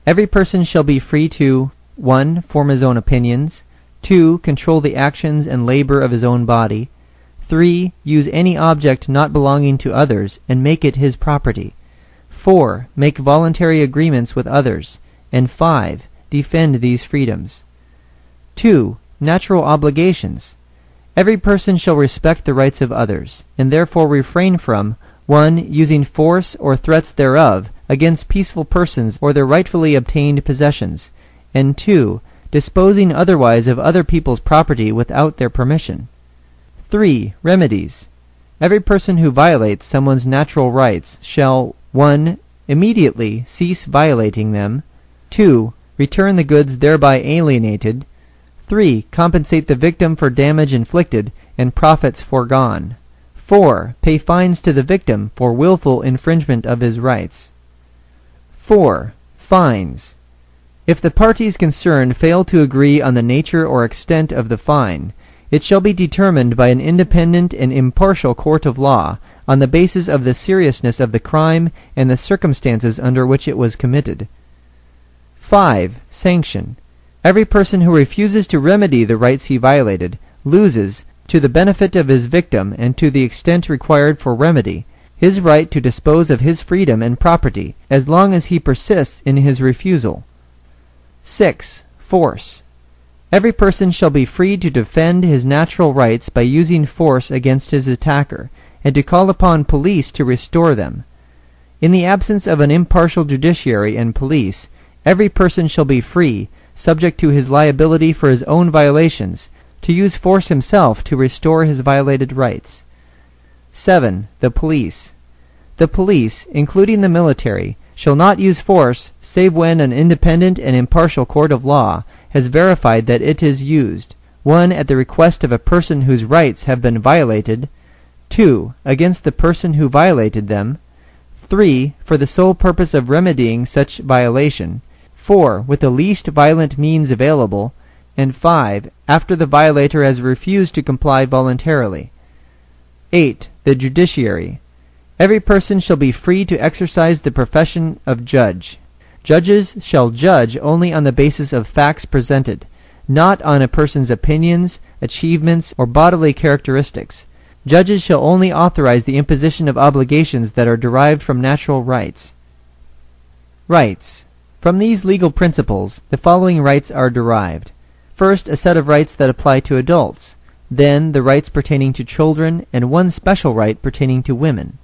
Every person shall be free to 1. Form his own opinions. 2. Control the actions and labor of his own body. 3. Use any object not belonging to others and make it his property. 4. Make voluntary agreements with others. And 5. Defend these freedoms. 2. Natural obligations. Every person shall respect the rights of others, and therefore refrain from 1. Using force or threats thereof against peaceful persons or their rightfully obtained possessions, and 2. Disposing otherwise of other people's property without their permission. 3. Remedies. Every person who violates someone's natural rights shall 1. Immediately cease violating them. 2. Return the goods thereby alienated. 3. Compensate the victim for damage inflicted and profits foregone. 4. Pay fines to the victim for willful infringement of his rights. 4. Fines. If the parties concerned fail to agree on the nature or extent of the fine, it shall be determined by an independent and impartial court of law on the basis of the seriousness of the crime and the circumstances under which it was committed. 5. Sanction. Every person who refuses to remedy the rights he violated loses, to the benefit of his victim and to the extent required for remedy, his right to dispose of his freedom and property as long as he persists in his refusal. 6. Force. Every person shall be free to defend his natural rights by using force against his attacker, and to call upon police to restore them. In the absence of an impartial judiciary and police, every person shall be free, subject to his liability for his own violations, to use force himself to restore his violated rights. 7. The police. The police, including the military, shall not use force save when an independent and impartial court of law has verified that it is used, 1. At the request of a person whose rights have been violated, 2. Against the person who violated them, 3. For the sole purpose of remedying such violation, 4. With the least violent means available, and 5. After the violator has refused to comply voluntarily. 8. The judiciary. Every person shall be free to exercise the profession of judge. Judges shall judge only on the basis of facts presented, not on a person's opinions, achievements, or bodily characteristics. Judges shall only authorize the imposition of obligations that are derived from natural rights. Rights. From these legal principles, the following rights are derived. First, a set of rights that apply to adults. Then, the rights pertaining to children, and one special right pertaining to women.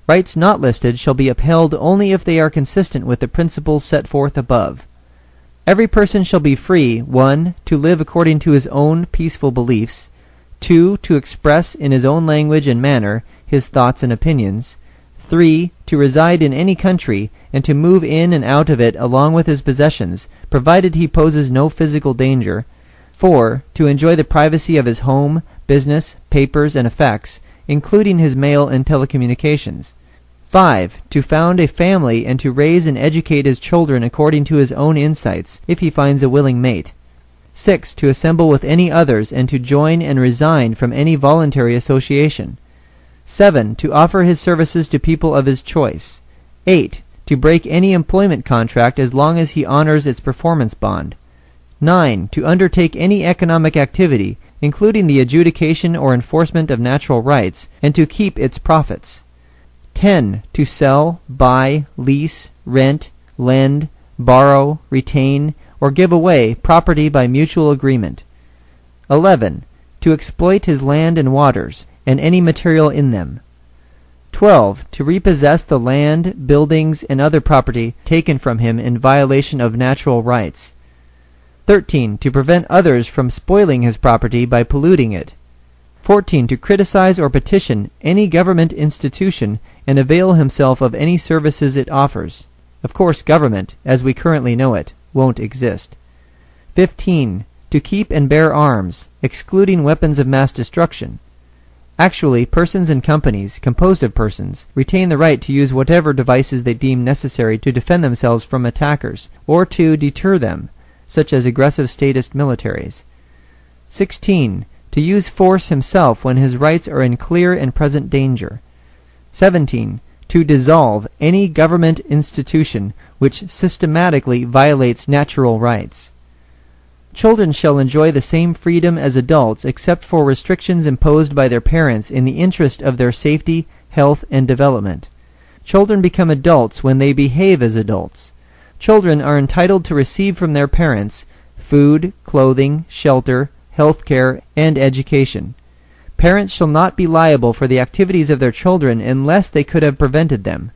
Rights not listed shall be upheld only if they are consistent with the principles set forth above. Every person shall be free, 1. To live according to his own peaceful beliefs, 2. To express in his own language and manner his thoughts and opinions, 3. To reside in any country and to move in and out of it along with his possessions, provided he poses no physical danger, 4. To enjoy the privacy of his home, business, papers, and effects, including his mail and telecommunications. 5. To found a family and to raise and educate his children according to his own insights, if he finds a willing mate. 6. To assemble with any others and to join and resign from any voluntary association. 7. To offer his services to people of his choice. 8. To break any employment contract as long as he honors its performance bond. 9. To undertake any economic activity including the adjudication or enforcement of natural rights, and to keep its profits. 10. To sell, buy, lease, rent, lend, borrow, retain, or give away property by mutual agreement. 11. To exploit his land and waters, and any material in them. 12. To repossess the land, buildings, and other property taken from him in violation of natural rights. 13. To prevent others from spoiling his property by polluting it. 14. To criticize or petition any government institution and avail himself of any services it offers. Of course, government, as we currently know it, won't exist. 15. To keep and bear arms, excluding weapons of mass destruction. Actually, persons and companies, composed of persons, retain the right to use whatever devices they deem necessary to defend themselves from attackers, or to deter them, such as aggressive statist militaries. 16. To use force himself when his rights are in clear and present danger. 17. To dissolve any government institution which systematically violates natural rights. Children shall enjoy the same freedom as adults except for restrictions imposed by their parents in the interest of their safety, health, and development. Children become adults when they behave as adults. Children are entitled to receive from their parents food, clothing, shelter, health care, and education. Parents shall not be liable for the activities of their children unless they could have prevented them.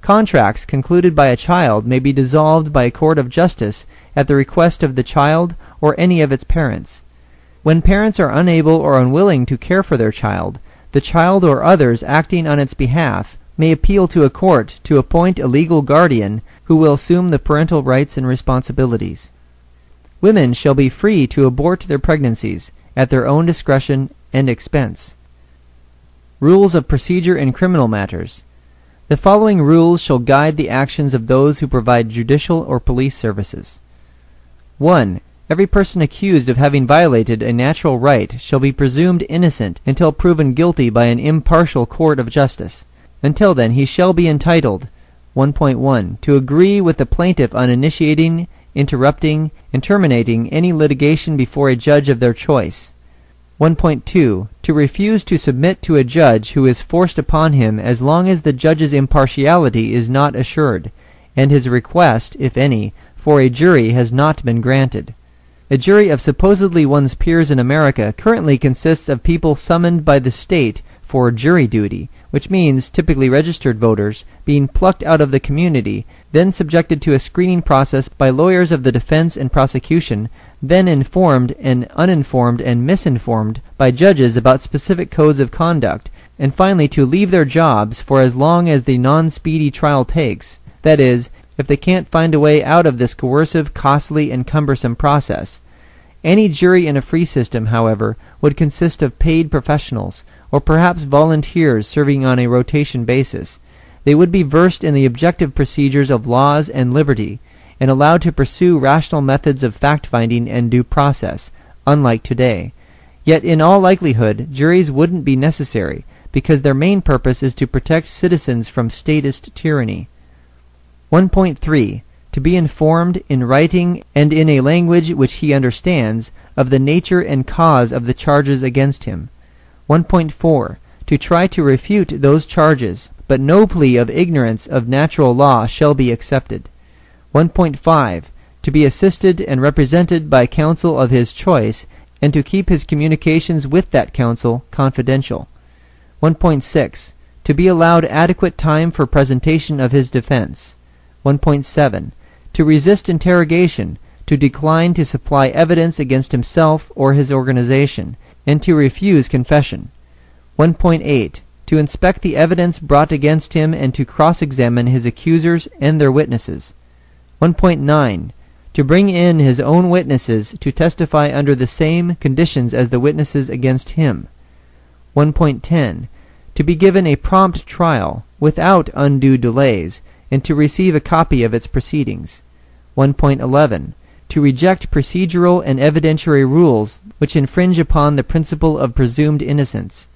Contracts concluded by a child may be dissolved by a court of justice at the request of the child or any of its parents. When parents are unable or unwilling to care for their child, the child or others acting on its behalf may appeal to a court to appoint a legal guardian who will assume the parental rights and responsibilities. Women shall be free to abort their pregnancies at their own discretion and expense. Rules of procedure in criminal matters. The following rules shall guide the actions of those who provide judicial or police services. 1. Every person accused of having violated a natural right shall be presumed innocent until proven guilty by an impartial court of justice. Until then, he shall be entitled 1.1. To agree with the plaintiff on initiating, interrupting, and terminating any litigation before a judge of their choice. 1.2. To refuse to submit to a judge who is forced upon him as long as the judge's impartiality is not assured, and his request, if any, for a jury has not been granted. A jury of supposedly one's peers in America currently consists of people summoned by the state for jury duty, which means typically registered voters being plucked out of the community, then subjected to a screening process by lawyers of the defense and prosecution, then informed and uninformed and misinformed by judges about specific codes of conduct, and finally to leave their jobs for as long as the non-speedy trial takes. That is, if they can't find a way out of this coercive, costly, and cumbersome process. Any jury in a free system, however, would consist of paid professionals, or perhaps volunteers serving on a rotation basis. They would be versed in the objective procedures of laws and liberty, and allowed to pursue rational methods of fact-finding and due process, unlike today. Yet in all likelihood, juries wouldn't be necessary, because their main purpose is to protect citizens from statist tyranny. 1.3. To be informed in writing and in a language which he understands of the nature and cause of the charges against him. 1.4. To try to refute those charges, but no plea of ignorance of natural law shall be accepted. 1.5. To be assisted and represented by counsel of his choice, and to keep his communications with that counsel confidential. 1.6. To be allowed adequate time for presentation of his defense. 1.7. To resist interrogation, to decline to supply evidence against himself or his organization, and to refuse confession. 1.8. To inspect the evidence brought against him and to cross-examine his accusers and their witnesses. 1.9. To bring in his own witnesses to testify under the same conditions as the witnesses against him. 1.10. To be given a prompt trial, without undue delays, and to receive a copy of its proceedings. 1.11. To reject procedural and evidentiary rules which infringe upon the principle of presumed innocence.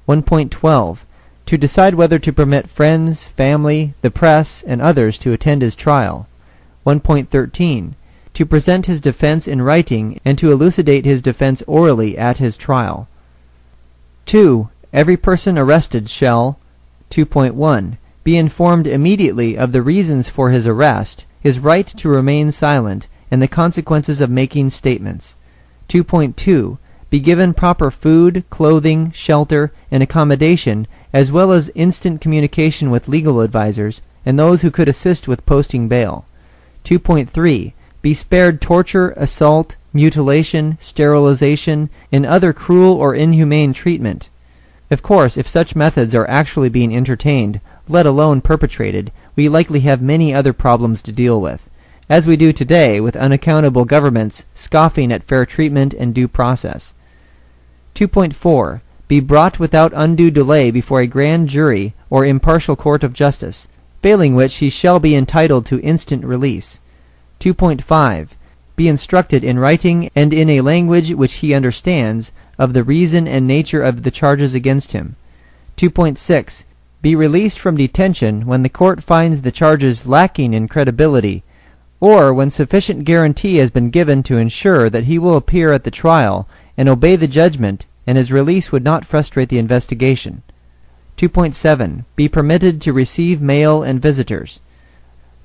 1.12. To decide whether to permit friends, family, the press, and others to attend his trial. 1.13. to present his defense in writing and to elucidate his defense orally at his trial. 2. Every person arrested shall 2.1. Be informed immediately of the reasons for his arrest, his right to remain silent, and the consequences of making statements. 2.2. Be given proper food, clothing, shelter, and accommodation, as well as instant communication with legal advisors and those who could assist with posting bail. 2.3. Be spared torture, assault, mutilation, sterilization, and other cruel or inhumane treatment. Of course, if such methods are actually being entertained, let alone perpetrated, we likely have many other problems to deal with, as we do today with unaccountable governments scoffing at fair treatment and due process. 2.4. Be brought without undue delay before a grand jury or impartial court of justice, failing which he shall be entitled to instant release. 2.5. Be instructed in writing and in a language which he understands of the reason and nature of the charges against him. 2.6. Be released from detention when the court finds the charges lacking in credibility, or when sufficient guarantee has been given to ensure that he will appear at the trial and obey the judgment, and his release would not frustrate the investigation. 2.7. Be permitted to receive mail and visitors.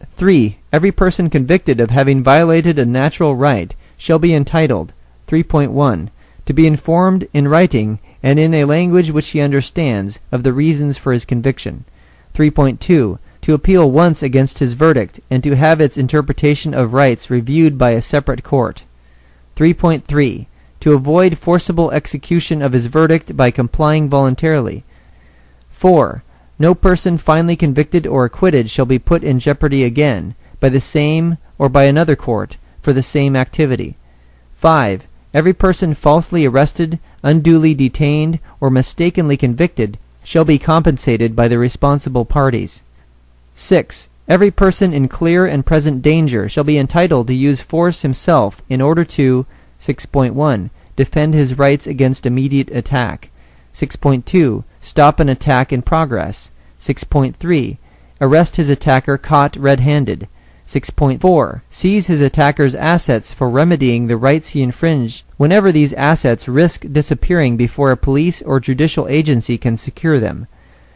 3. Every person convicted of having violated a natural right shall be entitled 3.1. To be informed in writing and in a language which he understands of the reasons for his conviction. 3.2. To appeal once against his verdict and to have its interpretation of rights reviewed by a separate court. 3.3. To avoid forcible execution of his verdict by complying voluntarily. 4. No person finally convicted or acquitted shall be put in jeopardy again by the same or by another court for the same activity. 5. Every person falsely arrested, unduly detained, or mistakenly convicted shall be compensated by the responsible parties. 6. Every person in clear and present danger shall be entitled to use force himself in order to 6.1. Defend his rights against immediate attack. 6.2. Stop an attack in progress. 6.3. Arrest his attacker caught red-handed. 6.4. Seize his attacker's assets for remedying the rights he infringed whenever these assets risk disappearing before a police or judicial agency can secure them.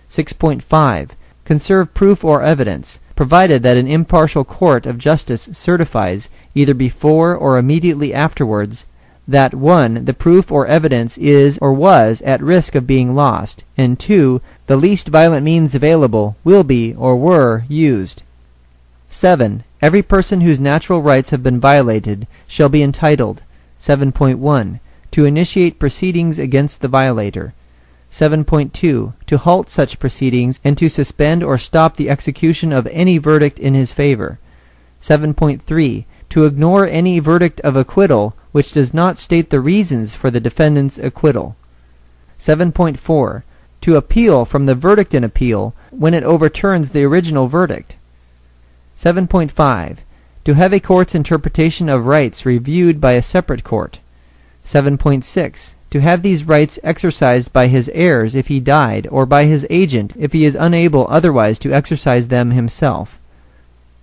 6.5. Conserve proof or evidence, provided that an impartial court of justice certifies, either before or immediately afterwards, that 1. The proof or evidence is or was at risk of being lost, and 2. The least violent means available will be or were used. 7. Every person whose natural rights have been violated shall be entitled 7.1. To initiate proceedings against the violator. 7.2. To halt such proceedings and to suspend or stop the execution of any verdict in his favor. 7.3. To ignore any verdict of acquittal which does not state the reasons for the defendant's acquittal. 7.4. To appeal from the verdict in appeal when it overturns the original verdict. 7.5. To have a court's interpretation of rights reviewed by a separate court. 7.6. To have these rights exercised by his heirs if he died, or by his agent if he is unable otherwise to exercise them himself.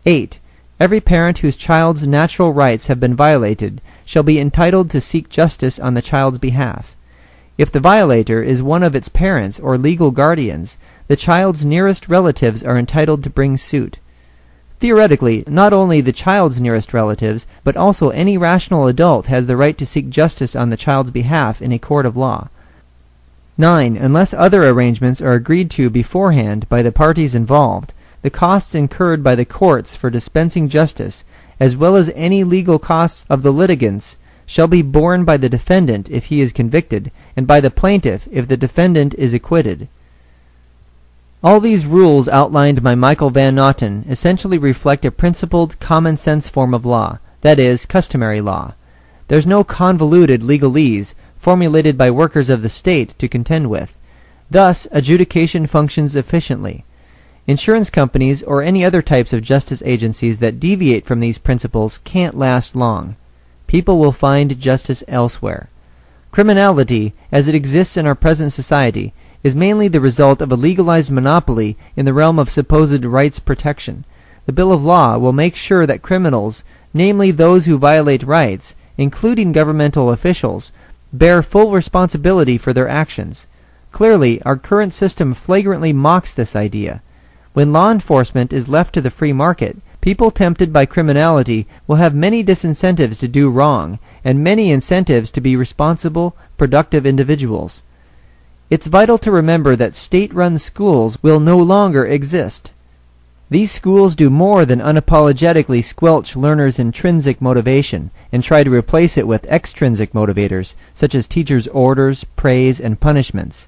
8. Every parent whose child's natural rights have been violated shall be entitled to seek justice on the child's behalf. If the violator is one of its parents or legal guardians, the child's nearest relatives are entitled to bring suit. Theoretically, not only the child's nearest relatives, but also any rational adult has the right to seek justice on the child's behalf in a court of law. 9. Unless other arrangements are agreed to beforehand by the parties involved, the costs incurred by the courts for dispensing justice, as well as any legal costs of the litigants, shall be borne by the defendant if he is convicted, and by the plaintiff if the defendant is acquitted. All these rules outlined by Michael Van Nauten essentially reflect a principled, common-sense form of law, that is, customary law. There's no convoluted legalese formulated by workers of the state to contend with. Thus, adjudication functions efficiently. Insurance companies or any other types of justice agencies that deviate from these principles can't last long. People will find justice elsewhere. Criminality, as it exists in our present society, is mainly the result of a legalized monopoly in the realm of supposed rights protection. The Bill of Law will make sure that criminals namely those who violate rights, including governmental officials, bear full responsibility for their actions. Clearly, our current system flagrantly mocks this idea. When law enforcement is left to the free market, people tempted by criminality will have many disincentives to do wrong, and many incentives to be responsible, productive individuals. It's vital to remember that state-run schools will no longer exist. These schools do more than unapologetically squelch learners' intrinsic motivation and try to replace it with extrinsic motivators, such as teachers' orders, praise, and punishments.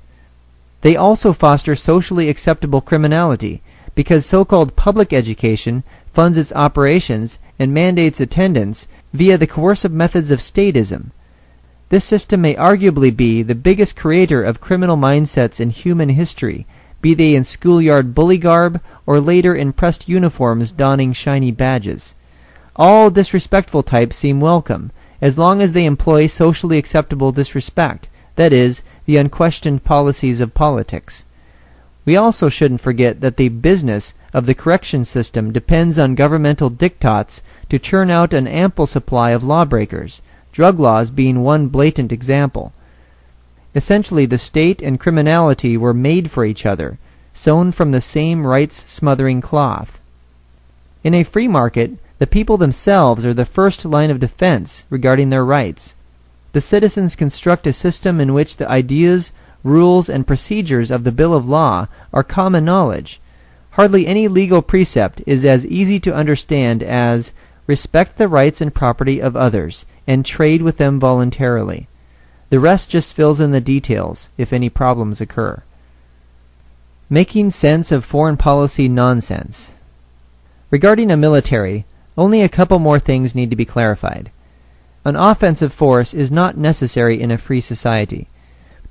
They also foster socially acceptable criminality, because so-called public education funds its operations and mandates attendance via the coercive methods of statism. This system may arguably be the biggest creator of criminal mindsets in human history, be they in schoolyard bully garb or later in pressed uniforms donning shiny badges. All disrespectful types seem welcome, as long as they employ socially acceptable disrespect, that is, the unquestioned policies of politics. We also shouldn't forget that the business of the correction system depends on governmental diktats to churn out an ample supply of lawbreakers, drug laws being one blatant example. Essentially, the state and criminality were made for each other, sewn from the same rights-smothering cloth. In a free market, the people themselves are the first line of defense regarding their rights. The citizens construct a system in which the ideas, rules, and procedures of the Bill of Law are common knowledge. Hardly any legal precept is as easy to understand as respect the rights and property of others, and trade with them voluntarily. The rest just fills in the details, if any problems occur. Making sense of foreign policy nonsense. Regarding a military, only a couple more things need to be clarified. An offensive force is not necessary in a free society.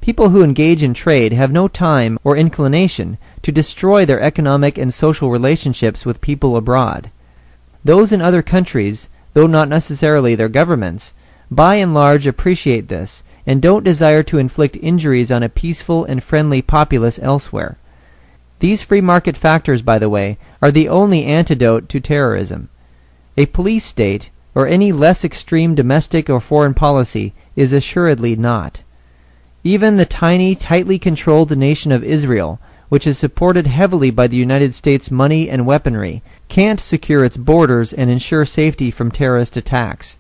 People who engage in trade have no time or inclination to destroy their economic and social relationships with people abroad. Those in other countries, though not necessarily their governments, by and large appreciate this and don't desire to inflict injuries on a peaceful and friendly populace elsewhere. These free market factors, by the way, are the only antidote to terrorism. A police state, or any less extreme domestic or foreign policy, is assuredly not. Even the tiny, tightly controlled nation of Israel, which is supported heavily by the United States money and weaponry, can't secure its borders and ensure safety from terrorist attacks.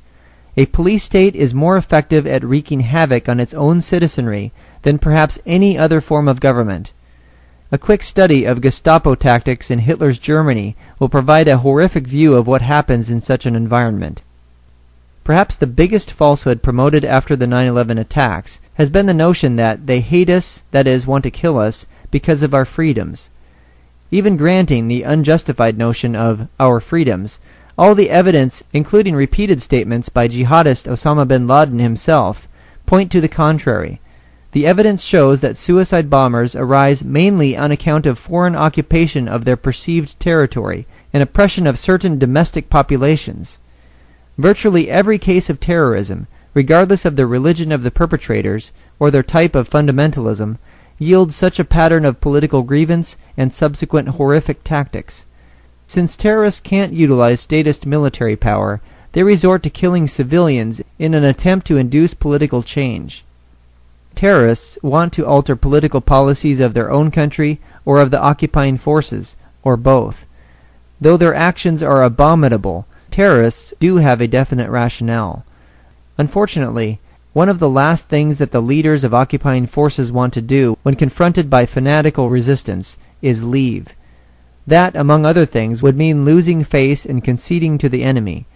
A police state is more effective at wreaking havoc on its own citizenry than perhaps any other form of government. A quick study of Gestapo tactics in Hitler's Germany will provide a horrific view of what happens in such an environment. Perhaps the biggest falsehood promoted after the 9/11 attacks has been the notion that they hate us, that is, want to kill us, because of our freedoms. Even granting the unjustified notion of our freedoms, all the evidence, including repeated statements by jihadist Osama bin Laden himself, point to the contrary. The evidence shows that suicide bombers arise mainly on account of foreign occupation of their perceived territory and oppression of certain domestic populations. Virtually every case of terrorism, regardless of the religion of the perpetrators or their type of fundamentalism, yields such a pattern of political grievance and subsequent horrific tactics. Since terrorists can't utilize statist military power, they resort to killing civilians in an attempt to induce political change. Terrorists want to alter political policies of their own country or of the occupying forces, or both. Though their actions are abominable, terrorists do have a definite rationale. Unfortunately, one of the last things that the leaders of occupying forces want to do when confronted by fanatical resistance is leave. That, among other things, would mean losing face and conceding to the enemy.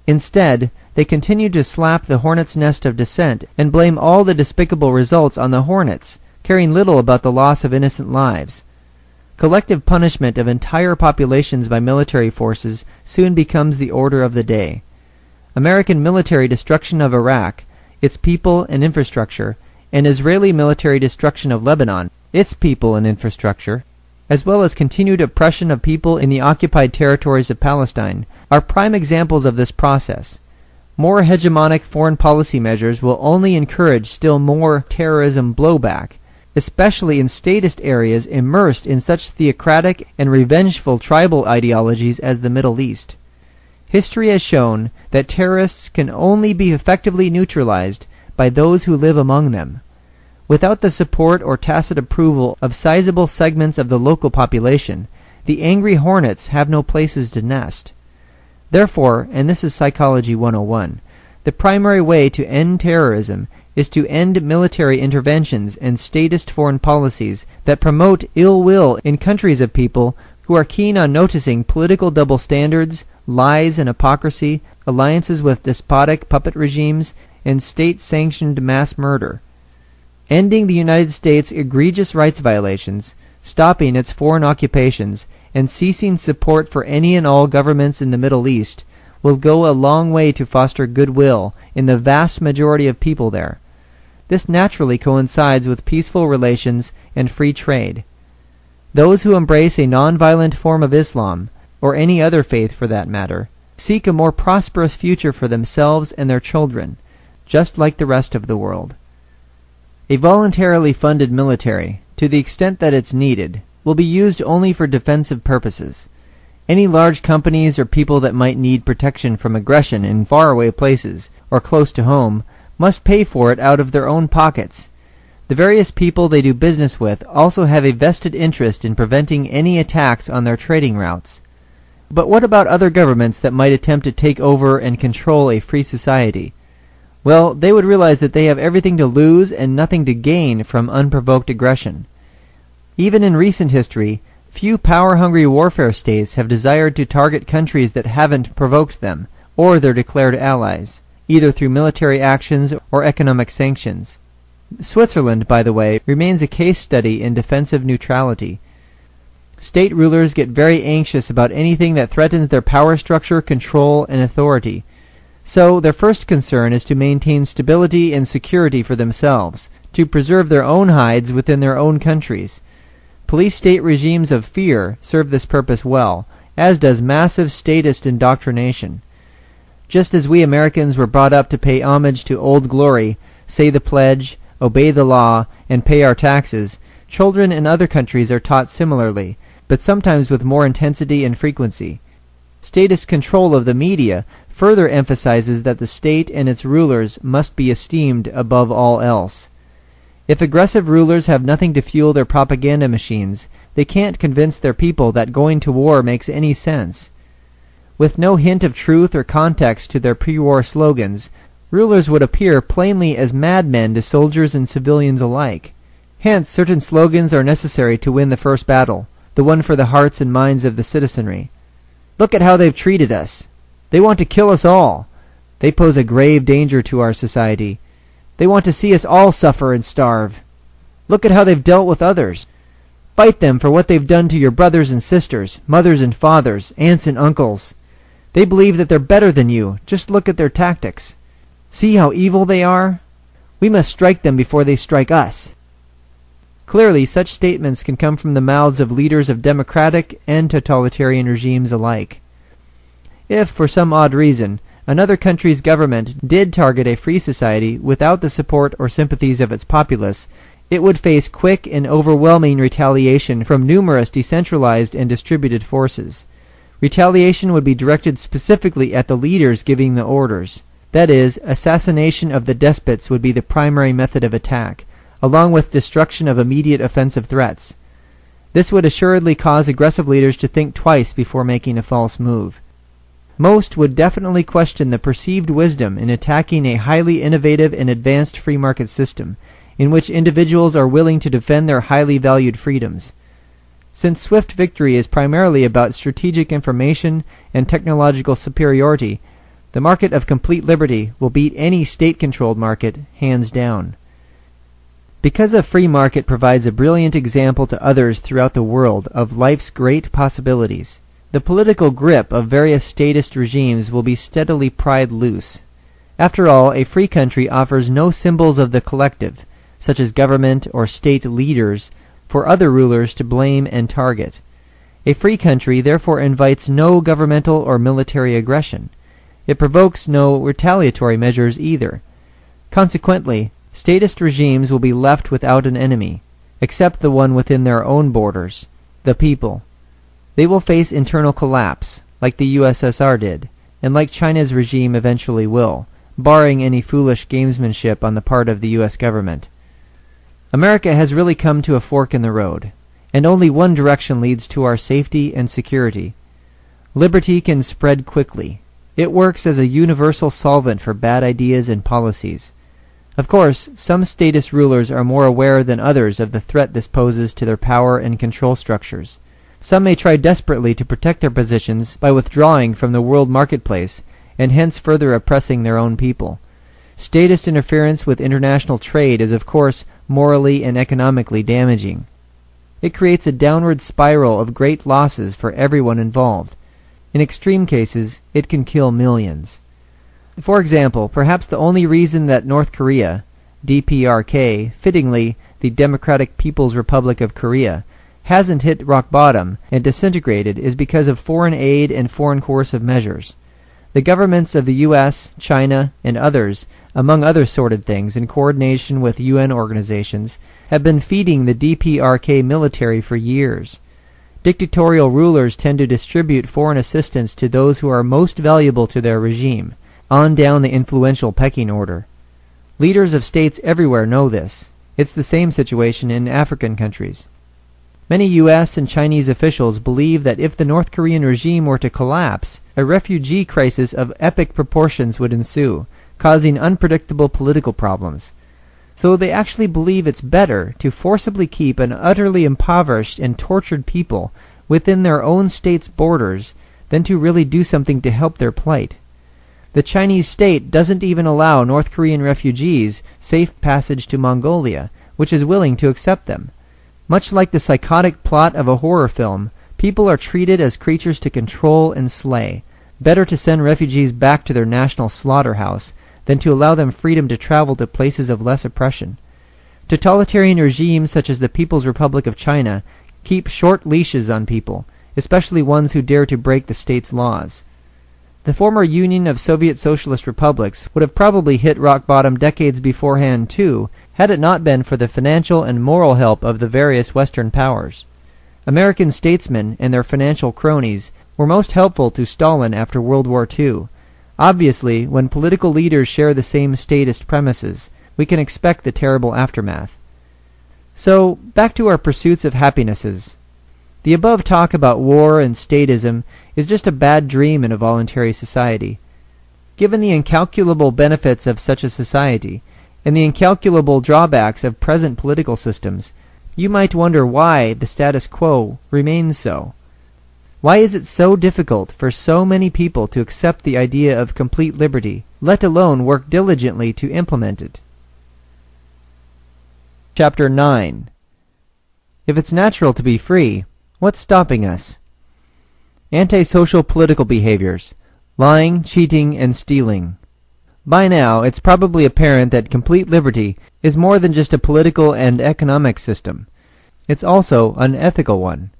Instead, they continue to slap the hornet's nest of dissent and blame all the despicable results on the hornets, caring little about the loss of innocent lives. Collective punishment of entire populations by military forces soon becomes the order of the day. American military destruction of Iraq, its people and infrastructure, and Israeli military destruction of Lebanon, its people and infrastructure, as well as continued oppression of people in the occupied territories of Palestine, are prime examples of this process. More hegemonic foreign policy measures will only encourage still more terrorism blowback, especially in statist areas immersed in such theocratic and revengeful tribal ideologies as the Middle East. History has shown that terrorists can only be effectively neutralized by those who live among them. Without the support or tacit approval of sizable segments of the local population, the angry hornets have no places to nest. Therefore, and this is Psychology 101, the primary way to end terrorism is to end military interventions and statist foreign policies that promote ill will in countries of people who are keen on noticing political double standards, lies and hypocrisy, alliances with despotic puppet regimes, and state-sanctioned mass murder. Ending the United States' egregious rights violations, stopping its foreign occupations, and ceasing support for any and all governments in the Middle East will go a long way to foster goodwill in the vast majority of people there. This naturally coincides with peaceful relations and free trade. Those who embrace a non-violent form of Islam, or any other faith for that matter, seek a more prosperous future for themselves and their children, just like the rest of the world. A voluntarily funded military, to the extent that it's needed, will be used only for defensive purposes. Any large companies or people that might need protection from aggression in faraway places or close to home must pay for it out of their own pockets. The various people they do business with also have a vested interest in preventing any attacks on their trading routes. But what about other governments that might attempt to take over and control a free society? Well, they would realize that they have everything to lose and nothing to gain from unprovoked aggression. Even in recent history, few power-hungry warfare states have desired to target countries that haven't provoked them, or their declared allies, either through military actions or economic sanctions. Switzerland, by the way, remains a case study in defensive neutrality. State rulers get very anxious about anything that threatens their power structure, control, and authority. So their first concern is to maintain stability and security for themselves, to preserve their own hides within their own countries. Police-state regimes of fear serve this purpose well, as does massive statist indoctrination. Just as we Americans were brought up to pay homage to Old Glory, say the pledge, obey the law, and pay our taxes, children in other countries are taught similarly, but sometimes with more intensity and frequency. Statist control of the media further emphasizes that the state and its rulers must be esteemed above all else. If aggressive rulers have nothing to fuel their propaganda machines, they can't convince their people that going to war makes any sense. With no hint of truth or context to their pre-war slogans, rulers would appear plainly as madmen to soldiers and civilians alike. Hence, certain slogans are necessary to win the first battle, the one for the hearts and minds of the citizenry. Look at how they've treated us. They want to kill us all. They pose a grave danger to our society. They want to see us all suffer and starve. Look at how they've dealt with others. Fight them for what they've done to your brothers and sisters, mothers and fathers, aunts and uncles. They believe that they're better than you. Just look at their tactics. See how evil they are? We must strike them before they strike us. Clearly, such statements can come from the mouths of leaders of democratic and totalitarian regimes alike. If, for some odd reason, another country's government did target a free society without the support or sympathies of its populace, it would face quick and overwhelming retaliation from numerous decentralized and distributed forces. Retaliation would be directed specifically at the leaders giving the orders. That is, assassination of the despots would be the primary method of attack, along with destruction of immediate offensive threats. This would assuredly cause aggressive leaders to think twice before making a false move. Most would definitely question the perceived wisdom in attacking a highly innovative and advanced free market system, in which individuals are willing to defend their highly valued freedoms. Since swift victory is primarily about strategic information and technological superiority, the market of complete liberty will beat any state-controlled market, hands down. Because a free market provides a brilliant example to others throughout the world of life's great possibilities, the political grip of various statist regimes will be steadily pried loose. After all, a free country offers no symbols of the collective, such as government or state leaders, for other rulers to blame and target. A free country therefore invites no governmental or military aggression. It provokes no retaliatory measures either. Consequently, statist regimes will be left without an enemy, except the one within their own borders, the people. They will face internal collapse, like the USSR did, and like China's regime eventually will, barring any foolish gamesmanship on the part of the U.S. government. America has really come to a fork in the road, and only one direction leads to our safety and security. Liberty can spread quickly. It works as a universal solvent for bad ideas and policies. Of course, some statist rulers are more aware than others of the threat this poses to their power and control structures. Some may try desperately to protect their positions by withdrawing from the world marketplace and hence further oppressing their own people. Statist interference with international trade is of course morally and economically damaging. It creates a downward spiral of great losses for everyone involved. In extreme cases, it can kill millions. For example, perhaps the only reason that North Korea, DPRK, fittingly the Democratic People's Republic of Korea, hasn't hit rock bottom and disintegrated is because of foreign aid and foreign coercive measures. The governments of the U.S., China, and others, among other sordid things, in coordination with UN organizations, have been feeding the DPRK military for years. Dictatorial rulers tend to distribute foreign assistance to those who are most valuable to their regime, on down the influential pecking order. Leaders of states everywhere know this. It's the same situation in African countries. Many U.S. and Chinese officials believe that if the North Korean regime were to collapse, a refugee crisis of epic proportions would ensue, causing unpredictable political problems. So they actually believe it's better to forcibly keep an utterly impoverished and tortured people within their own state's borders than to really do something to help their plight. The Chinese state doesn't even allow North Korean refugees safe passage to Mongolia, which is willing to accept them. Much like the psychotic plot of a horror film, people are treated as creatures to control and slay. Better to send refugees back to their national slaughterhouse than to allow them freedom to travel to places of less oppression. Totalitarian regimes such as the People's Republic of China keep short leashes on people, especially ones who dare to break the state's laws. The former Union of Soviet Socialist Republics would have probably hit rock bottom decades beforehand too, had it not been for the financial and moral help of the various Western powers. American statesmen and their financial cronies were most helpful to Stalin after World War II. Obviously, when political leaders share the same statist premises, we can expect the terrible aftermath. So, back to our pursuits of happinesses. The above talk about war and statism is just a bad dream in a voluntary society. Given the incalculable benefits of such a society, and the incalculable drawbacks of present political systems, you might wonder why the status quo remains so. Why is it so difficult for so many people to accept the idea of complete liberty, let alone work diligently to implement it? Chapter 9. If it's natural to be free, what's stopping us? Antisocial political behaviors: lying, cheating, and stealing. By now, it's probably apparent that complete liberty is more than just a political and economic system. It's also an ethical one.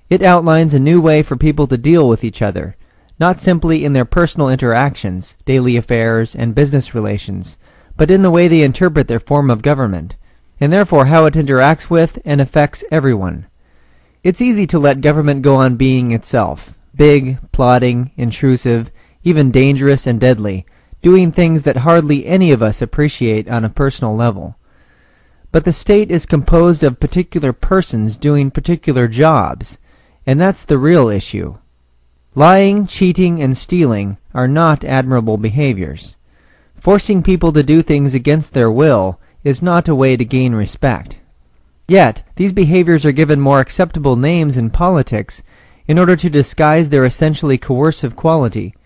It outlines a new way for people to deal with each other, not simply in their personal interactions, daily affairs, and business relations, but in the way they interpret their form of government, and therefore how it interacts with and affects everyone. It's easy to let government go on being itself, big, plodding, intrusive, even dangerous and deadly, doing things that hardly any of us appreciate on a personal level. But the state is composed of particular persons doing particular jobs, and that's the real issue. Lying, cheating, and stealing are not admirable behaviors. Forcing people to do things against their will is not a way to gain respect. Yet, these behaviors are given more acceptable names in politics in order to disguise their essentially coercive quality.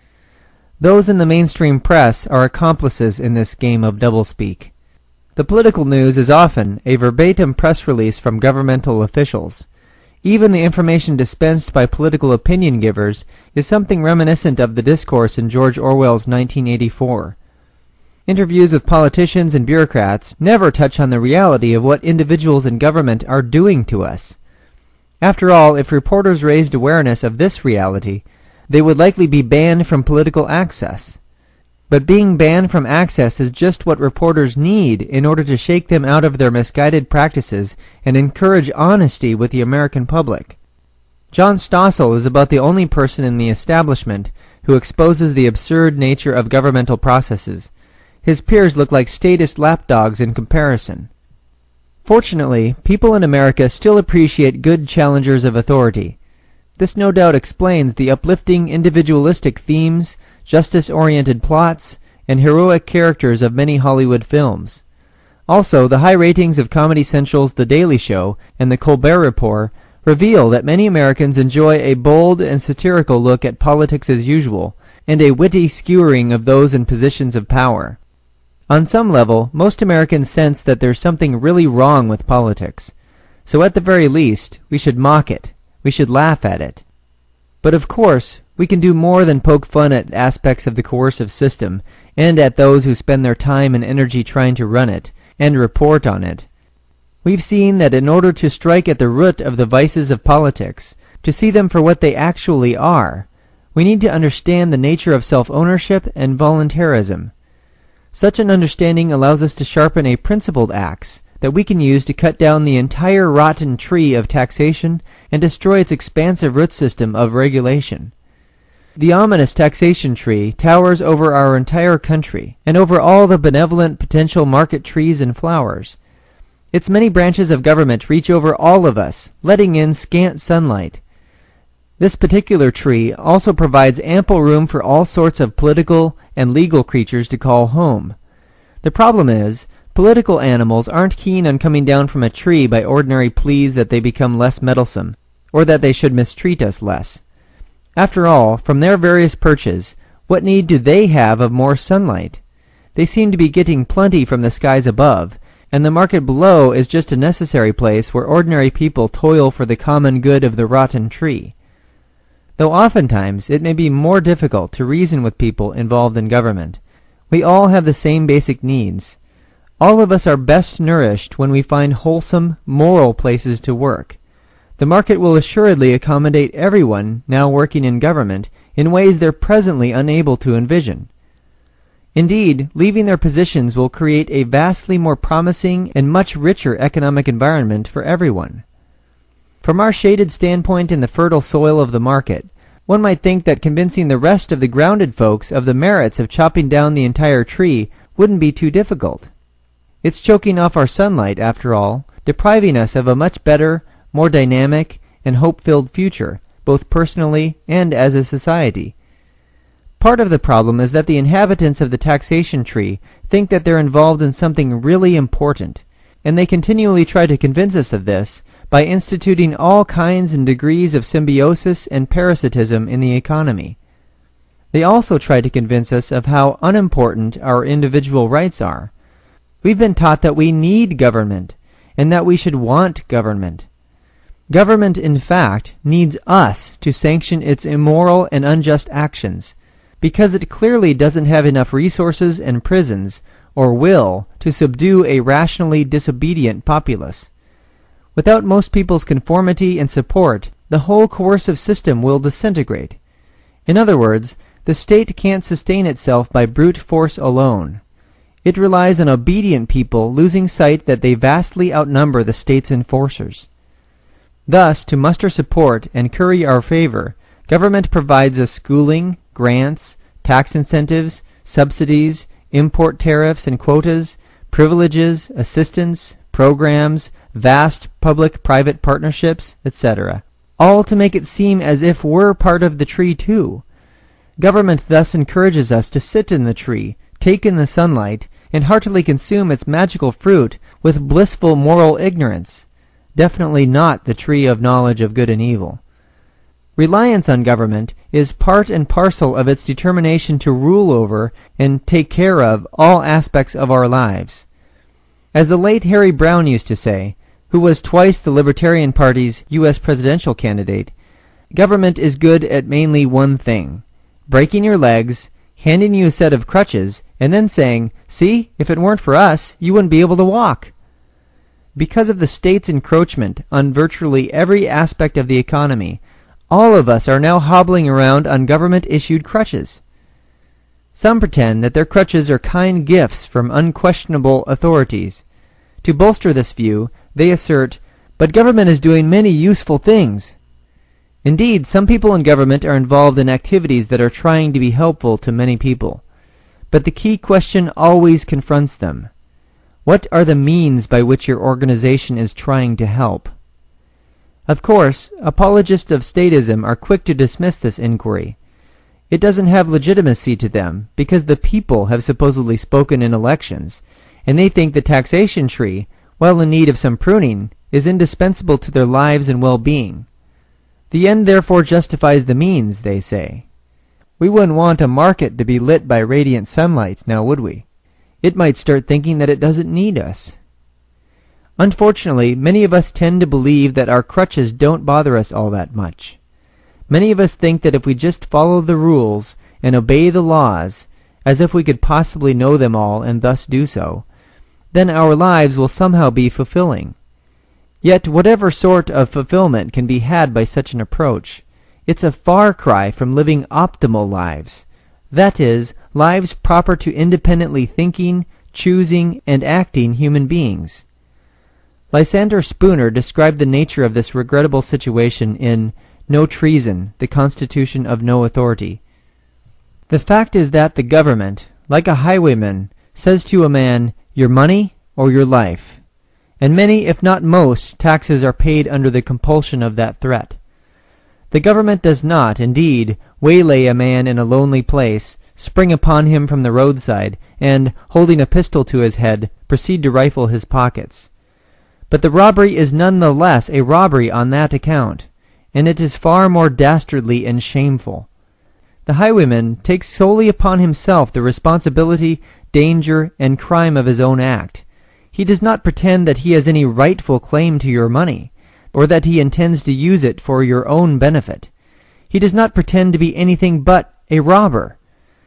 Those in the mainstream press are accomplices in this game of doublespeak. The political news is often a verbatim press release from governmental officials. Even the information dispensed by political opinion givers is something reminiscent of the discourse in George Orwell's 1984. Interviews with politicians and bureaucrats never touch on the reality of what individuals in government are doing to us. After all, if reporters raised awareness of this reality, they would likely be banned from political access. But being banned from access is just what reporters need in order to shake them out of their misguided practices and encourage honesty with the American public. John Stossel is about the only person in the establishment who exposes the absurd nature of governmental processes. His peers look like statist lapdogs in comparison. Fortunately, people in America still appreciate good challengers of authority. This no doubt explains the uplifting individualistic themes, justice-oriented plots, and heroic characters of many Hollywood films. Also, the high ratings of Comedy Central's The Daily Show and The Colbert Report reveal that many Americans enjoy a bold and satirical look at politics as usual, and a witty skewering of those in positions of power. On some level, most Americans sense that there's something really wrong with politics. So at the very least, we should mock it. We should laugh at it. But of course, we can do more than poke fun at aspects of the coercive system, and at those who spend their time and energy trying to run it, and report on it. We've seen that in order to strike at the root of the vices of politics, to see them for what they actually are, we need to understand the nature of self-ownership and voluntarism. Such an understanding allows us to sharpen a principled axe that we can use to cut down the entire rotten tree of taxation and destroy its expansive root system of regulation. The ominous taxation tree towers over our entire country and over all the benevolent potential market trees and flowers. Its many branches of government reach over all of us, letting in scant sunlight. This particular tree also provides ample room for all sorts of political and legal creatures to call home. The problem is, political animals aren't keen on coming down from a tree by ordinary pleas that they become less meddlesome, or that they should mistreat us less. After all, from their various perches, what need do they have of more sunlight? They seem to be getting plenty from the skies above, and the market below is just a necessary place where ordinary people toil for the common good of the rotten tree. Though oftentimes it may be more difficult to reason with people involved in government, we all have the same basic needs. All of us are best nourished when we find wholesome, moral places to work. The market will assuredly accommodate everyone now working in government in ways they're presently unable to envision. Indeed, leaving their positions will create a vastly more promising and much richer economic environment for everyone. From our shaded standpoint in the fertile soil of the market, one might think that convincing the rest of the grounded folks of the merits of chopping down the entire tree wouldn't be too difficult. It's choking off our sunlight, after all, depriving us of a much better, more dynamic, and hope-filled future, both personally and as a society. Part of the problem is that the inhabitants of the taxation tree think that they're involved in something really important, and they continually try to convince us of this by instituting all kinds and degrees of symbiosis and parasitism in the economy. They also try to convince us of how unimportant our individual rights are. We've been taught that we need government, and that we should want government. Government, in fact, needs us to sanction its immoral and unjust actions, because it clearly doesn't have enough resources and prisons or will to subdue a rationally disobedient populace. Without most people's conformity and support, the whole coercive system will disintegrate. In other words, the state can't sustain itself by brute force alone. It relies on obedient people losing sight that they vastly outnumber the state's enforcers. Thus, to muster support and curry our favor, government provides us schooling, grants, tax incentives, subsidies, import tariffs and quotas, privileges, assistance, programs, vast public-private partnerships, etc., all to make it seem as if we're part of the tree too. Government thus encourages us to sit in the tree, take in the sunlight, and heartily consume its magical fruit with blissful moral ignorance. Definitely not the tree of knowledge of good and evil. Reliance on government is part and parcel of its determination to rule over and take care of all aspects of our lives. As the late Harry Brown used to say, who was twice the Libertarian Party's U.S. presidential candidate, government is good at mainly one thing: breaking your legs, handing you a set of crutches, and then saying, "See, if it weren't for us, you wouldn't be able to walk." Because of the state's encroachment on virtually every aspect of the economy, all of us are now hobbling around on government-issued crutches. Some pretend that their crutches are kind gifts from unquestionable authorities. To bolster this view, they assert, "But government is doing many useful things." Indeed, some people in government are involved in activities that are trying to be helpful to many people. But the key question always confronts them. What are the means by which your organization is trying to help? Of course, apologists of statism are quick to dismiss this inquiry. It doesn't have legitimacy to them because the people have supposedly spoken in elections, and they think the taxation tree, while in need of some pruning, is indispensable to their lives and well-being. The end therefore justifies the means, they say. We wouldn't want a market to be lit by radiant sunlight, now would we? It might start thinking that it doesn't need us. Unfortunately, many of us tend to believe that our crutches don't bother us all that much. Many of us think that if we just follow the rules and obey the laws, as if we could possibly know them all and thus do so, then our lives will somehow be fulfilling. Yet whatever sort of fulfillment can be had by such an approach, it's a far cry from living optimal lives. That is, lives proper to independently thinking, choosing, and acting human beings. Lysander Spooner described the nature of this regrettable situation in No Treason, the Constitution of No Authority. The fact is that the government, like a highwayman, says to a man, your money or your life. And many, if not most, taxes are paid under the compulsion of that threat. The government does not, indeed, waylay a man in a lonely place, spring upon him from the roadside, and, holding a pistol to his head, proceed to rifle his pockets. But the robbery is none the less a robbery on that account, and it is far more dastardly and shameful. The highwayman takes solely upon himself the responsibility, danger, and crime of his own act. He does not pretend that he has any rightful claim to your money, or that he intends to use it for your own benefit. He does not pretend to be anything but a robber.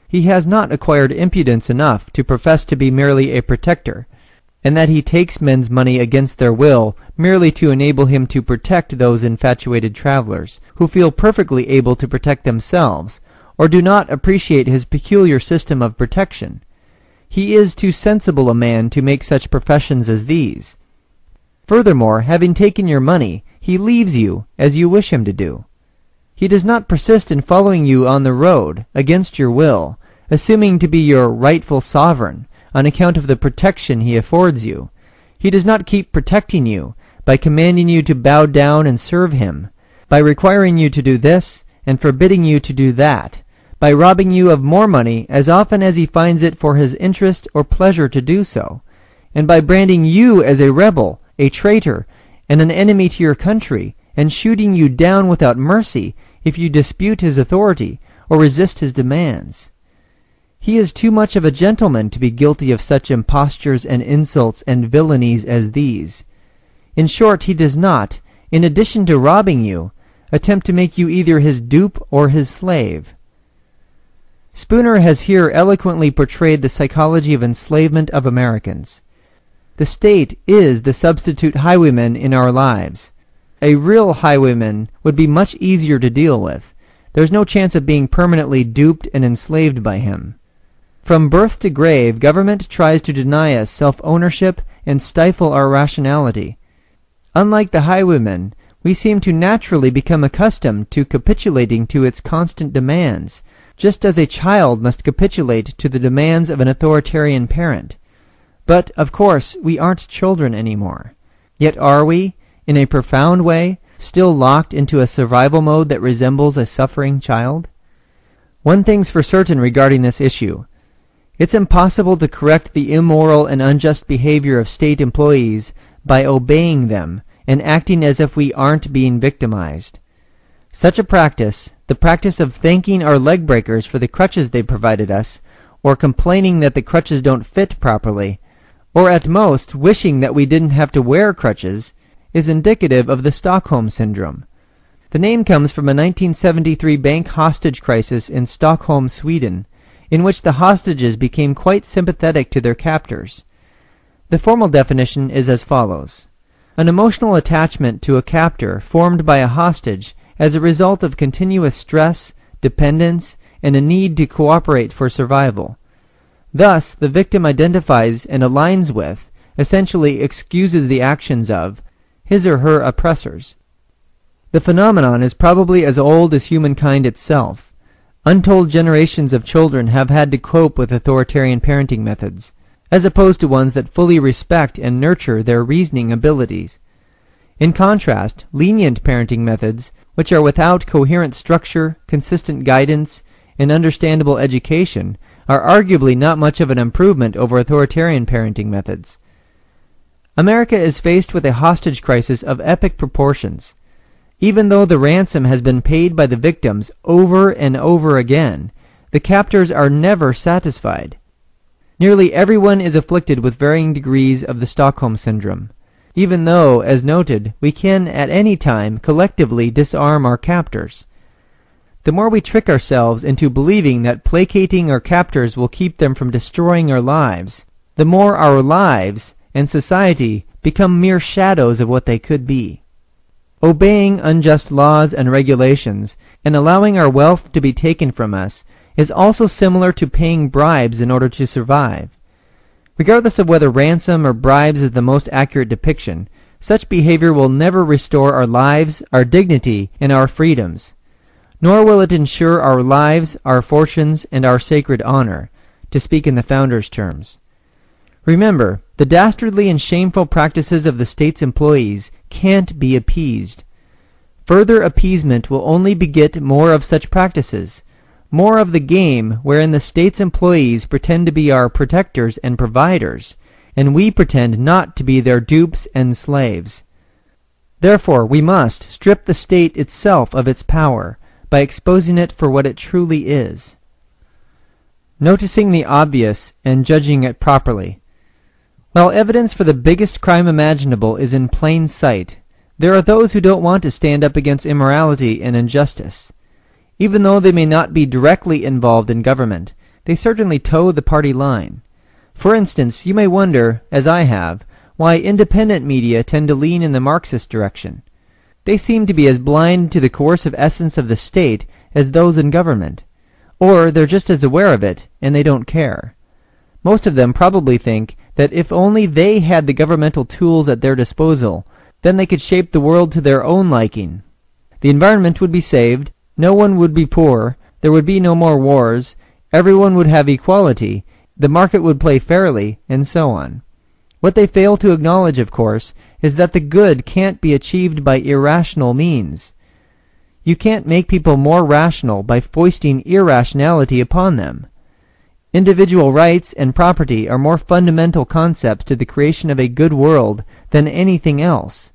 He has not acquired impudence enough to profess to be merely a protector, and that he takes men's money against their will merely to enable him to protect those infatuated travelers, who feel perfectly able to protect themselves, or do not appreciate his peculiar system of protection. He is too sensible a man to make such professions as these. Furthermore, having taken your money, he leaves you, as you wish him to do. He does not persist in following you on the road, against your will, assuming to be your rightful sovereign, on account of the protection he affords you. He does not keep protecting you, by commanding you to bow down and serve him, by requiring you to do this, and forbidding you to do that, by robbing you of more money as often as he finds it for his interest or pleasure to do so, and by branding you as a rebel, a traitor, and an enemy to your country, and shooting you down without mercy if you dispute his authority or resist his demands. He is too much of a gentleman to be guilty of such impostures and insults and villainies as these. In short, he does not, in addition to robbing you, attempt to make you either his dupe or his slave. Spooner has here eloquently portrayed the psychology of enslavement of Americans. The state is the substitute highwayman in our lives. A real highwayman would be much easier to deal with. There's no chance of being permanently duped and enslaved by him. From birth to grave, government tries to deny us self-ownership and stifle our rationality. Unlike the highwayman, we seem to naturally become accustomed to capitulating to its constant demands, just as a child must capitulate to the demands of an authoritarian parent. But, of course, we aren't children anymore. Yet are we, in a profound way, still locked into a survival mode that resembles a suffering child? One thing's for certain regarding this issue. It's impossible to correct the immoral and unjust behavior of state employees by obeying them and acting as if we aren't being victimized. Such a practice, the practice of thanking our leg breakers for the crutches they provided us, or complaining that the crutches don't fit properly, or at most wishing that we didn't have to wear crutches, is indicative of the Stockholm Syndrome. The name comes from a 1973 bank hostage crisis in Stockholm, Sweden, in which the hostages became quite sympathetic to their captors. The formal definition is as follows: an emotional attachment to a captor formed by a hostage as a result of continuous stress, dependence, and a need to cooperate for survival. Thus, the victim identifies and aligns with, essentially excuses the actions of, his or her oppressors. The phenomenon is probably as old as humankind itself. Untold generations of children have had to cope with authoritarian parenting methods, as opposed to ones that fully respect and nurture their reasoning abilities. In contrast, lenient parenting methods, which are without coherent structure, consistent guidance, and understandable education, are arguably not much of an improvement over authoritarian parenting methods. America is faced with a hostage crisis of epic proportions. Even though the ransom has been paid by the victims over and over again, the captors are never satisfied. Nearly everyone is afflicted with varying degrees of the Stockholm Syndrome, even though, as noted, we can at any time collectively disarm our captors. The more we trick ourselves into believing that placating our captors will keep them from destroying our lives, the more our lives and society become mere shadows of what they could be. Obeying unjust laws and regulations and allowing our wealth to be taken from us is also similar to paying bribes in order to survive. Regardless of whether ransom or bribes is the most accurate depiction, such behavior will never restore our lives, our dignity, and our freedoms. Nor will it ensure our lives, our fortunes, and our sacred honor, to speak in the founders' terms. Remember, the dastardly and shameful practices of the state's employees can't be appeased. Further appeasement will only beget more of such practices, more of the game wherein the state's employees pretend to be our protectors and providers, and we pretend not to be their dupes and slaves. Therefore, we must strip the state itself of its power by exposing it for what it truly is. Noticing the obvious and judging it properly. While evidence for the biggest crime imaginable is in plain sight, there are those who don't want to stand up against immorality and injustice. Even though they may not be directly involved in government, they certainly toe the party line. For instance, you may wonder, as I have, why independent media tend to lean in the Marxist direction. They seem to be as blind to the coercive essence of the state as those in government. Or they're just as aware of it, and they don't care. Most of them probably think that if only they had the governmental tools at their disposal, then they could shape the world to their own liking. The environment would be saved, no one would be poor, there would be no more wars, everyone would have equality, the market would play fairly, and so on. What they fail to acknowledge, of course, is that the good can't be achieved by irrational means. You can't make people more rational by foisting irrationality upon them. Individual rights and property are more fundamental concepts to the creation of a good world than anything else.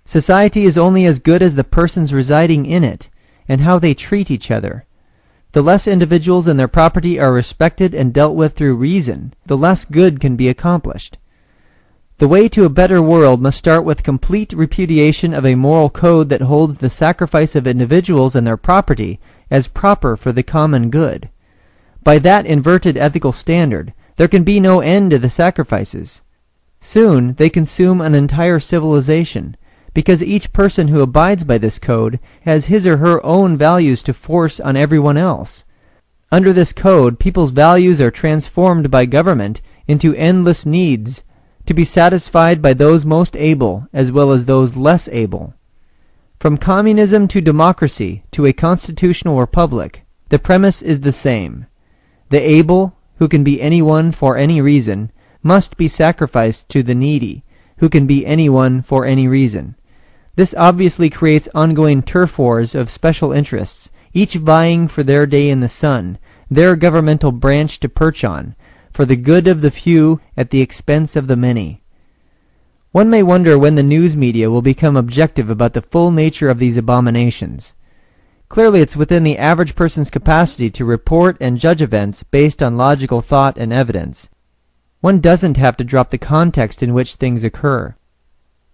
Society is only as good as the persons residing in it, and how they treat each other. The less individuals and their property are respected and dealt with through reason, the less good can be accomplished. The way to a better world must start with complete repudiation of a moral code that holds the sacrifice of individuals and their property as proper for the common good. By that inverted ethical standard, there can be no end to the sacrifices. Soon they consume an entire civilization, because each person who abides by this code has his or her own values to force on everyone else. Under this code, people's values are transformed by government into endless needs, to be satisfied by those most able as well as those less able. From communism to democracy to a constitutional republic, the premise is the same. The able, who can be anyone for any reason, must be sacrificed to the needy, who can be anyone for any reason. This obviously creates ongoing turf wars of special interests, each vying for their day in the sun, their governmental branch to perch on, for the good of the few at the expense of the many. One may wonder when the news media will become objective about the full nature of these abominations. Clearly it's within the average person's capacity to report and judge events based on logical thought and evidence. One doesn't have to drop the context in which things occur.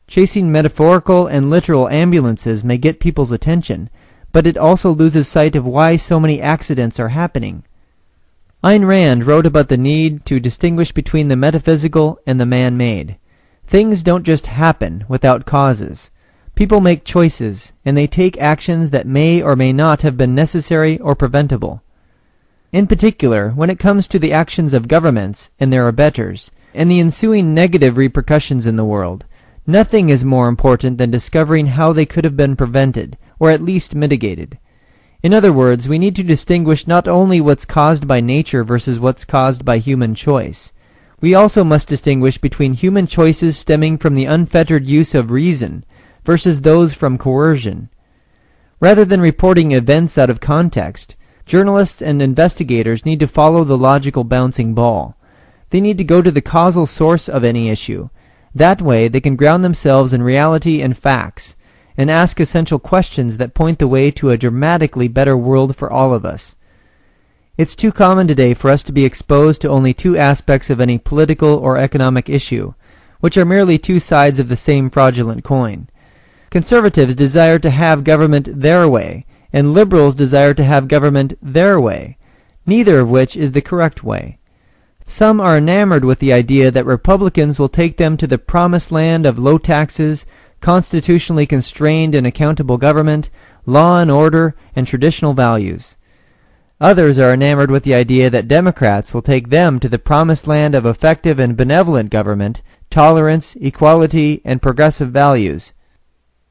Chasing metaphorical and literal ambulances may get people's attention, but it also loses sight of why so many accidents are happening. Ayn Rand wrote about the need to distinguish between the metaphysical and the man-made. Things don't just happen without causes. People make choices, and they take actions that may or may not have been necessary or preventable. In particular, when it comes to the actions of governments and their abettors, and the ensuing negative repercussions in the world, Nothing is more important than discovering how they could have been prevented, or at least mitigated. In other words, we need to distinguish not only what's caused by nature versus what's caused by human choice. We also must distinguish between human choices stemming from the unfettered use of reason versus those from coercion. Rather than reporting events out of context, journalists and investigators need to follow the logical bouncing ball. They need to go to the causal source of any issue. That way, they can ground themselves in reality and facts, and ask essential questions that point the way to a dramatically better world for all of us. It's too common today for us to be exposed to only two aspects of any political or economic issue, which are merely two sides of the same fraudulent coin. Conservatives desire to have government their way, and liberals desire to have government their way, neither of which is the correct way. Some are enamored with the idea that Republicans will take them to the promised land of low taxes, constitutionally constrained and accountable government, law and order, and traditional values. Others are enamored with the idea that Democrats will take them to the promised land of effective and benevolent government, tolerance, equality, and progressive values.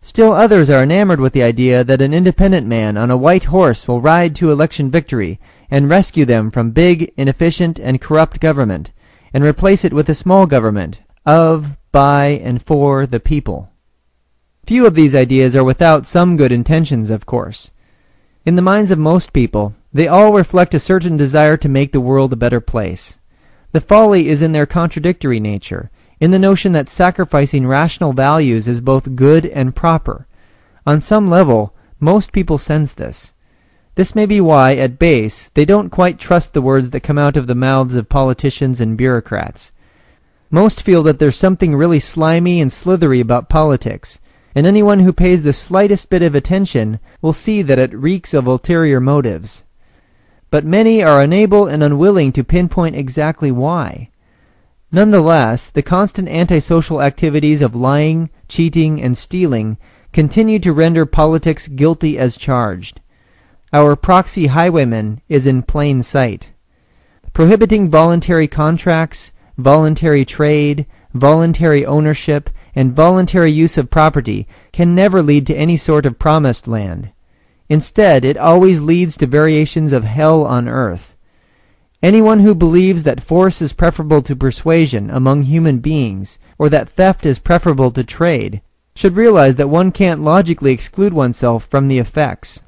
Still others are enamored with the idea that an independent man on a white horse will ride to election victory and rescue them from big, inefficient, and corrupt government, and replace it with a small government of, by, and for the people. Few of these ideas are without some good intentions, of course. In the minds of most people, they all reflect a certain desire to make the world a better place. The folly is in their contradictory nature, in the notion that sacrificing rational values is both good and proper. On some level, most people sense this. This may be why, at base, they don't quite trust the words that come out of the mouths of politicians and bureaucrats. Most feel that there's something really slimy and slithery about politics, and anyone who pays the slightest bit of attention will see that it reeks of ulterior motives. But many are unable and unwilling to pinpoint exactly why. Nonetheless, the constant antisocial activities of lying, cheating, and stealing continue to render politics guilty as charged. Our proxy highwayman is in plain sight. Prohibiting voluntary contracts, voluntary trade, voluntary ownership, and voluntary use of property can never lead to any sort of promised land. Instead, it always leads to variations of hell on earth. Anyone who believes that force is preferable to persuasion among human beings, or that theft is preferable to trade, should realize that one can't logically exclude oneself from the effects.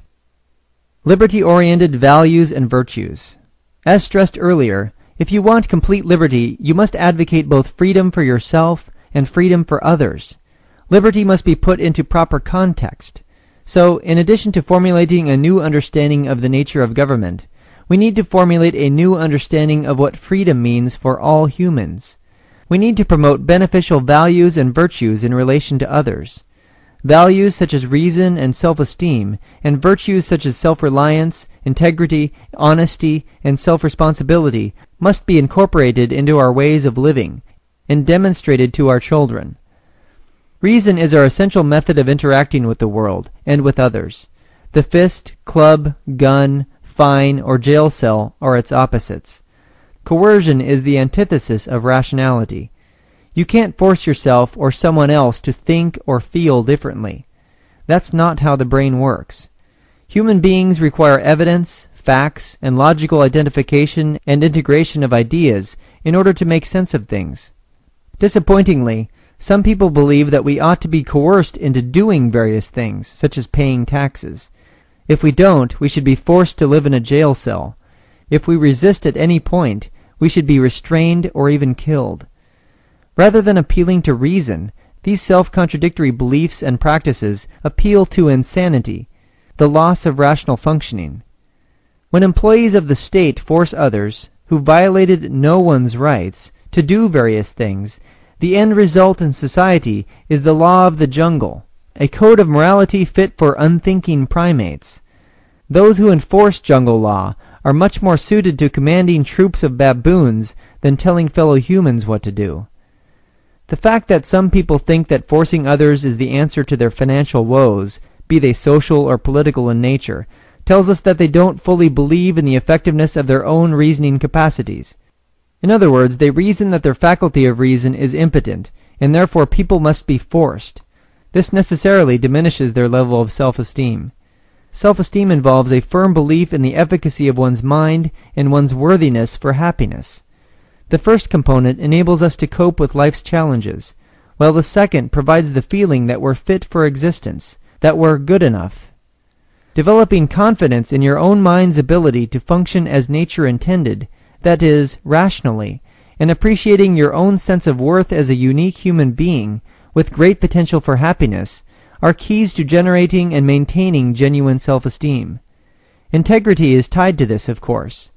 Liberty-oriented values and virtues. As stressed earlier, if you want complete liberty, you must advocate both freedom for yourself and freedom for others. Liberty must be put into proper context. So, in addition to formulating a new understanding of the nature of government, we need to formulate a new understanding of what freedom means for all humans. We need to promote beneficial values and virtues in relation to others. Values such as reason and self-esteem, and virtues such as self-reliance, integrity, honesty, and self-responsibility must be incorporated into our ways of living and demonstrated to our children. Reason is our essential method of interacting with the world and with others. The fist, club, gun, fine, or jail cell are its opposites. Coercion is the antithesis of rationality. You can't force yourself or someone else to think or feel differently. That's not how the brain works. Human beings require evidence, facts, and logical identification and integration of ideas in order to make sense of things. Disappointingly, some people believe that we ought to be coerced into doing various things, such as paying taxes. If we don't, we should be forced to live in a jail cell. If we resist at any point, we should be restrained or even killed. Rather than appealing to reason, these self-contradictory beliefs and practices appeal to insanity, the loss of rational functioning. When employees of the state force others, who violated no one's rights, to do various things, the end result in society is the law of the jungle, a code of morality fit for unthinking primates. Those who enforce jungle law are much more suited to commanding troops of baboons than telling fellow humans what to do. The fact that some people think that forcing others is the answer to their financial woes, be they social or political in nature, tells us that they don't fully believe in the effectiveness of their own reasoning capacities. In other words, they reason that their faculty of reason is impotent, and therefore people must be forced. This necessarily diminishes their level of self-esteem. Self-esteem involves a firm belief in the efficacy of one's mind and one's worthiness for happiness. The first component enables us to cope with life's challenges, while the second provides the feeling that we're fit for existence, that we're good enough. Developing confidence in your own mind's ability to function as nature intended, that is, rationally, and appreciating your own sense of worth as a unique human being with great potential for happiness, are keys to generating and maintaining genuine self-esteem. Integrity is tied to this, of course.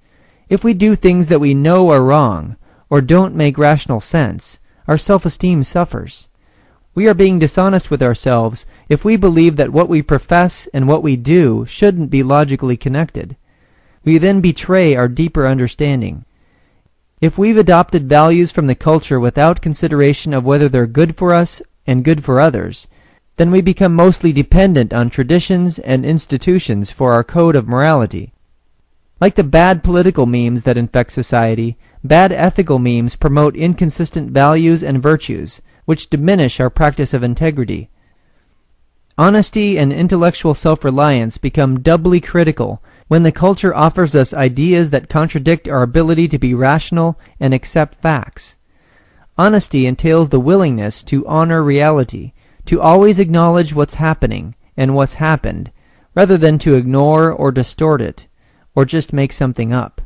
If we do things that we know are wrong, or don't make rational sense, our self-esteem suffers. We are being dishonest with ourselves if we believe that what we profess and what we do shouldn't be logically connected. We then betray our deeper understanding. If we've adopted values from the culture without consideration of whether they're good for us and good for others, then we become mostly dependent on traditions and institutions for our code of morality. Like the bad political memes that infect society, bad ethical memes promote inconsistent values and virtues, which diminish our practice of integrity. Honesty and intellectual self-reliance become doubly critical when the culture offers us ideas that contradict our ability to be rational and accept facts. Honesty entails the willingness to honor reality, to always acknowledge what's happening and what's happened, rather than to ignore or distort it, or just make something up.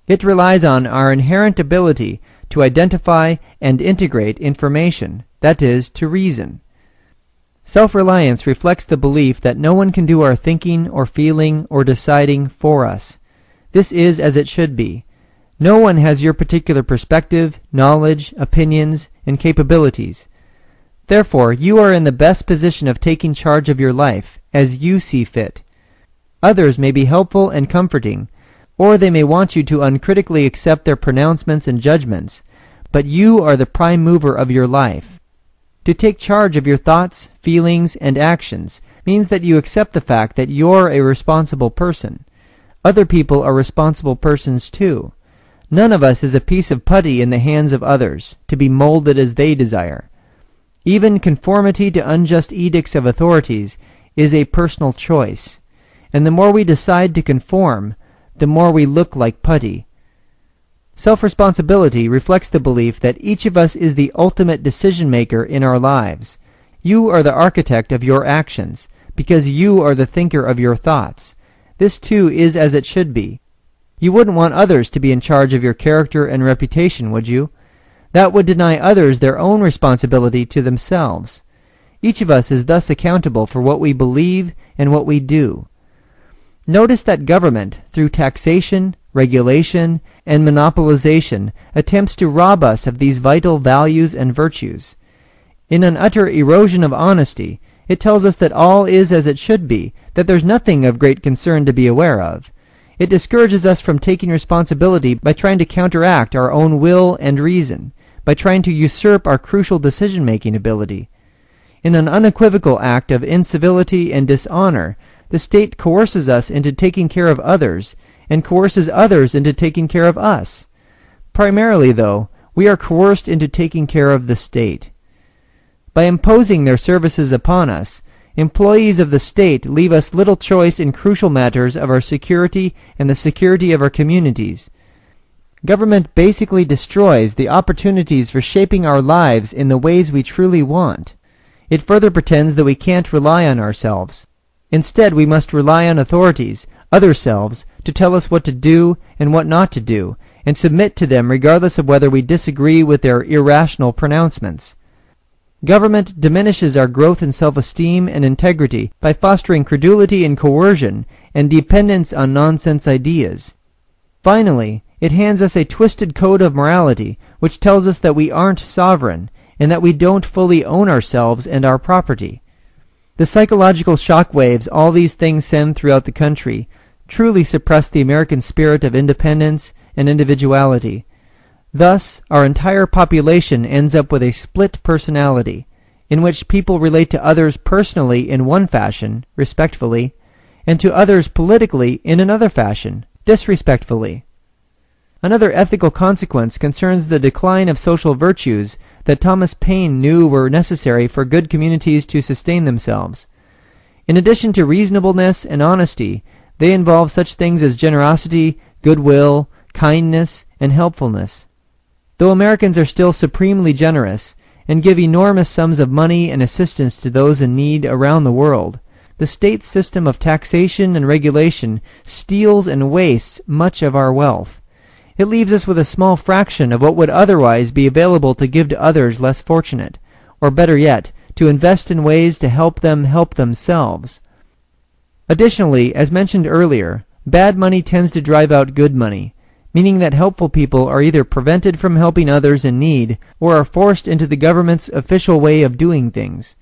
It relies on our inherent ability to identify and integrate information, that is, to reason. Self-reliance reflects the belief that no one can do our thinking or feeling or deciding for us. This is as it should be. No one has your particular perspective, knowledge, opinions, and capabilities. Therefore, you are in the best position of taking charge of your life as you see fit. Others may be helpful and comforting, or they may want you to uncritically accept their pronouncements and judgments, but you are the prime mover of your life. To take charge of your thoughts, feelings, and actions means that you accept the fact that you're a responsible person. Other people are responsible persons too. None of us is a piece of putty in the hands of others, to be molded as they desire. Even conformity to unjust edicts of authorities is a personal choice, and the more we decide to conform, the more we look like putty. Self-responsibility reflects the belief that each of us is the ultimate decision-maker in our lives. You are the architect of your actions, because you are the thinker of your thoughts. This too is as it should be. You wouldn't want others to be in charge of your character and reputation, would you? That would deny others their own responsibility to themselves. Each of us is thus accountable for what we believe and what we do. Notice that government, through taxation, regulation, and monopolization, attempts to rob us of these vital values and virtues. In an utter erosion of honesty, it tells us that all is as it should be, that there's nothing of great concern to be aware of. It discourages us from taking responsibility by trying to counteract our own will and reason, by trying to usurp our crucial decision-making ability. In an unequivocal act of incivility and dishonor, the state coerces us into taking care of others, and coerces others into taking care of us. Primarily, though, we are coerced into taking care of the state. By imposing their services upon us, employees of the state leave us little choice in crucial matters of our security and the security of our communities. Government basically destroys the opportunities for shaping our lives in the ways we truly want. It further pretends that we can't rely on ourselves. Instead, we must rely on authorities, other selves, to tell us what to do and what not to do, and submit to them regardless of whether we disagree with their irrational pronouncements. Government diminishes our growth in self-esteem and integrity by fostering credulity and coercion and dependence on nonsense ideas. Finally, it hands us a twisted code of morality which tells us that we aren't sovereign and that we don't fully own ourselves and our property. The psychological shock waves all these things send throughout the country truly suppress the American spirit of independence and individuality. Thus, our entire population ends up with a split personality, in which people relate to others personally in one fashion, respectfully, and to others politically in another fashion, disrespectfully. Another ethical consequence concerns the decline of social virtues that Thomas Paine knew were necessary for good communities to sustain themselves. In addition to reasonableness and honesty, they involve such things as generosity, goodwill, kindness, and helpfulness. Though Americans are still supremely generous and give enormous sums of money and assistance to those in need around the world, the state's system of taxation and regulation steals and wastes much of our wealth. It leaves us with a small fraction of what would otherwise be available to give to others less fortunate, or better yet, to invest in ways to help them help themselves. Additionally, as mentioned earlier, bad money tends to drive out good money, meaning that helpful people are either prevented from helping others in need or are forced into the government's official way of doing things.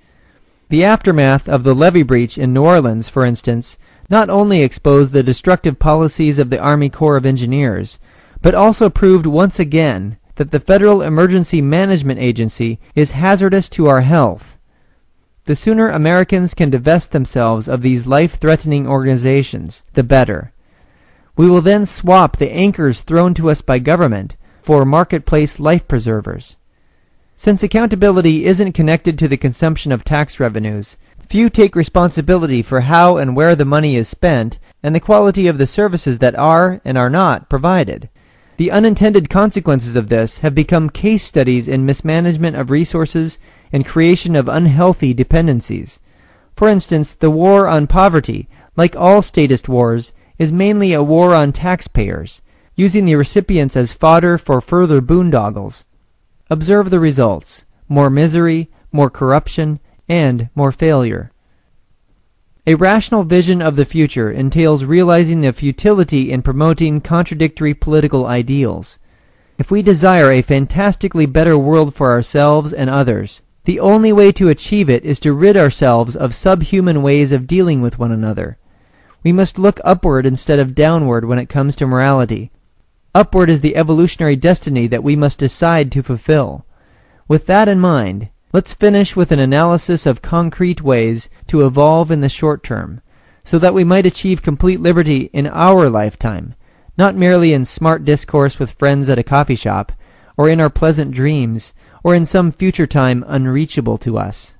The aftermath of the levee breach in New Orleans, for instance, not only exposed the destructive policies of the Army Corps of Engineers, but also proved once again that the Federal Emergency Management Agency is hazardous to our health. The sooner Americans can divest themselves of these life-threatening organizations, the better. We will then swap the anchors thrown to us by government for marketplace life preservers. Since accountability isn't connected to the consumption of tax revenues, few take responsibility for how and where the money is spent and the quality of the services that are and are not provided. The unintended consequences of this have become case studies in mismanagement of resources and creation of unhealthy dependencies. For instance, the war on poverty, like all statist wars, is mainly a war on taxpayers, using the recipients as fodder for further boondoggles. Observe the results: more misery, more corruption, and more failure. A rational vision of the future entails realizing the futility in promoting contradictory political ideals. If we desire a fantastically better world for ourselves and others, the only way to achieve it is to rid ourselves of subhuman ways of dealing with one another. We must look upward instead of downward when it comes to morality. Upward is the evolutionary destiny that we must decide to fulfill. With that in mind, let's finish with an analysis of concrete ways to evolve in the short term, so that we might achieve complete liberty in our lifetime, not merely in smart discourse with friends at a coffee shop, or in our pleasant dreams, or in some future time unreachable to us.